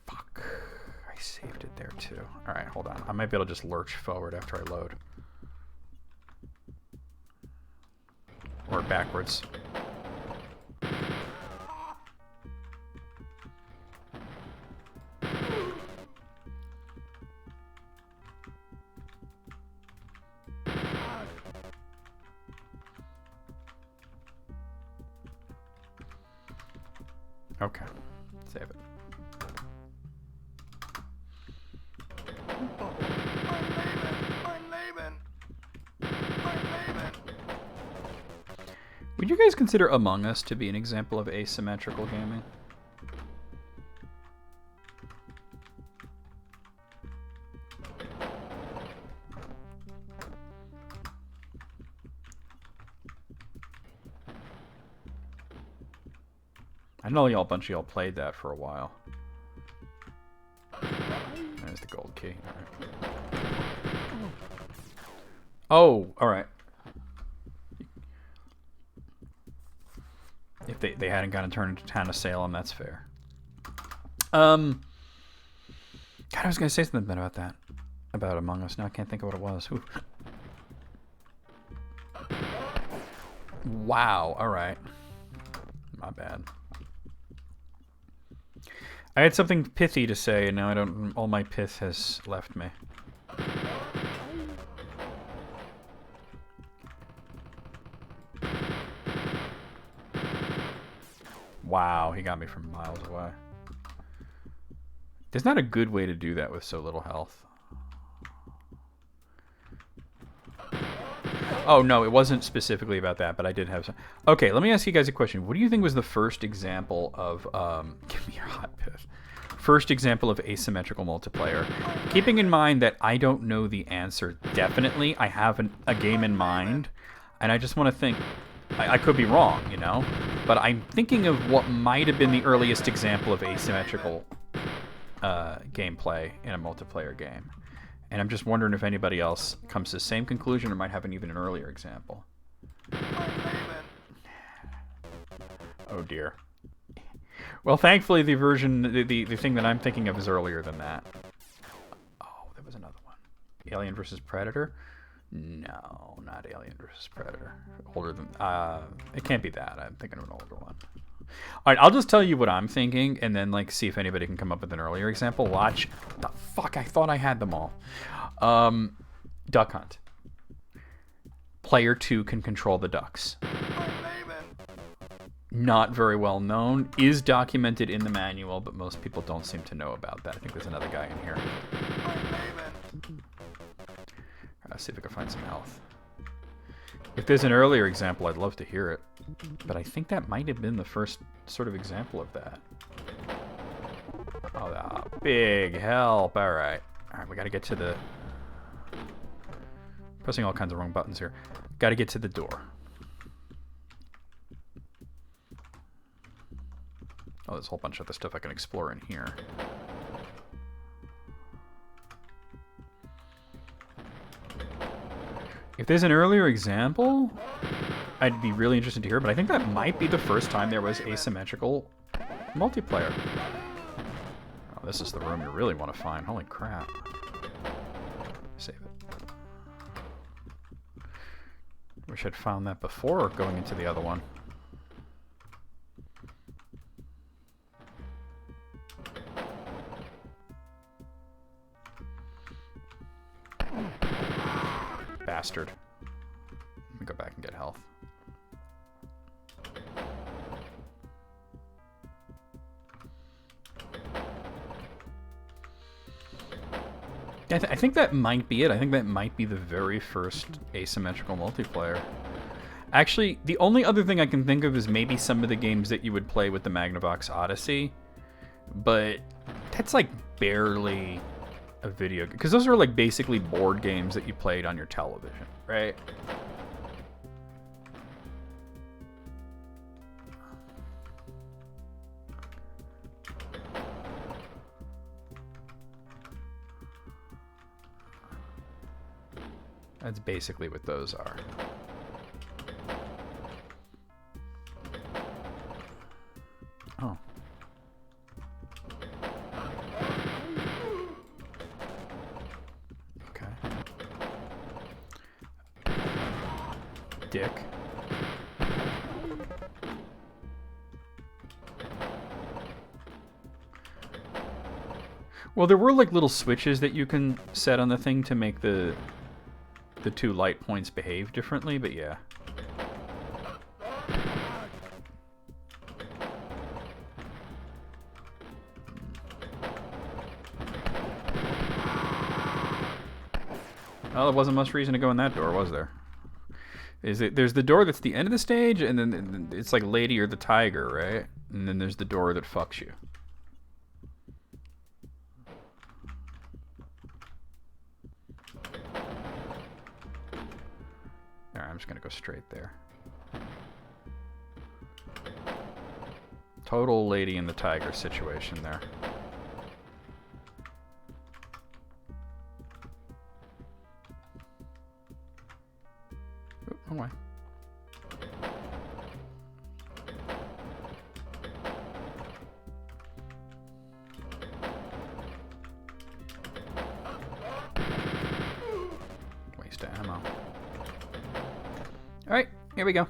Fuck. I saved it there too. Alright, hold on. I might be able to just lurch forward after I load. Or backwards. Okay, save it. I'm Would you guys consider Among Us to be an example of asymmetrical gaming? I know y'all, a bunch of y'all played that for a while. There's the gold key. Oh, alright. If they hadn't gotten turned into Town of Salem, that's fair. God, I was going to say something about that. About Among Us. Now I can't think of what it was. Ooh. Wow, alright. My bad. I had something pithy to say, and now I don't. All my pith has left me. Wow, he got me from miles away. There's not a good way to do that with so little health. Oh, no, it wasn't specifically about that, but I did have some. Okay, let me ask you guys a question. What do you think was the first example of, give me your hot piss. First example of asymmetrical multiplayer? Keeping in mind that I don't know the answer definitely. I have a game in mind, and I just want to think. I could be wrong, you know? But I'm thinking of what might have been the earliest example of asymmetrical gameplay in a multiplayer game. And I'm just wondering if anybody else comes to the same conclusion or might have even an earlier example. Oh dear. Well, thankfully the version, the thing that I'm thinking of is earlier than that. Oh, there was another one. Alien versus Predator? No, not Alien versus Predator. Older than, it can't be that. I'm thinking of an older one. All right, I'll just tell you what I'm thinking, and then like see if anybody can come up with an earlier example. Watch. The fuck, I thought I had them all. Duck Hunt. Player 2 can control the ducks. Not very well known. Is documented in the manual, but most people don't seem to know about that. I think there's another guy in here. Let's see if I can find some health. If there's an earlier example, I'd love to hear it. But I think that might have been the first sort of example of that. Oh, big help. Alright. Alright, we gotta get to the... Pressing all kinds of wrong buttons here. Gotta get to the door. Oh, there's a whole bunch of other stuff I can explore in here. If there's an earlier example, I'd be really interested to hear, but I think that might be the first time there was asymmetrical multiplayer. Oh, this is the room you really want to find. Holy crap. Save it. Wish I'd found that before going into the other one. Bastard. Let me go back and get health. I think that might be it. I think that might be the very first asymmetrical multiplayer. Actually, the only other thing I can think of is maybe some of the games that you would play with the Magnavox Odyssey. But that's like barely a video game. Because those are like basically board games that you played on your television, right? That's basically what those are. Oh. Okay. Dick. Well, there were like little switches that you can set on the thing to make the two light points behave differently, but yeah. Well, there wasn't much reason to go in that door, was there? There's the door that's the end of the stage, and then it's like Lady or the Tiger, right? And then there's the door that fucks you. Alright, I'm just gonna go straight there. Total Lady and the Tiger situation there. Oh, why? Waste of ammo. Alright, here we go.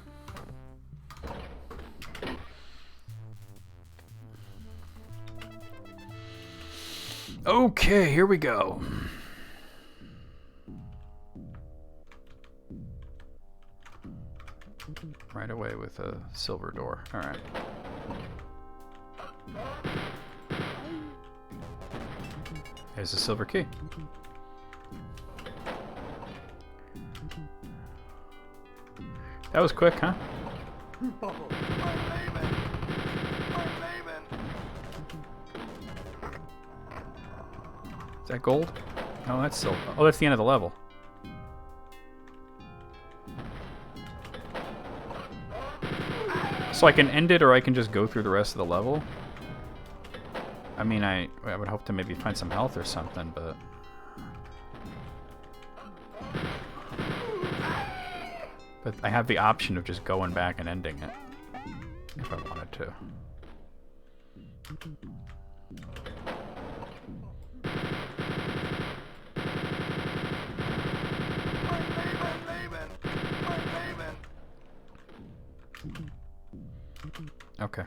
Okay, here we go. Right away with a silver door. Alright. There's a silver key. That was quick, huh? Is that gold? No, that's silver. Oh, that's the end of the level. So I can end it, or I can just go through the rest of the level? I mean, I would hope to maybe find some health or something, but... But I have the option of just going back and ending it, if I wanted to. Okay.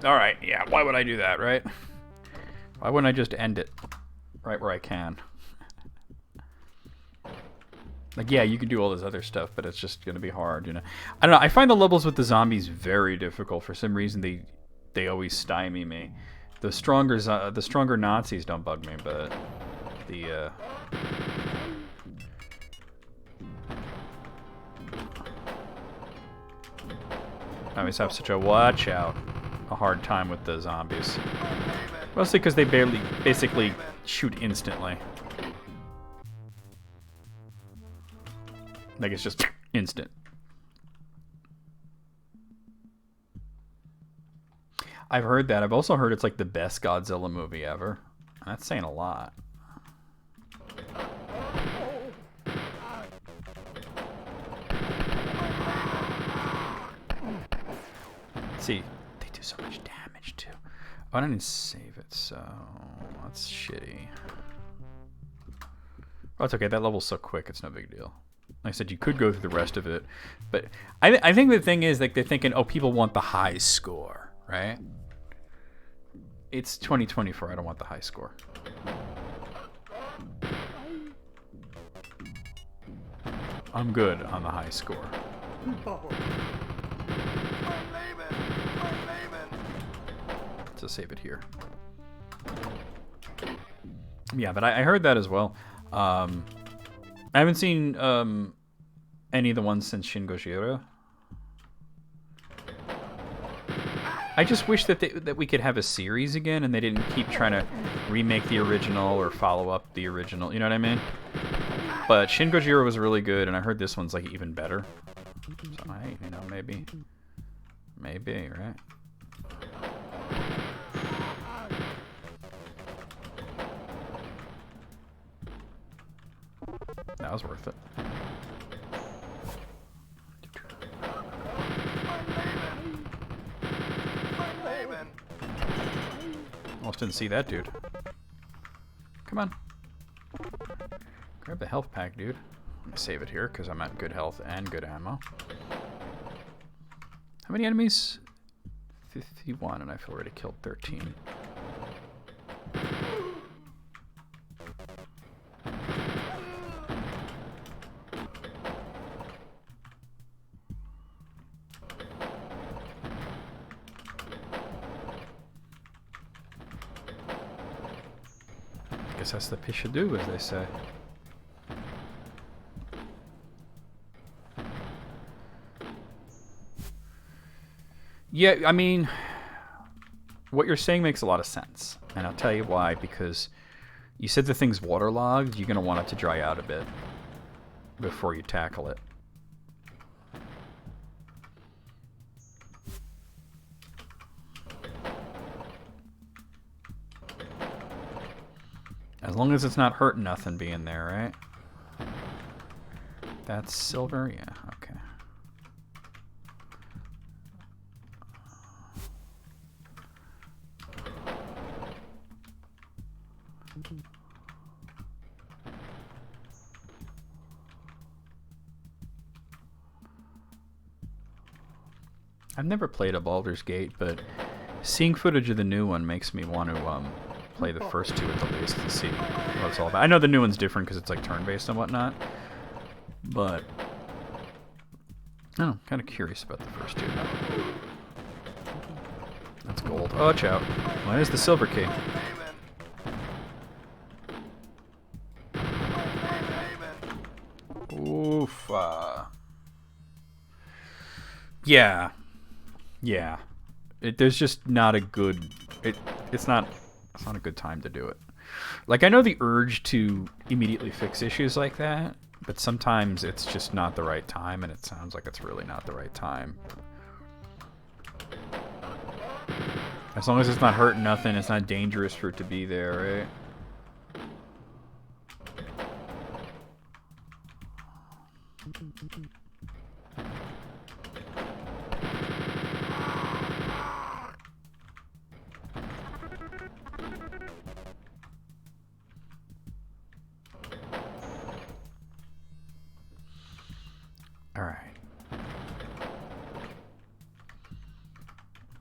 Alright, yeah, why would I do that, right? Why wouldn't I just end it right where I can? Like, yeah, you can do all this other stuff, but it's just gonna be hard, you know? I don't know, I find the levels with the zombies very difficult. For some reason, they always stymie me. The stronger Nazis don't bug me, but the, I always have such a hard time with the zombies. Mostly because they basically shoot instantly. Like, it's just instant. I've heard that. I've also heard it's like the best Godzilla movie ever. That's saying a lot. Let's see. They do so much damage too. Oh, I didn't save it, so that's shitty. Oh, it's okay. That level's so quick, it's no big deal. Like I said, you could go through the rest of it, but I think the thing is, like, they're thinking, oh, people want the high score, right? It's 2024. I don't want the high score. I'm good on the high score. To save it here. Yeah, but I heard that as well. I haven't seen any of the ones since Shin Gojira. I just wish that we could have a series again, and they didn't keep trying to remake the original or follow up the original. You know what I mean? But Shin Gojira was really good, and I heard this one's like even better. So hey, you know, maybe, right? That was worth it. Almost didn't see that dude. Come on. Grab the health pack, dude. I'm gonna save it here because I'm at good health and good ammo. How many enemies? 51, and I've already killed 13. Guess that's the piece you do, as they say. Yeah, I mean, what you're saying makes a lot of sense. And I'll tell you why, because you said the thing's waterlogged, you're going to want it to dry out a bit before you tackle it. As long as it's not hurting nothing being there, right? That's silver? Yeah, okay. I've never played a Baldur's Gate, but seeing footage of the new one makes me want to play the first two at the least to see what it's all about. I know the new one's different because it's like turn-based and whatnot, but I don't know, kind of curious about the first two. That's gold. Oh, watch out. Well, there's the silver key. Oof. Yeah. Yeah. There's just not a good... It's not a good time to do it. Like, I know the urge to immediately fix issues like that, but sometimes it's just not the right time, and it sounds like it's really not the right time. As long as it's not hurting nothing, it's not dangerous for it to be there, right? Alright.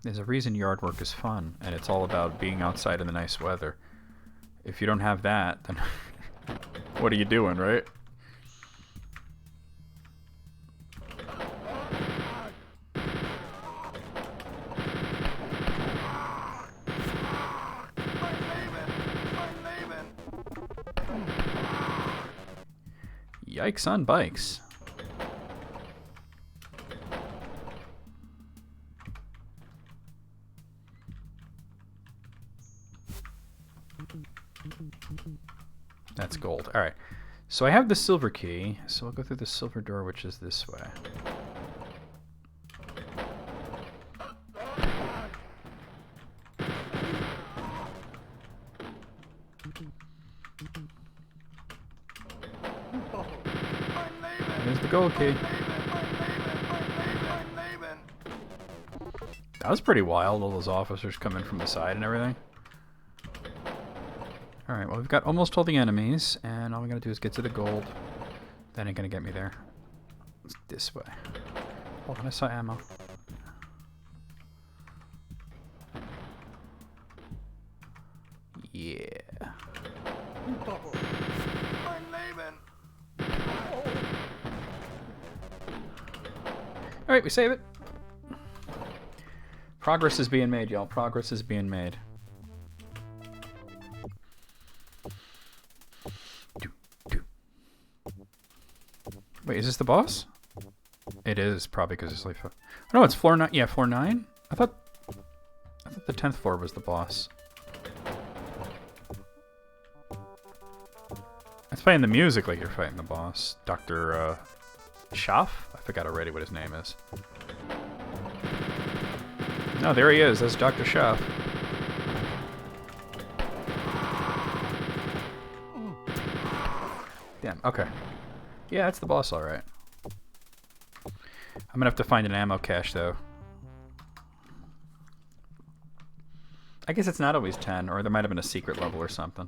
There's a reason yard work is fun, and it's all about being outside in the nice weather. If you don't have that, then what are you doing, right? Yikes on bikes. That's gold. Alright. So I have the silver key, so I'll go through the silver door, which is this way. There's the gold key. That was pretty wild, all those officers coming from the side and everything. Alright, well, we've got almost all the enemies, and all we gotta do is get to the gold. That ain't gonna get me there. It's this way. Hold on, I saw ammo. Yeah. Alright, we save it. Progress is being made, y'all. Progress is being made. Wait, is this the boss? It is, probably because it's like... No, it's floor 9. Yeah, floor 9? I thought the 10th floor was the boss. It's playing the music like you're fighting the boss. Dr. Schaff? I forgot already what his name is. No, there he is. That's Dr. Schaff. Damn, okay. Yeah, that's the boss, alright. I'm gonna have to find an ammo cache, though. I guess it's not always 10, or there might have been a secret level or something.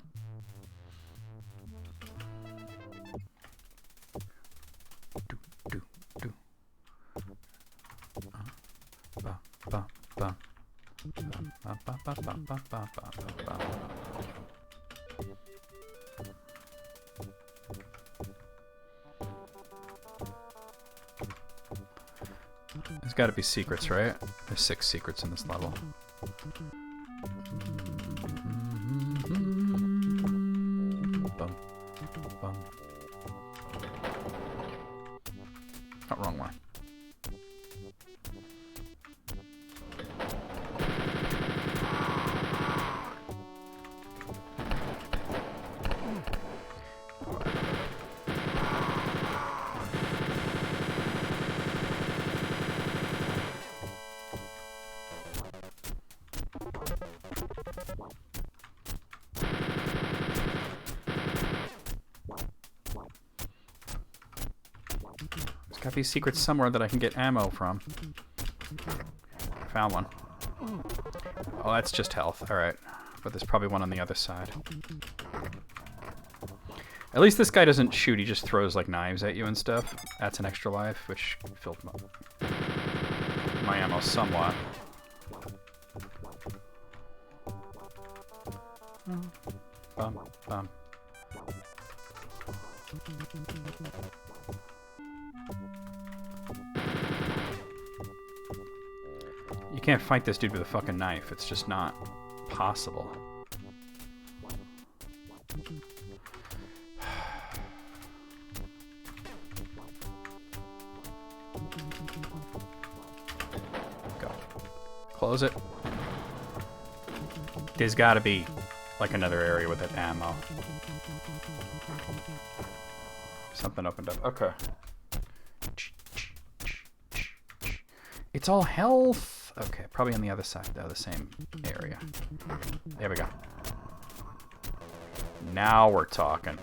There's got to be secrets, right? There's 6 secrets in this level. Bum, bum. Oh, wrong one. There's got to be secrets somewhere that I can get ammo from. Found one. Oh, that's just health. Alright. But there's probably one on the other side. At least this guy doesn't shoot, he just throws like knives at you and stuff. That's an extra life, which filled my ammo somewhat. Bum, bum. You can't fight this dude with a fucking knife. It's just not possible. Go. Close it. There's gotta be like another area with that ammo. Something opened up. Okay. It's all health. Okay, probably on the other side, though, the same area. There we go. Now we're talking.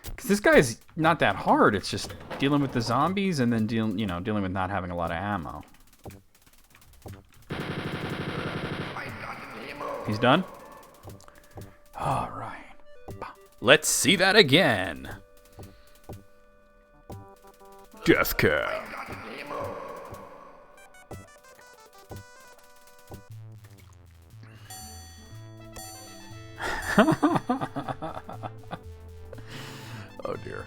Because this guy's not that hard. It's just dealing with the zombies and then dealing with not having a lot of ammo. He's done? All right. Let's see that again. Death cab. Oh dear.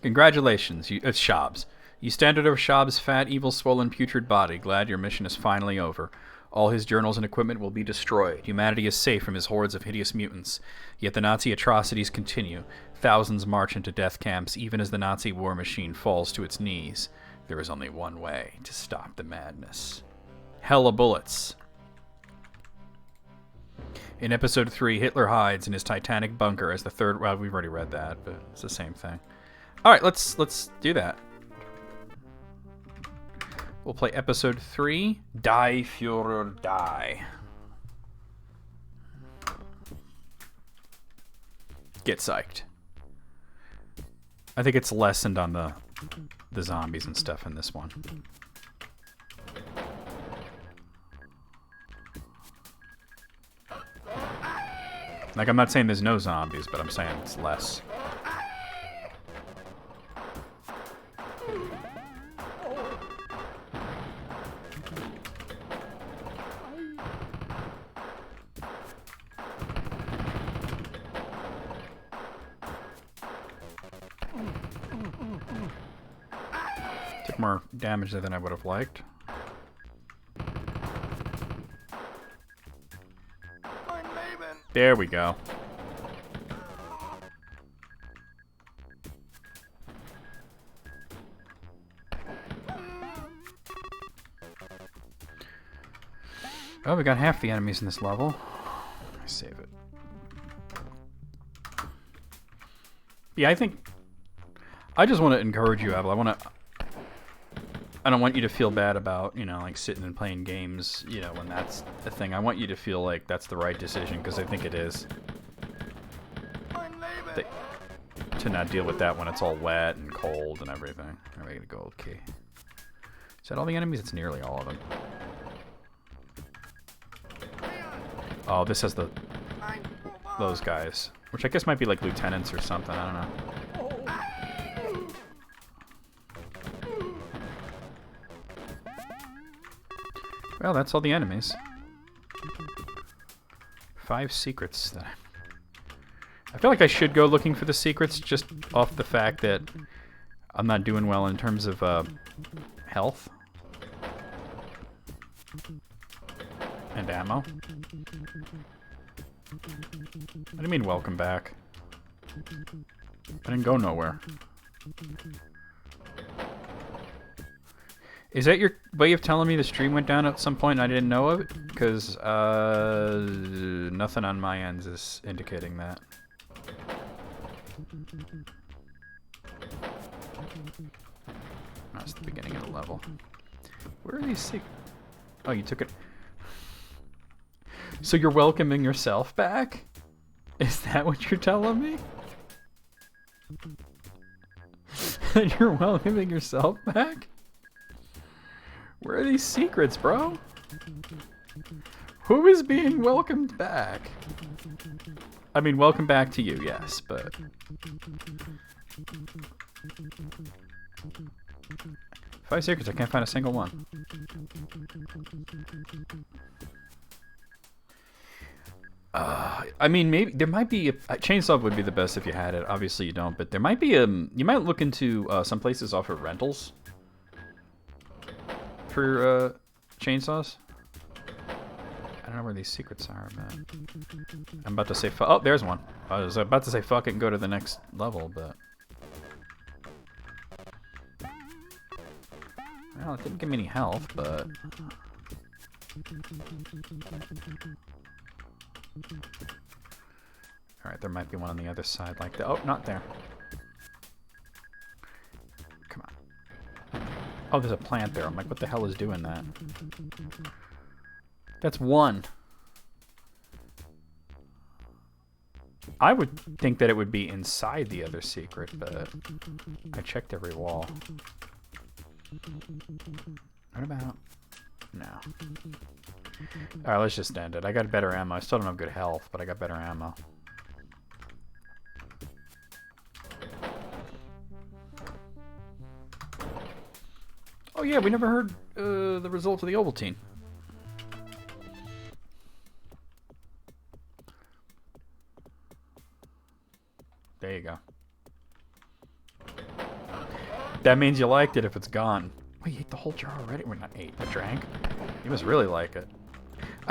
Congratulations, it's Shabs. You stand over Shab's fat, evil, swollen, putrid body. Glad your mission is finally over. All his journals and equipment will be destroyed. Humanity is safe from his hordes of hideous mutants. Yet the Nazi atrocities continue. Thousands march into death camps, even as the Nazi war machine falls to its knees. There is only one way to stop the madness. Hella bullets. In episode 3, Hitler hides in his Titanic bunker as the third... Well, we've already read that, but it's the same thing. All right, let's do that. We'll play episode 3, Die Führer Die. Get psyched. I think it's lessened on the zombies and stuff in this one. Like, I'm not saying there's no zombies, but I'm saying it's less. Took more damage there than I would have liked. There we go. Oh, we got half the enemies in this level. I save it. Yeah, I think... I just want to encourage you, Abel. I don't want you to feel bad about, like sitting and playing games, when that's the thing. I want you to feel like that's the right decision, because I think it is. To not deal with that when it's all wet and cold and everything. Are we gonna go okay? Is that all the enemies? It's nearly all of them. Oh, this has those guys, which I guess might be like lieutenants or something. I don't know. Well, that's all the enemies. 5 secrets. I feel like I should go looking for the secrets just off the fact that I'm not doing well in terms of health. And ammo. What do you mean, welcome back? I didn't go nowhere. Is that your way of telling me the stream went down at some point and I didn't know of it? Because nothing on my ends is indicating that. That's the beginning of the level. Where are these secrets? Oh, you took it. So you're welcoming yourself back? Is that what you're telling me? You're welcoming yourself back? Where are these secrets, bro? Who is being welcomed back? I mean, welcome back to you, yes, but... 5 secrets, I can't find a single one. I mean, maybe there might be a chainsaw would be the best if you had it. Obviously, you don't, but there might be you might look into some places offer rentals for chainsaws. I don't know where these secrets are, man. I'm about to say, oh, there's one. I was about to say fuck it and go to the next level, but well, it didn't give me any health, but. Alright, there might be one on the other side like that. Oh, not there. Come on. Oh, there's a plant there. I'm like, what the hell is doing that? That's one. I would think that it would be inside the other secret, but I checked every wall. What about... No. Alright, let's just end it. I got better ammo. I still don't have good health, but I got better ammo. Oh yeah, we never heard the results of the Ovaltine. There you go. That means you liked it if it's gone. Oh, you ate the whole jar already? We're not ate, but drank. You must really like it.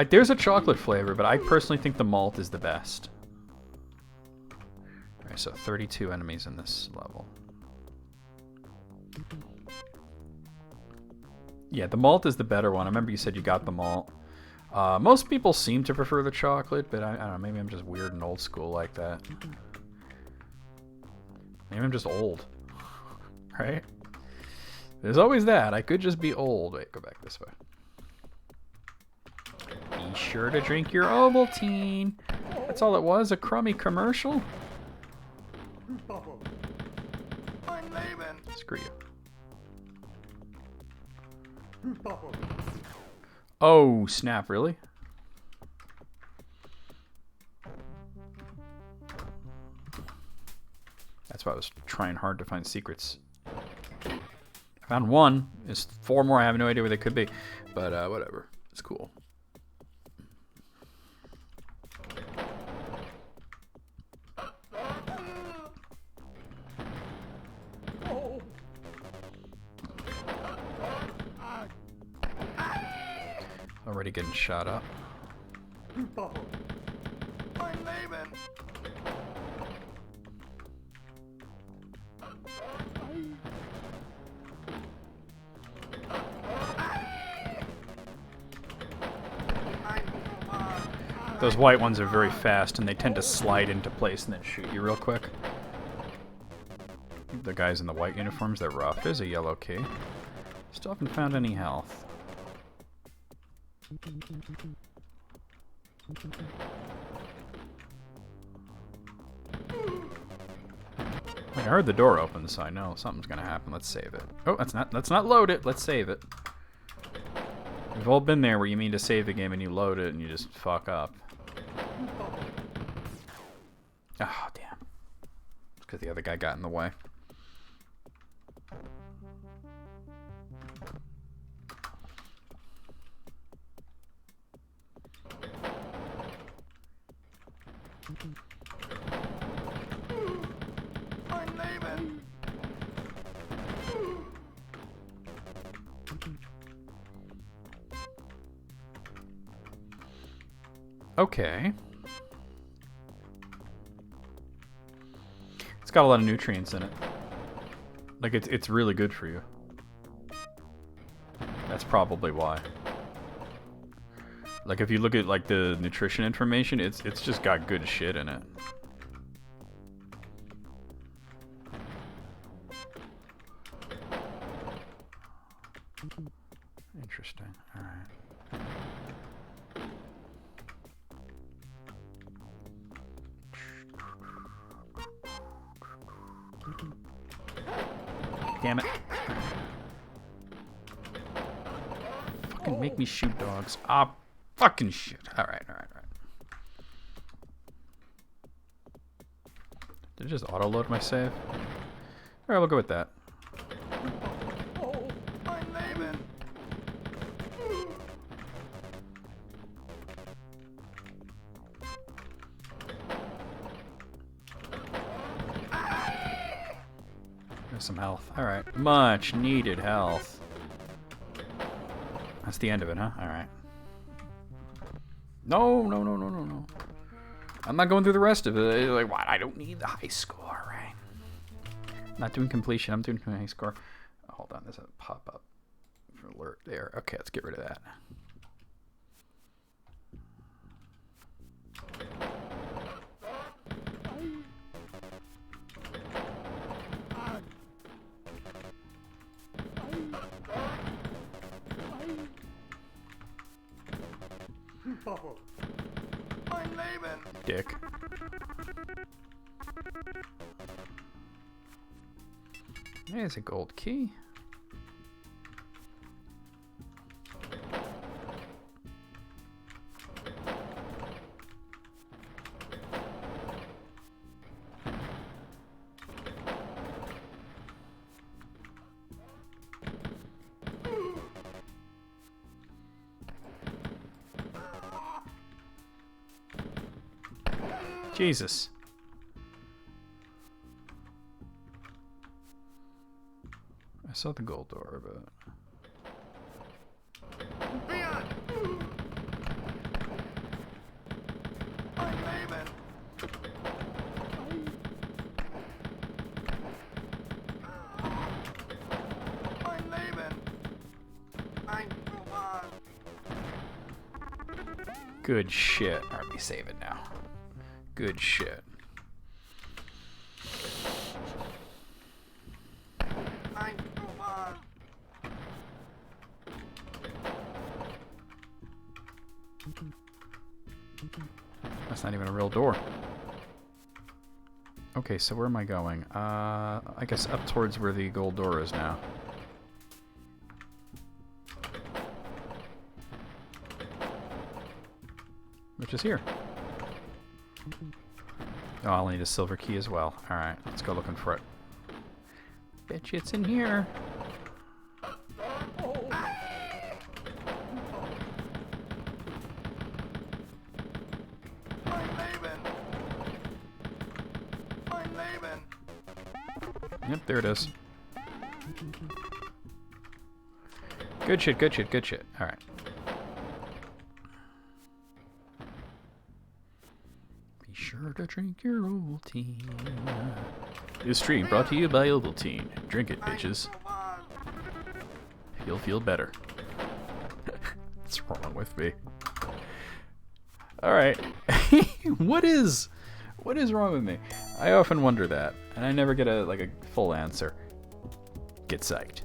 There's a chocolate flavor, but I personally think the malt is the best. Alright, so 32 enemies in this level. Yeah, the malt is the better one. I remember you said you got the malt. Most people seem to prefer the chocolate, but I don't know, maybe I'm just weird and old school like that. Maybe I'm just old. Right? There's always that. I could just be old. Wait, go back this way. Be sure to drink your Ovaltine. That's all it was, a crummy commercial? I'm leaving. Screw you. Oh, snap, really? That's why I was trying hard to find secrets. I found one. There's 4 more. I have no idea where they could be. But whatever. It's cool. Already getting shot up. I'm leaving. Those white ones are very fast, and they tend to slide into place and then shoot you real quick. The guys in the white uniforms, they're rough. There's a yellow key. Still haven't found any health. I heard the door open, so I know something's gonna happen. Let's save it. Oh, let's not load it. Let's save it. We've all been there where you mean to save the game and you load it and you just fuck up. Oh, damn. It's because the other guy got in the way. Okay. It's got a lot of nutrients in it. Like, it's really good for you. That's probably why. Like, if you look at, like, the nutrition information, it's just got good shit in it. Interesting. Alright. Damn it. Fucking make me shoot dogs. Ah, fucking shit. Alright. Did it just auto-load my save? Alright, we'll go with that. Mein Leben. There's some health. Alright. Much needed health. That's the end of it, huh? Alright. No. I'm not going through the rest of it. Like, what? I don't need the high score, right? Not doing completion. I'm doing high score. Oh, hold on. There's a pop-up for alert there. Okay, let's get rid of that. Mein Leben. Dick. There's a gold key. Jesus. I saw the gold door, but... Björn. Mein Leben. Mein Leben. Ein Roman. Good shit. Alright, me save it now. Good shit. Ein Roman. That's not even a real door. Okay, so where am I going? I guess up towards where the gold door is now. Which is here. Oh, I'll need a silver key as well. Alright, let's go looking for it. Bet you it's in here. Mein Leben. Mein Leben. Yep, there it is. Good shit, good shit, good shit. Alright. Be sure to drink your Ovaltine. This stream brought to you by Ovaltine. Drink it, bitches. Roman. You'll feel better. What's wrong with me? Alright. What is wrong with me? I often wonder that, and I never get a full answer. Get psyched.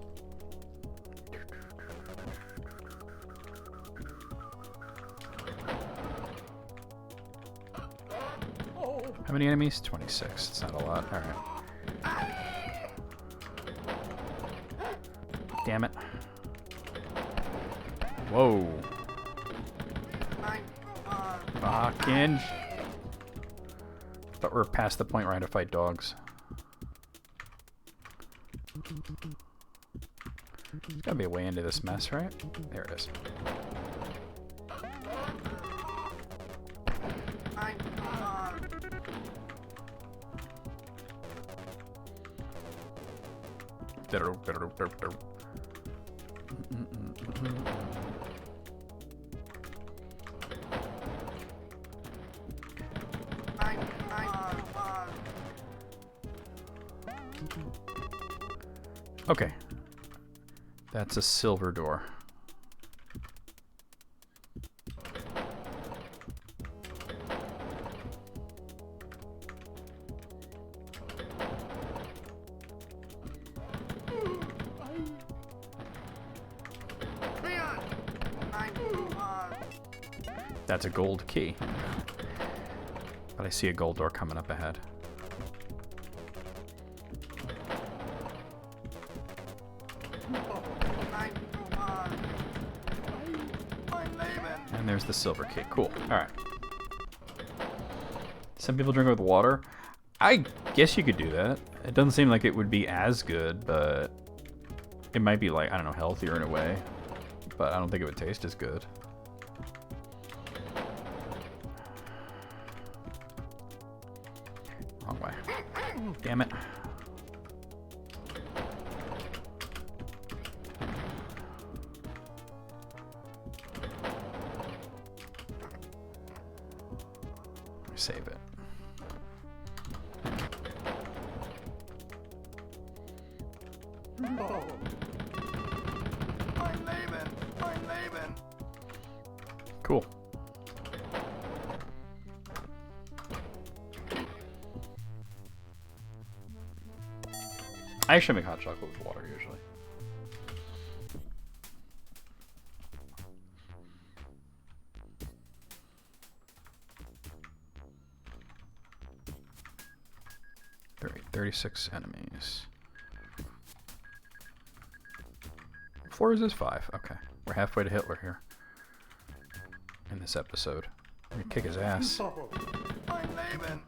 How many enemies? 26. It's not a lot. Alright. Damn it. Whoa. Ein Roman. Fucking. Thought we were past the point where I had to fight dogs. There's gotta be a way into this mess, right? There it is. Ein Roman. Okay. That's a silver door. Leon! 921. That's a gold key. But I see a gold door coming up ahead. And there's the silver key. Cool. Alright. Some people drink it with water. I guess you could do that. It doesn't seem like it would be as good, but it might be like, I don't know, healthier in a way. But I don't think it would taste as good. Wrong way. Damn it. Save it. I'm leaving. I'm leaving. Cool. I actually make hot chocolate with water usually. There are 36 enemies. What floor is this? 5. Okay. We're halfway to Hitler here. In this episode. I'm gonna kick his ass. I'm leaving.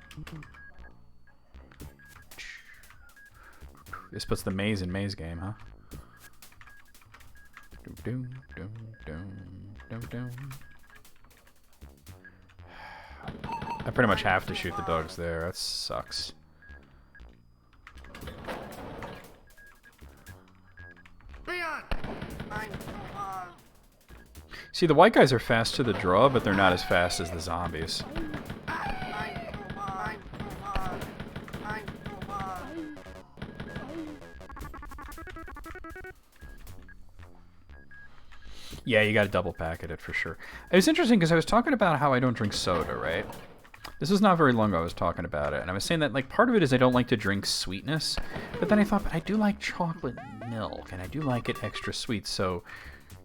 This puts the maze in maze game, huh? Doom, doom, doom, doom, doom. I pretty much have to shoot the dogs there. That sucks. Leon! 921. See, the white guys are fast to the draw, but they're not as fast as the zombies. 921. 921. Yeah, you gotta double packet it for sure. It was interesting because I was talking about how I don't drink soda, right? This was not very long ago I was talking about it, and I was saying that like part of it is I don't like to drink sweetness, but then I thought, but I do like chocolate milk, and I do like it extra sweet, so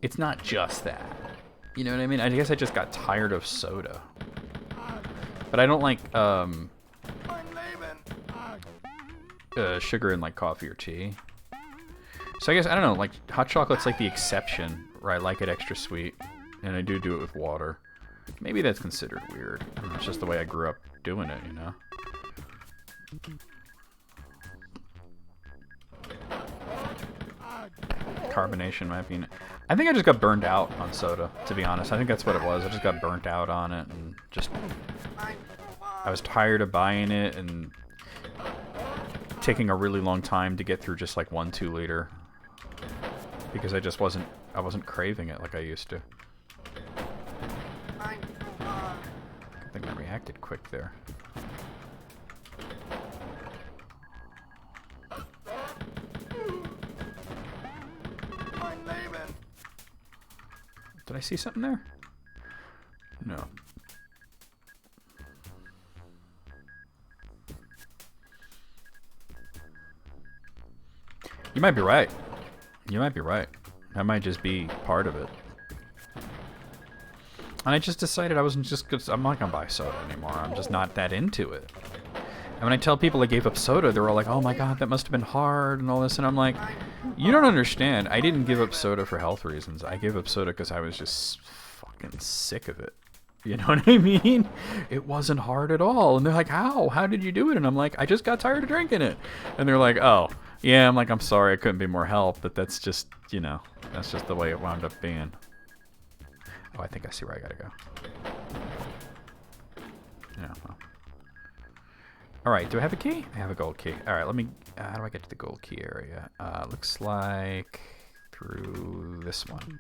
it's not just that. You know what I mean? I guess I just got tired of soda. But I don't like I'm leaving. sugar in like coffee or tea. So I guess, I don't know, like hot chocolate's like the exception where I like it extra sweet, and I do it with water. Maybe that's considered weird. I mean, it's just the way I grew up doing it, you know? Carbonation might be... I think I just got burned out on soda, to be honest. I think that's what it was. I just got burnt out on it, and just... I was tired of buying it, and taking a really long time to get through just like 1 2-liter. Because I just wasn't craving it like I used to. I think I reacted quick there. I'm leaving. Did I see something there? No. You might be right. You might be right. That might just be part of it. And I just decided I wasn't just... I'm not gonna buy soda anymore. I'm just not that into it. And when I tell people I gave up soda, they're all like, oh my god, that must have been hard and all this. And I'm like, you don't understand. I didn't give up soda for health reasons. I gave up soda because I was just fucking sick of it. You know what I mean? It wasn't hard at all. And they're like, how? How did you do it? And I'm like, I just got tired of drinking it. And they're like, oh. Yeah, I'm like, I'm sorry, I couldn't be more help, but that's just, you know, that's just the way it wound up being. Oh, I think I see where I gotta go. Yeah, well. Alright, do I have a key? I have a gold key. Alright, let me, how do I get to the gold key area? Looks like through this one.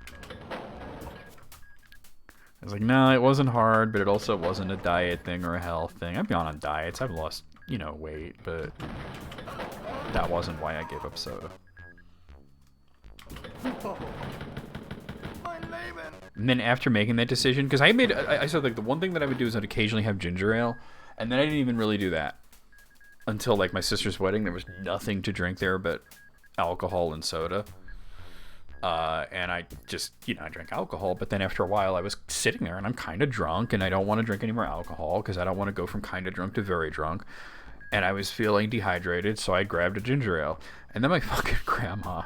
I was like, no, it wasn't hard, but it also wasn't a diet thing or a health thing. I've gone on diets, I've lost, you know, weight, but... that wasn't why I gave up soda. Mein Leben. And then after making that decision, because I said like the one thing that I would do is I'd occasionally have ginger ale, and then I didn't even really do that until like my sister's wedding. There was nothing to drink there but alcohol and soda. And I just, I drank alcohol, but then after a while I was sitting there and I'm kind of drunk and I don't want to drink any more alcohol because I don't want to go from kind of drunk to very drunk. And I was feeling dehydrated, so I grabbed a ginger ale. And then my fucking grandma,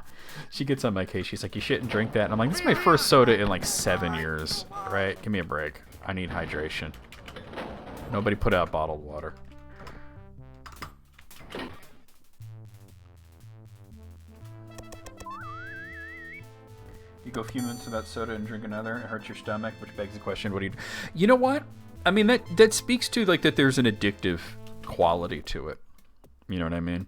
she gets on my case. She's like, you shouldn't drink that. And I'm like, this is my first soda in like 7 years, right? Give me a break. I need hydration. Nobody put out bottled water. You go a few minutes without soda and drink another, it hurts your stomach, which begs the question, what do you do? You know what? I mean, that speaks to, like, that there's an addictive quality to it. You know what I mean?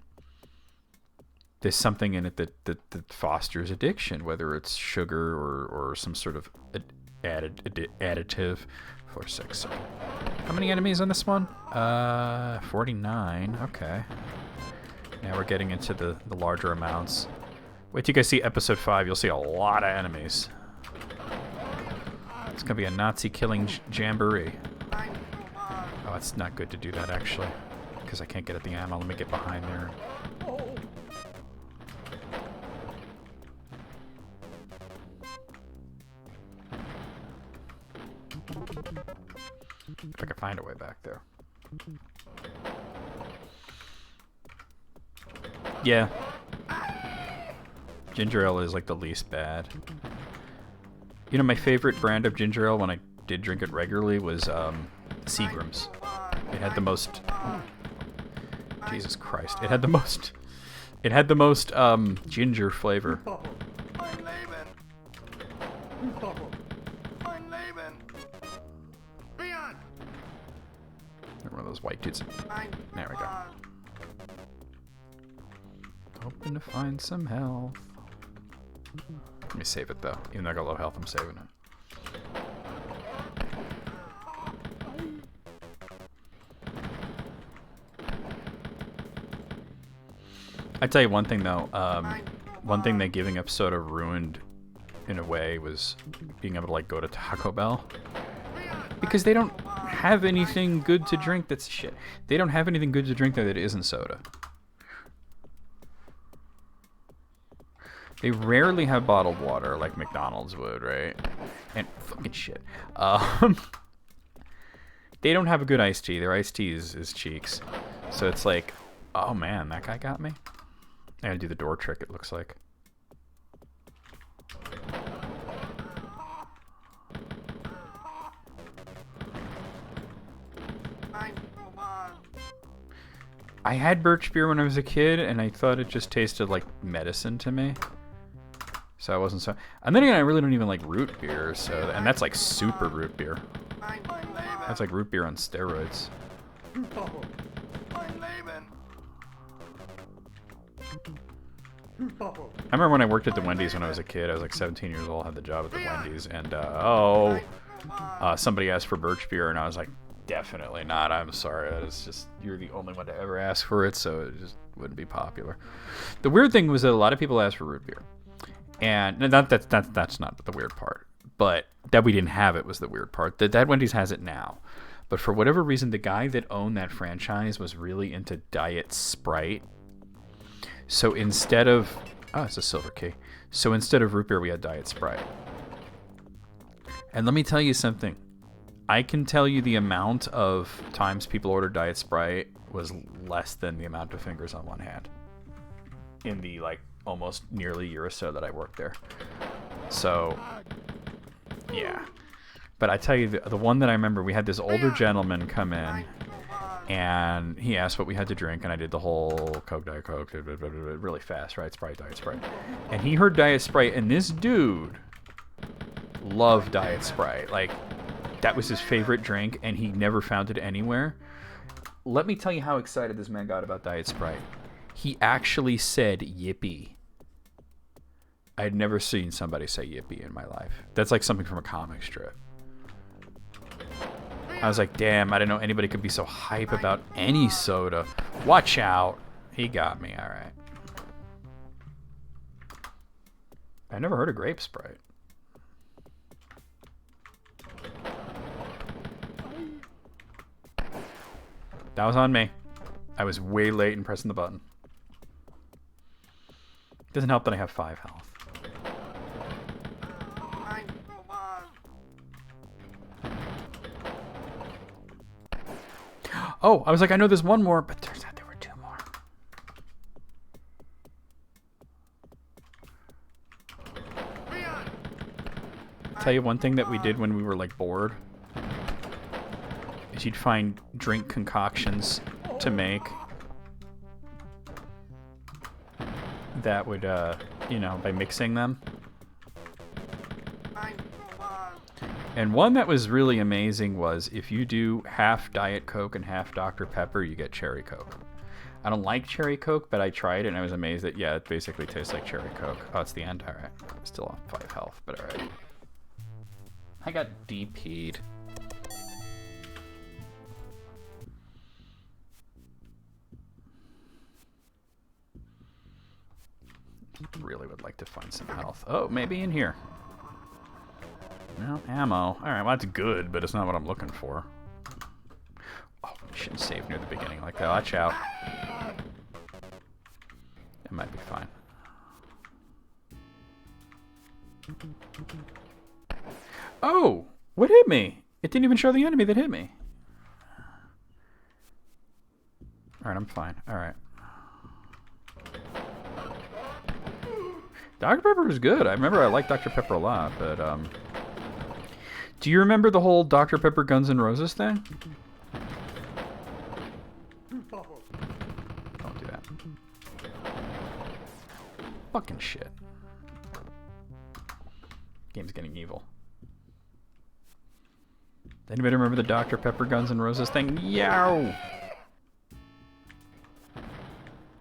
There's something in it that fosters addiction, whether it's sugar or some sort of additive. 4, 6, 7. How many enemies on this one? 49. Okay. Now we're getting into the larger amounts. Wait till you guys see episode 5. You'll see a lot of enemies. It's gonna be a Nazi killing jamboree. Oh, it's not good to do that actually, because I can't get at the ammo. Let me get behind there. If I can find a way back there. Yeah. Ginger ale is like the least bad. You know, my favorite brand of ginger ale when I did drink it regularly was Seagram's. It had the most... Jesus Christ. It had the most... It had the most ginger flavor. Mein Leben. Mein Leben. Beyond. One of those white dudes. There we go. Hoping to find some health. Let me save it though. Even though I got low health, I'm saving it. I tell you one thing though. One thing that giving up soda ruined, in a way, was being able to like go to Taco Bell, because they don't have anything good to drink. That's shit. They don't have anything good to drink there that isn't soda. They rarely have bottled water like McDonald's would, right? And fucking shit. They don't have a good iced tea. Their iced tea is cheeks. So it's like, oh man, that guy got me. I gotta do the door trick, it looks like. I had birch beer when I was a kid, and I thought it just tasted like medicine to me. So I wasn't so... And then again, I really don't even like root beer, so... And that's like super root beer. That's like root beer on steroids. I remember when I worked at the Wendy's when I was a kid. I was like 17 years old, had the job at the Wendy's, and somebody asked for birch beer, and I was like, definitely not. I'm sorry. That is just, you're the only one to ever ask for it, so it just wouldn't be popular. The weird thing was that a lot of people asked for root beer. And that's not the weird part, but that we didn't have it was the weird part. That Wendy's has it now, but for whatever reason, the guy that owned that franchise was really into Diet Sprite. So instead of it's a silver key. So instead of root beer, we had Diet Sprite. And let me tell you something. I can tell you the amount of times people ordered Diet Sprite was less than the amount of fingers on one hand in the like almost nearly year or so that I worked there. So, yeah. But I tell you, the one that I remember, we had this older gentleman come in, and he asked what we had to drink, and I did the whole Coke, Diet Coke, really fast, right? Sprite, Diet Sprite. And he heard Diet Sprite, and this dude loved Diet Sprite. Like, that was his favorite drink, and he never found it anywhere. Let me tell you how excited this man got about Diet Sprite. He actually said yippee. I had never seen somebody say yippee in my life. That's like something from a comic strip. I was like, damn, I didn't know anybody could be so hype about any soda. Watch out. He got me, all right. I never heard of grape Sprite. That was on me. I was way late in pressing the button. Doesn't help that I have 5 health. I'm so on. Oh, I was like, I know there's one more, but turns out there were 2 more. Leon! Tell you one thing that we did when we were like bored is you'd find drink concoctions to make that would, you know, by mixing them. I'm so on. And one that was really amazing was if you do half Diet Coke and half Dr. Pepper, you get Cherry Coke. I don't like Cherry Coke, but I tried it and I was amazed that, yeah, it basically tastes like Cherry Coke. Oh, it's the end. All right. Still on 5 health, but all right. I got DP'd. Really would like to find some health. Oh, maybe in here. No, ammo. Alright, well that's good, but it's not what I'm looking for. Oh, I shouldn't save near the beginning like that. Watch out. It might be fine. Oh! What hit me? It didn't even show the enemy that hit me. Alright, I'm fine. Alright. Dr. Pepper was good. I remember I liked Dr. Pepper a lot, but, do you remember the whole Dr. Pepper Guns N' Roses thing? Don't do that. Fucking shit. Game's getting evil. Anybody remember the Dr. Pepper Guns N' Roses thing? Yow!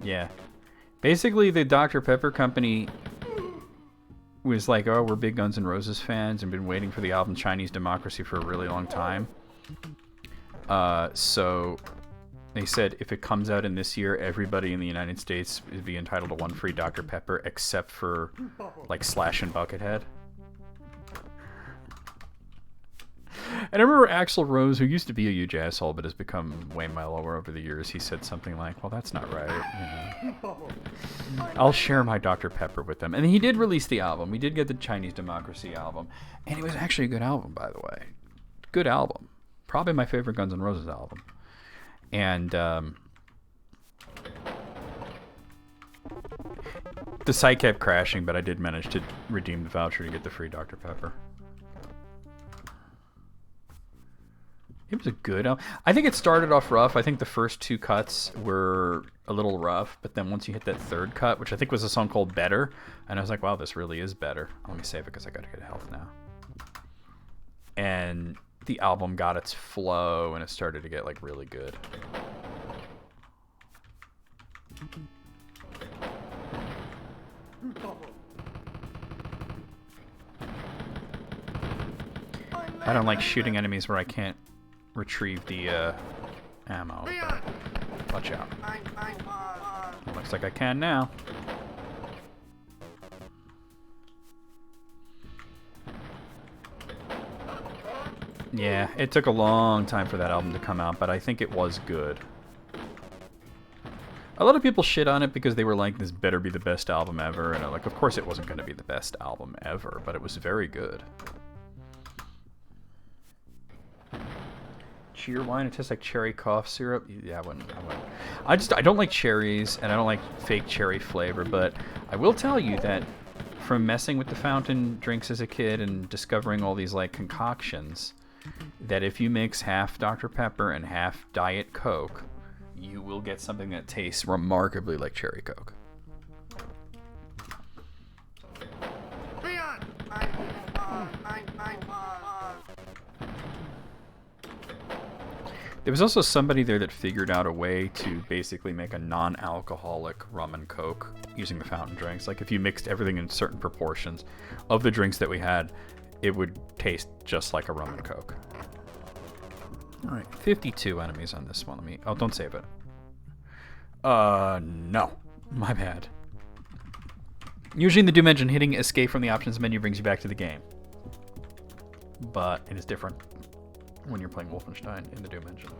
Yeah. Basically, the Dr. Pepper company was like, oh, we're big Guns N' Roses fans and been waiting for the album Chinese Democracy for a really long time. So they said if it comes out in this year, everybody in the United States would be entitled to 1 free Dr. Pepper except for, like, Slash and Buckethead. And I remember Axl Rose, who used to be a huge asshole but has become way mellower over the years, he said something like, well, that's not right. You know. I'll share my Dr. Pepper with them. And he did release the album. We did get the Chinese Democracy album. And it was actually a good album, by the way. Good album. Probably my favorite Guns N' Roses album. And the site kept crashing, but I did manage to redeem the voucher to get the free Dr. Pepper. It was a good album. I think it started off rough. I think the first 2 cuts were a little rough, but then once you hit that 3rd cut, which I think was a song called Better, and I was like, wow, this really is better. Let me save it because I got to get health now. And the album got its flow, and it started to get, like, really good. I don't like shooting enemies where I can't retrieve the ammo. But watch out. Looks like I can now. Yeah, it took a long time for that album to come out, but I think it was good. A lot of people shit on it because they were like, this better be the best album ever. And I'm like, of course it wasn't going to be the best album ever, but it was very good. Cheer wine, it tastes like cherry cough syrup. Yeah, I wouldn't. I don't like cherries, and I don't like fake cherry flavor, but I will tell you that from messing with the fountain drinks as a kid and discovering all these like concoctions, that if you mix half Dr. Pepper and half Diet Coke, you will get something that tastes remarkably like cherry Coke. Leon! There was also somebody there that figured out a way to basically make a non-alcoholic rum and coke using the fountain drinks. Like if you mixed everything in certain proportions of the drinks that we had, it would taste just like a rum and coke. All right, 52 enemies on this one. Let me. Oh, don't save it. No, my bad. Usually in the Doom engine, hitting escape from the options menu brings you back to the game. But it is different when you're playing Wolfenstein in the Doom engine.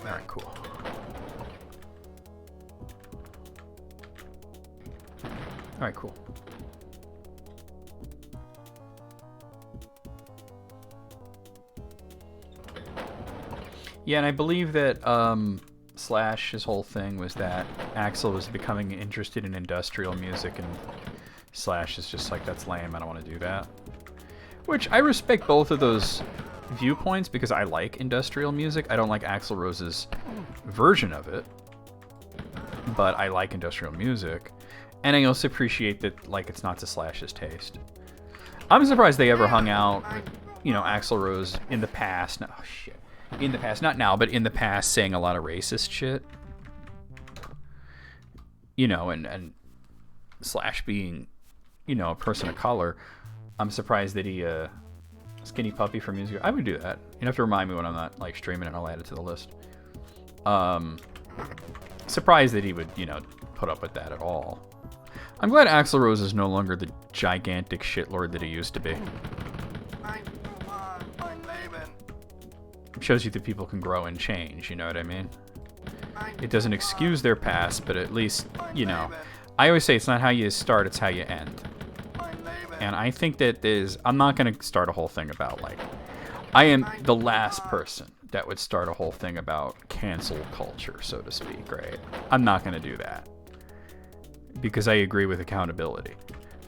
Alright, cool. Alright, cool. Yeah, and I believe that Slash, his whole thing was that Axel was becoming interested in industrial music, and Slash is just like, that's lame, I don't want to do that. Which, I respect both of those viewpoints, because I like industrial music. I don't like Axl Rose's version of it, but I like industrial music. And I also appreciate that, like, it's not to Slash's taste. I'm surprised they ever hung out with, you know, Axl Rose in the past. No, oh, shit. In the past, not now, but in the past, saying a lot of racist shit. You know, and Slash being, you know, a person of color. I'm surprised that he, Skinny Puppy for music. I would do that. You have to remind me when I'm not, like, streaming it, and I'll add it to the list. Surprised that he would, you know, put up with that at all. I'm glad Axl Rose is no longer the gigantic shitlord that he used to be. It shows you that people can grow and change, you know what I mean? It doesn't excuse their past, but at least, you know, I always say it's not how you start, it's how you end. And I think that I'm not going to start a whole thing about, like, I am the last person that would start a whole thing about cancel culture, so to speak, right? I'm not going to do that. Because I agree with accountability.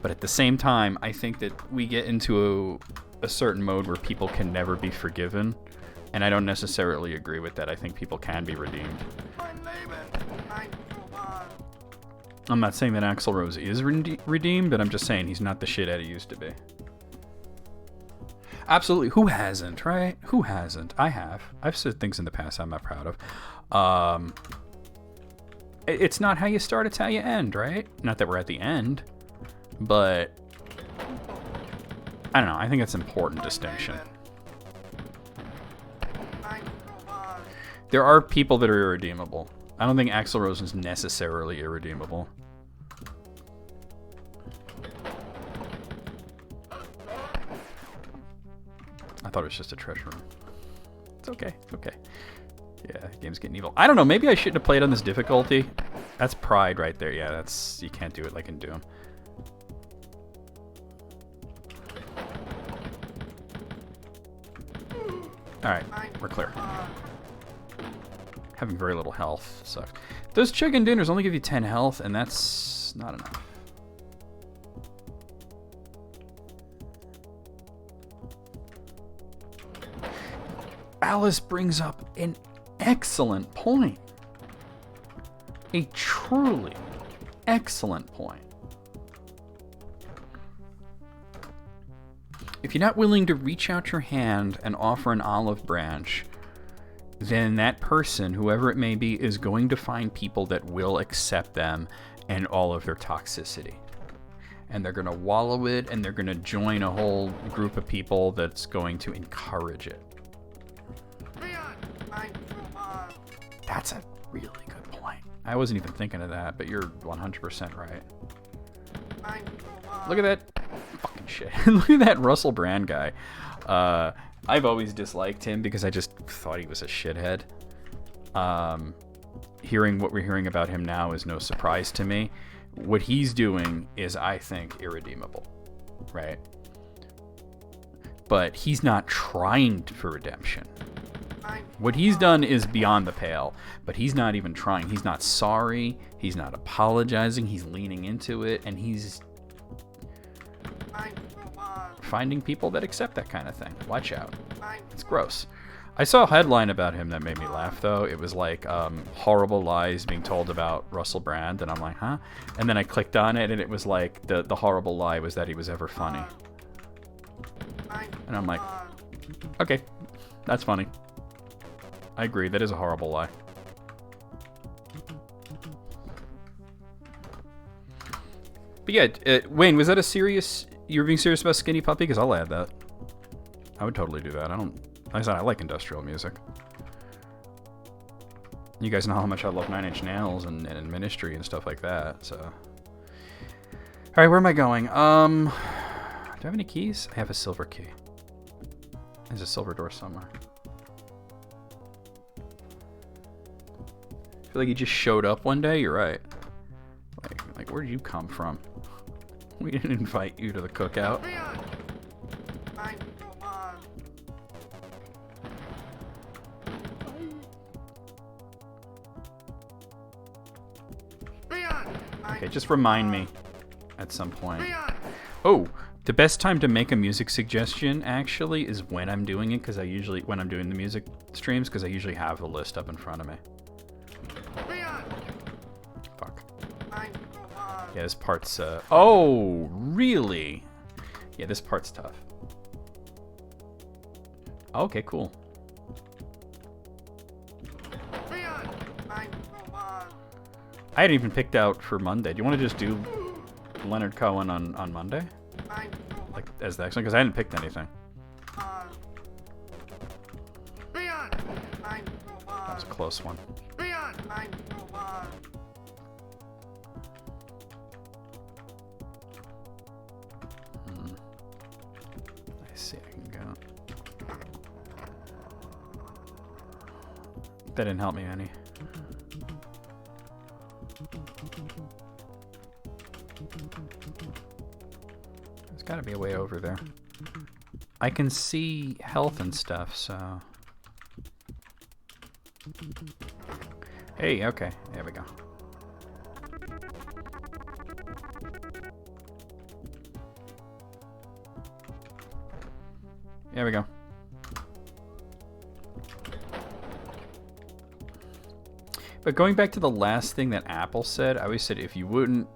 But at the same time, I think that we get into a certain mode where people can never be forgiven. And I don't necessarily agree with that. I think people can be redeemed. I'm not saying that Axl Rose is redeemed, but I'm just saying he's not the shithead he used to be. Absolutely. Who hasn't, right? Who hasn't? I have. I've said things in the past I'm not proud of. It's not how you start, it's how you end, right? Not that we're at the end, but I don't know. I think that's an important distinction. There are people that are irredeemable. I don't think Axl Rose is necessarily irredeemable. I thought it was just a treasure room. It's okay. It's okay. Yeah, the game's getting evil. I don't know. Maybe I shouldn't have played on this difficulty. That's pride right there. Yeah, that's... You can't do it like in Doom. Alright, we're clear. Having very little health sucks. Those chicken dinners only give you 10 health, and that's not enough. Alice brings up an excellent point. A truly excellent point. If you're not willing to reach out your hand and offer an olive branch, then that person, whoever it may be, is going to find people that will accept them and all of their toxicity. And they're going to wallow it, and they're going to join a whole group of people that's going to encourage it. That's a really good point. I wasn't even thinking of that, but you're 100% right. Look at that fucking shit. Look at that Russell Brand guy. I've always disliked him because I just thought he was a shithead. Hearing what we're hearing about him now is no surprise to me. What he's doing is, I think, irredeemable, right? But he's not trying for redemption. What he's done is beyond the pale, but he's not even trying. He's not sorry. He's not apologizing. He's leaning into it, and he's finding people that accept that kind of thing. Watch out. It's gross. I saw a headline about him that made me laugh, though. It was like horrible lies being told about Russell Brand, and I'm like, huh? And then I clicked on it, and it was like the horrible lie was that he was ever funny. And I'm like, okay, that's funny. I agree, that is a horrible lie. But yeah, Wayne, was that a serious... You were being serious about Skinny Puppy? Because I'll add that. I would totally do that. Like I said, I like industrial music. You guys know how much I love Nine Inch Nails and Ministry and stuff like that, so. Alright, where am I going? Do I have any keys? I have a silver key. There's a silver door somewhere. I feel like you just showed up one day, you're right. Like where did you come from? We didn't invite you to the cookout. Leon! I'm alive. Leon! Okay, just remind me at some point. Leon! Oh, the best time to make a music suggestion actually is when I'm doing it, because when I'm doing the music streams, because I usually have the list up in front of me. Leon! Fuck. I'm alive. Yeah, this part's, oh, really? Yeah, this part's tough. Okay, cool. Leon! I'm alive. I hadn't even picked out for Monday. Do you want to just do Leonard Cohen on Monday? I'm Like, as the next one? Because I hadn't picked anything. alive. Leon! I'm That alive. was a close one. Leon! I'm alive. I see, I can go. That didn't help me any. There's gotta be a way over there. I can see health and stuff, so... Hey, okay, there we go. There we go. But going back to the last thing that Apple said, I always said if you wouldn't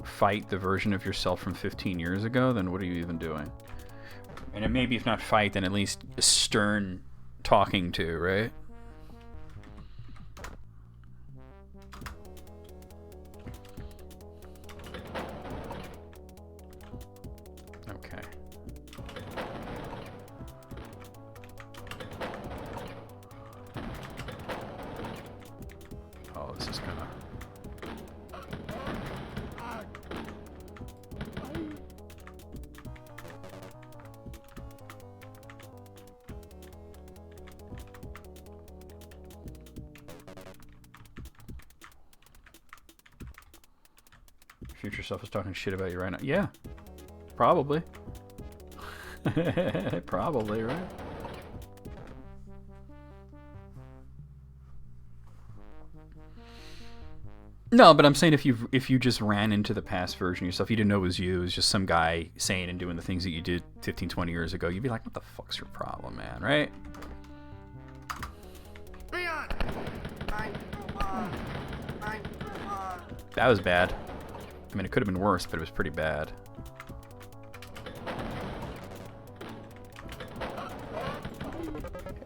fight the version of yourself from 15 years ago, then what are you even doing? And it maybe if not fight, then at least stern talking to, right? Okay. Oh, this is gonna... Future self is talking shit about you right now. Yeah, probably. Probably, right? No, but I'm saying if you just ran into the past version of yourself, you didn't know it was you, it was just some guy saying and doing the things that you did 15, 20 years ago, you'd be like, what the fuck's your problem, man, right? Leon! I'm alive. I'm alive. That was bad. I mean, it could have been worse, but it was pretty bad.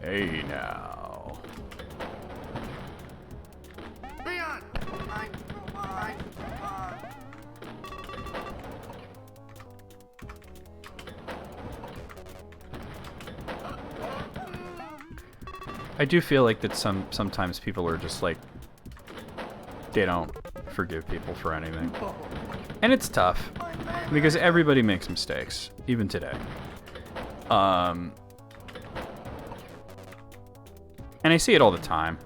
Hey, now. Leon! I'm alive. I'm alive. I do feel like that sometimes people are just like, they don't forgive people for anything. And it's tough, because everybody makes mistakes, even today. And I see it all the time.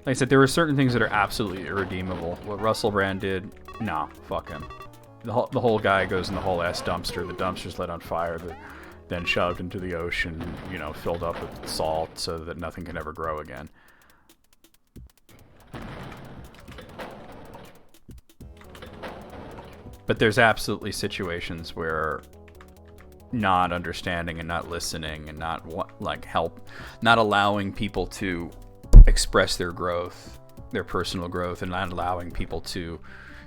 Like I said, there are certain things that are absolutely irredeemable. What Russell Brand did, no, fuck him. The whole guy goes in the whole ass dumpster. The dumpster's lit on fire, then shoved into the ocean, you know, filled up with salt so that nothing can ever grow again. But there's absolutely situations where not understanding and not listening and not not allowing people to express their growth, their personal growth, and not allowing people to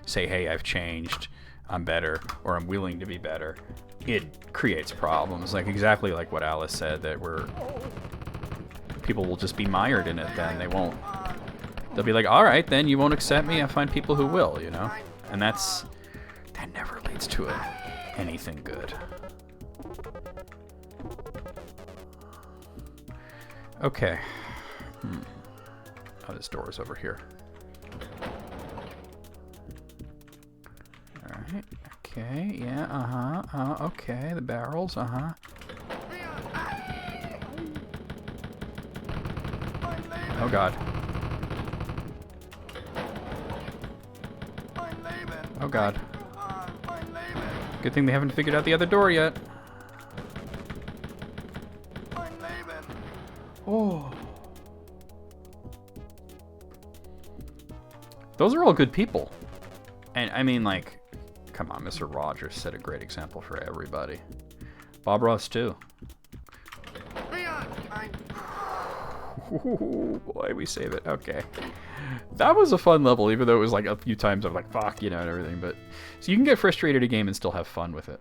say, hey, I've changed, I'm better, or I'm willing to be better, it creates problems. Like exactly like what Alice said, that people will just be mired in it then. They'll be like, all right, then you won't accept me, I'll find people who will, you know? And that never leads to anything good. Okay. Oh, this door is over here. Alright. Okay, yeah, okay, the barrels, Leon! Oh god. Oh god. Good thing they haven't figured out the other door yet. Oh. Those are all good people. And I mean, like, come on, Mr. Rogers set a great example for everybody. Bob Ross, too. Ooh, boy, we save it. Okay. That was a fun level, even though it was like a few times I'm like, fuck, you know, and everything. But so you can get frustrated at a game and still have fun with it.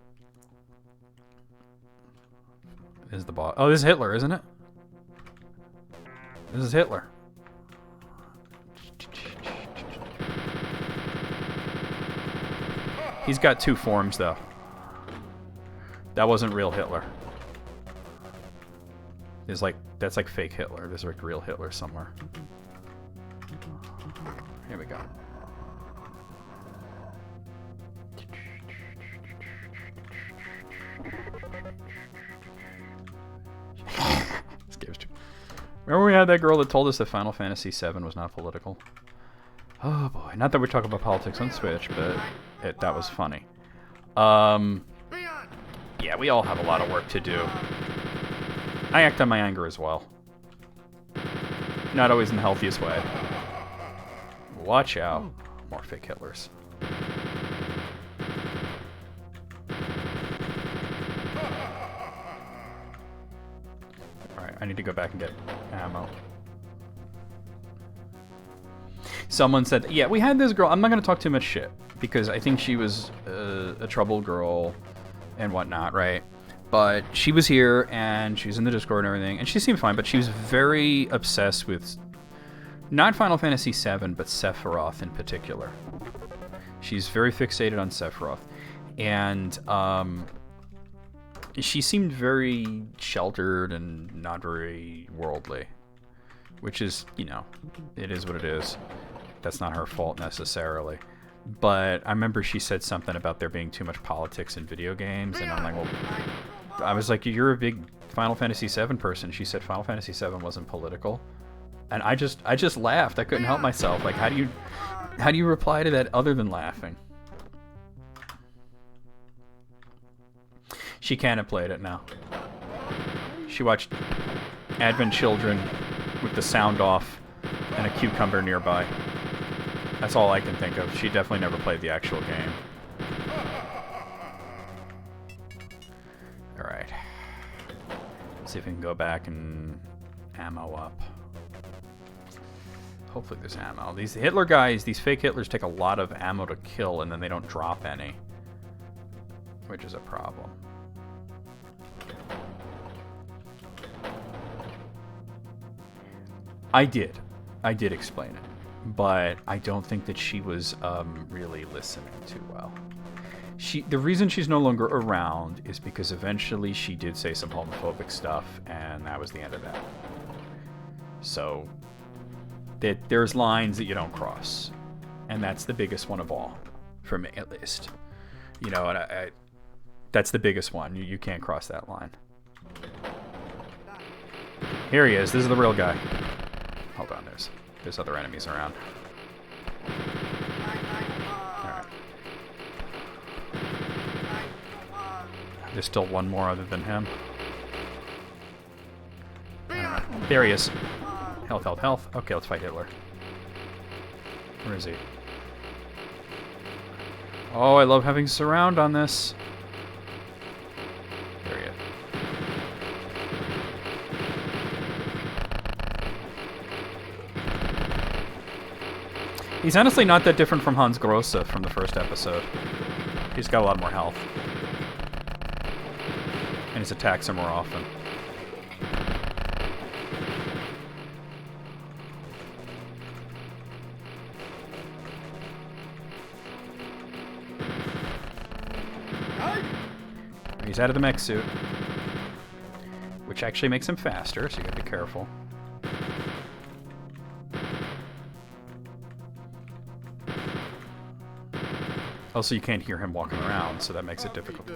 This is the boss. Oh, this is Hitler, isn't it? This is Hitler. He's got two forms, though. That wasn't real Hitler. There's like, that's like fake Hitler. There's like real Hitler somewhere. Here we go. This game's too... Remember we had that girl that told us that Final Fantasy VII was not political? Oh boy, not that we're talking about politics on Switch, but that was funny. Yeah, we all have a lot of work to do. I act on my anger as well. Not always in the healthiest way. Watch out. More fake Hitlers. Alright, I need to go back and get ammo. Someone said, yeah, we had this girl. I'm not going to talk too much shit, because I think she was a troubled girl and whatnot, right? But she was here, and she's in the Discord and everything, and she seemed fine, but she was very obsessed with, not Final Fantasy VII, but Sephiroth in particular. She's very fixated on Sephiroth. And she seemed very sheltered and not very worldly. Which is, you know, it is what it is. That's not her fault necessarily. But I remember she said something about there being too much politics in video games, and I'm like, well, I was like, you're a big Final Fantasy VII person. She said Final Fantasy VII wasn't political. And I just laughed. I couldn't help myself. Like, how do you reply to that other than laughing? She can't have played it now. She watched Advent Children with the sound off and a cucumber nearby. That's all I can think of. She definitely never played the actual game. Alright. See if we can go back and ammo up. Hopefully there's ammo. These Hitler guys, these fake Hitlers take a lot of ammo to kill, and then they don't drop any. Which is a problem. I did explain it. But I don't think that she was really listening too well. The reason she's no longer around is because eventually she did say some homophobic stuff, and that was the end of that. So there's lines that you don't cross, and that's the biggest one of all, for me at least. You know, and that's the biggest one. You can't cross that line. Here he is. This is the real guy. Hold on, there's other enemies around. Alright. There's still one more other than him. Alright. There he is. Health, health, health. Okay, let's fight Hitler. Where is he? Oh, I love having surround on this. There he is. He's honestly not that different from Hans Grosse from the first episode. He's got a lot more health. And his attacks are more often. He's out of the mech suit. Which actually makes him faster, so you gotta be careful. Also, you can't hear him walking around, so that makes it difficult.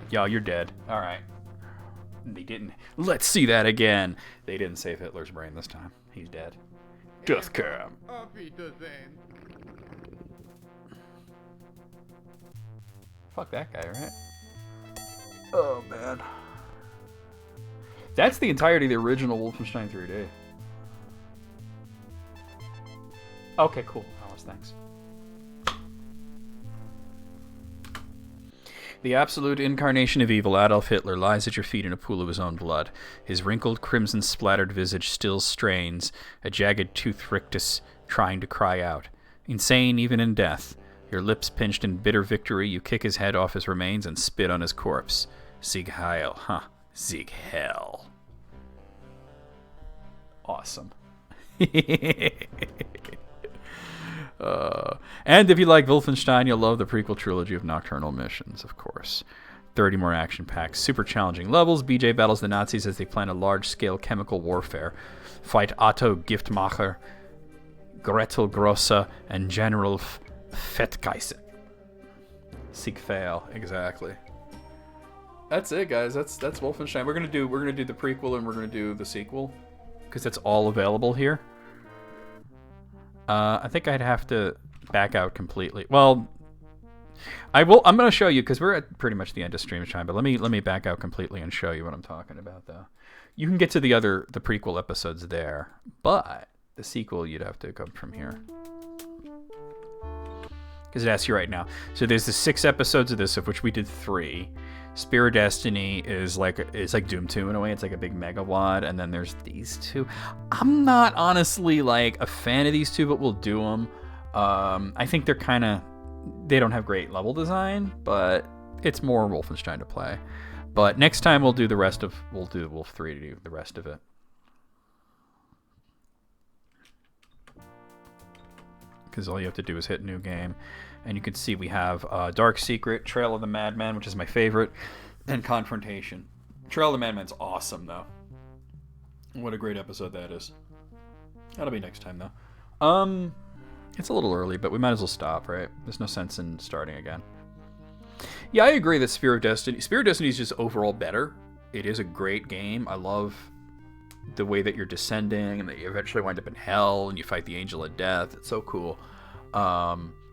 Yo, you're dead. All right. They didn't. Let's see that again. They didn't save Hitler's brain this time. He's dead. Death cam. Fuck that guy, right? Oh, man. That's the entirety of the original Wolfenstein 3D. Okay, cool. Alice, thanks. The absolute incarnation of evil, Adolf Hitler, lies at your feet in a pool of his own blood. His wrinkled, crimson-splattered visage still strains, a jagged tooth rictus trying to cry out. Insane even in death, your lips pinched in bitter victory, you kick his head off his remains and spit on his corpse. Sieg Heil, huh? Sieg Hell. Awesome. And if you like Wolfenstein, you'll love the prequel trilogy of Nocturnal Missions, of course. 30 more action-packed, super challenging levels. BJ battles the Nazis as they plan a large-scale chemical warfare. Fight Otto Giftmacher, Gretel Grosse, and General Fettgeisse. Sieg Fail, exactly. That's it, guys. That's Wolfenstein. We're gonna do the prequel and we're gonna do the sequel because it's all available here. I think I'd have to back out completely. Well, I will. I'm going to show you because we're at pretty much the end of stream time. But let me back out completely and show you what I'm talking about, though. You can get to the prequel episodes there, but the sequel you'd have to come from here because it asks you right now. So there's the 6 episodes of this, of which we did 3. Spear of Destiny is like Doom 2 in a way. It's like a big megawatt, and then there's these 2. I'm not honestly like a fan of these 2, but we'll do them. I think they don't have great level design, but it's more Wolfenstein to play. But next time we'll do Wolf 3 to do the rest of it. Because all you have to do is hit new game. And you can see we have Dark Secret, Trail of the Madman, which is my favorite, and Confrontation. Trail of the Madman's awesome, though. What a great episode that is. That'll be next time, though. It's a little early, but we might as well stop, right? There's no sense in starting again. Yeah, I agree that Spear of Destiny is just overall better. It is a great game. I love the way that you're descending and that you eventually wind up in hell and you fight the Angel of Death. It's so cool.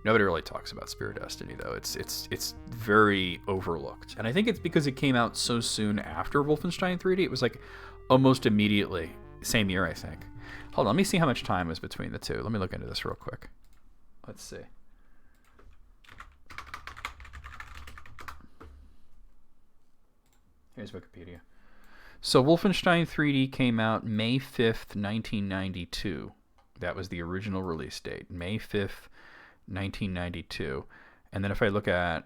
Nobody really talks about Spear of Destiny, though. It's very overlooked. And I think it's because it came out so soon after Wolfenstein 3D. It was like almost immediately. Same year, I think. Hold on, let me see how much time was between the 2. Let me look into this real quick. Let's see. Here's Wikipedia. So Wolfenstein 3D came out May 5th, 1992. That was the original release date. May 5th, 1992. And then if I look at...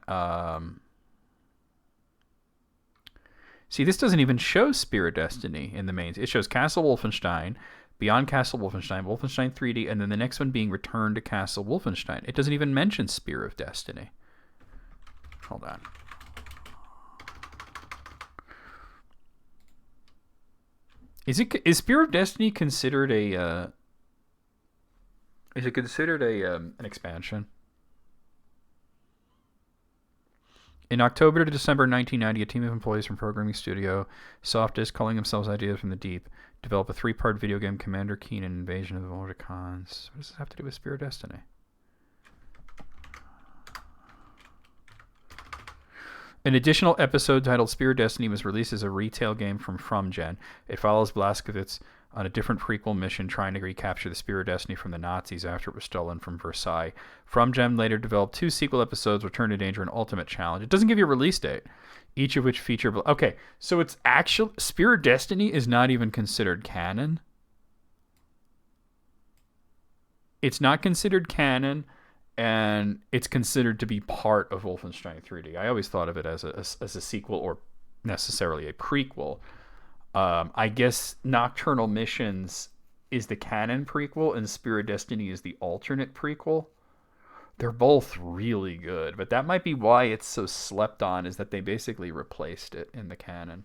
see, this doesn't even show Spear of Destiny in the mains. It shows Castle Wolfenstein, Beyond Castle Wolfenstein, Wolfenstein 3D, and then the next one being Return to Castle Wolfenstein. It doesn't even mention Spear of Destiny. Hold on. Is Spear of Destiny considered a an expansion? In October to December 1990, a team of employees from programming studio Softish, calling themselves Ideas from the Deep, developed a 3-part video game, Commander Keen and Invasion of the Mordecons. What does this have to do with Spear of Destiny? An additional episode titled Spear of Destiny was released as a retail game from FromGen. It follows Blazkowicz on a different prequel mission trying to recapture the Spear of Destiny from the Nazis after it was stolen from Versailles. FromGen later developed 2 sequel episodes, Return to Danger and Ultimate Challenge. It doesn't give you a release date, each of which feature... Okay, so it's actual... Spear of Destiny is not even considered canon. It's not considered canon, and it's considered to be part of Wolfenstein 3D. I always thought of it as a sequel or necessarily a prequel. I guess Nocturnal Missions is the canon prequel and Spear of Destiny is the alternate prequel. They're both really good, but that might be why it's so slept on, is that they basically replaced it in the canon.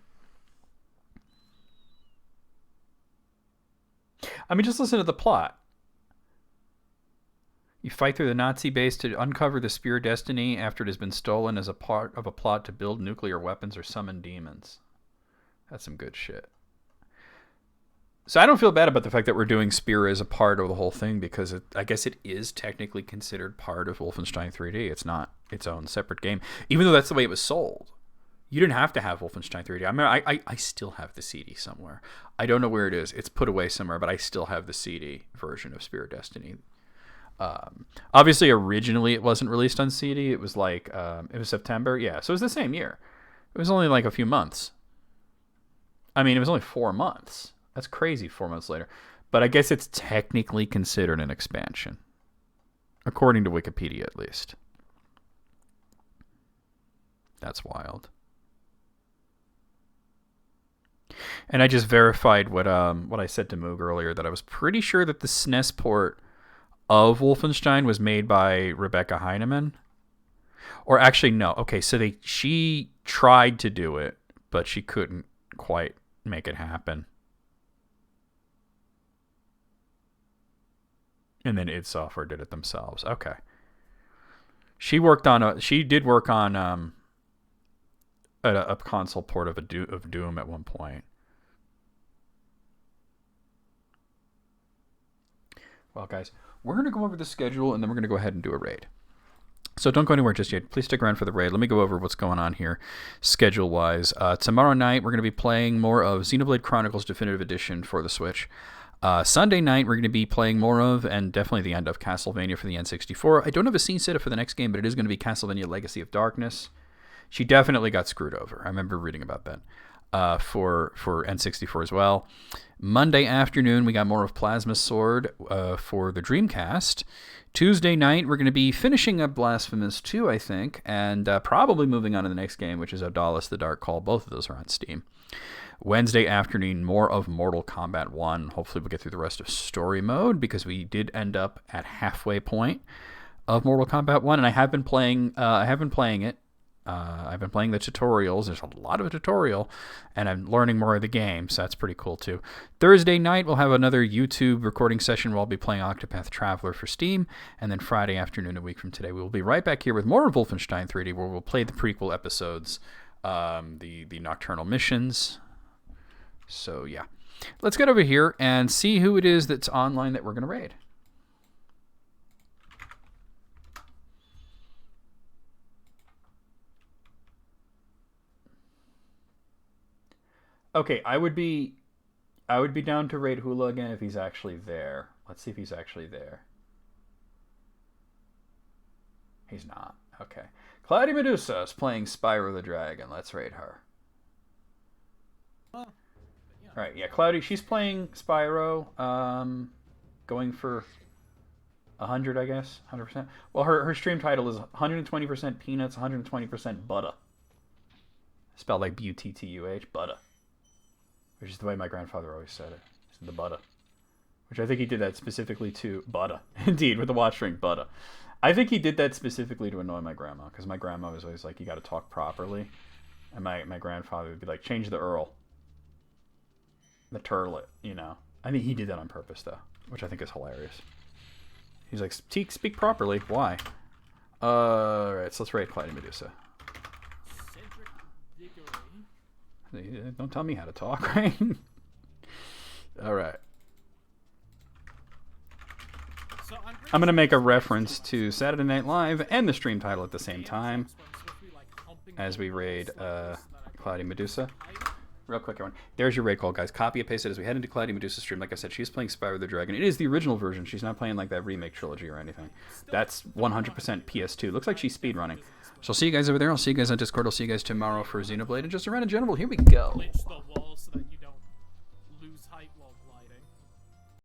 I mean, just listen to the plot. You fight through the Nazi base to uncover the Spear of Destiny after it has been stolen as a part of a plot to build nuclear weapons or summon demons. That's some good shit. So I don't feel bad about the fact that we're doing Spear as a part of the whole thing, because I guess it is technically considered part of Wolfenstein 3D. It's not its own separate game, even though that's the way it was sold. You didn't have to have Wolfenstein 3D. I mean, I still have the CD somewhere. I don't know where it is. It's put away somewhere, but I still have the CD version of Spear of Destiny. Obviously, originally it wasn't released on CD. It was like, it was September. Yeah, so it was the same year. It was only like a few months. I mean, it was only 4 months. That's crazy, 4 months later. But I guess it's technically considered an expansion. According to Wikipedia, at least. That's wild. And I just verified what I said to Moog earlier, that I was pretty sure that the SNES port of Wolfenstein was made by Rebecca Heinemann. Or actually, no. Okay, so she tried to do it, but she couldn't quite make it happen. And then id Software did it themselves. Okay. She did work on a console port of Doom at one point. Well, guys, we're going to go over the schedule, and then we're going to go ahead and do a raid. So don't go anywhere just yet. Please stick around for the raid. Let me go over what's going on here schedule-wise. Tomorrow night, we're going to be playing more of Xenoblade Chronicles Definitive Edition for the Switch. Sunday night, we're going to be playing more of, and definitely the end of, Castlevania for the N64. I don't have a scene set up for the next game, but it is going to be Castlevania Legacy of Darkness. She definitely got screwed over. I remember reading about that for N64 as well. Monday afternoon, we got more of Plasma Sword for the Dreamcast. Tuesday night, we're going to be finishing up Blasphemous 2, I think, and probably moving on to the next game, which is Odalus the Dark Call. Both of those are on Steam. Wednesday afternoon, more of Mortal Kombat 1. Hopefully we'll get through the rest of story mode, because we did end up at halfway point of Mortal Kombat 1, and I have been playing it. I've been playing the tutorials. There's a lot of a tutorial, and I'm learning more of the game, so that's pretty cool too. Thursday night, we'll have another YouTube recording session where I'll be playing Octopath Traveler for Steam, and then Friday afternoon, a week from today, we will be right back here with more of Wolfenstein 3D, where we'll play the prequel episodes, the Nocturnal Missions. So yeah, let's get over here and see who it is that's online that we're going to raid. Okay, I would be down to raid Hula again if he's actually there. Let's see if he's actually there. He's not. Okay. Cloudy Medusa is playing Spyro the Dragon. Let's raid her. Alright, yeah, Cloudy, she's playing Spyro, going for 100, I guess, 100%. Well, her stream title is 120% peanuts, 120% butter. Spelled like B-U-T-T-U-H, butter. Which is the way my grandfather always said it. The butter. Which I think he did that specifically to butter. Indeed, with the watch ring, butter. I think he did that specifically to annoy my grandma, because my grandma was always like, you gotta talk properly. And my grandfather would be like, change the Earl. The turlet, you know. I think he did that on purpose, though, which I think is hilarious. He's like, speak properly. Why? Alright, so let's raid Cloudy Medusa. Don't tell me how to talk, right? Alright. I'm going to make a reference to Saturday Night Live and the stream title at the same time as we raid Cloudy Medusa. Real quick, everyone. There's your raid call, guys. Copy and paste it as we head into Cloudy Medusa's stream. Like I said, she's playing Spyro the Dragon. It is the original version. She's not playing like that remake trilogy or anything. That's 100% PS2. Looks like she's speedrunning. So I'll see you guys over there. I'll see you guys on Discord. I'll see you guys tomorrow for Xenoblade. And just around in general, here we go.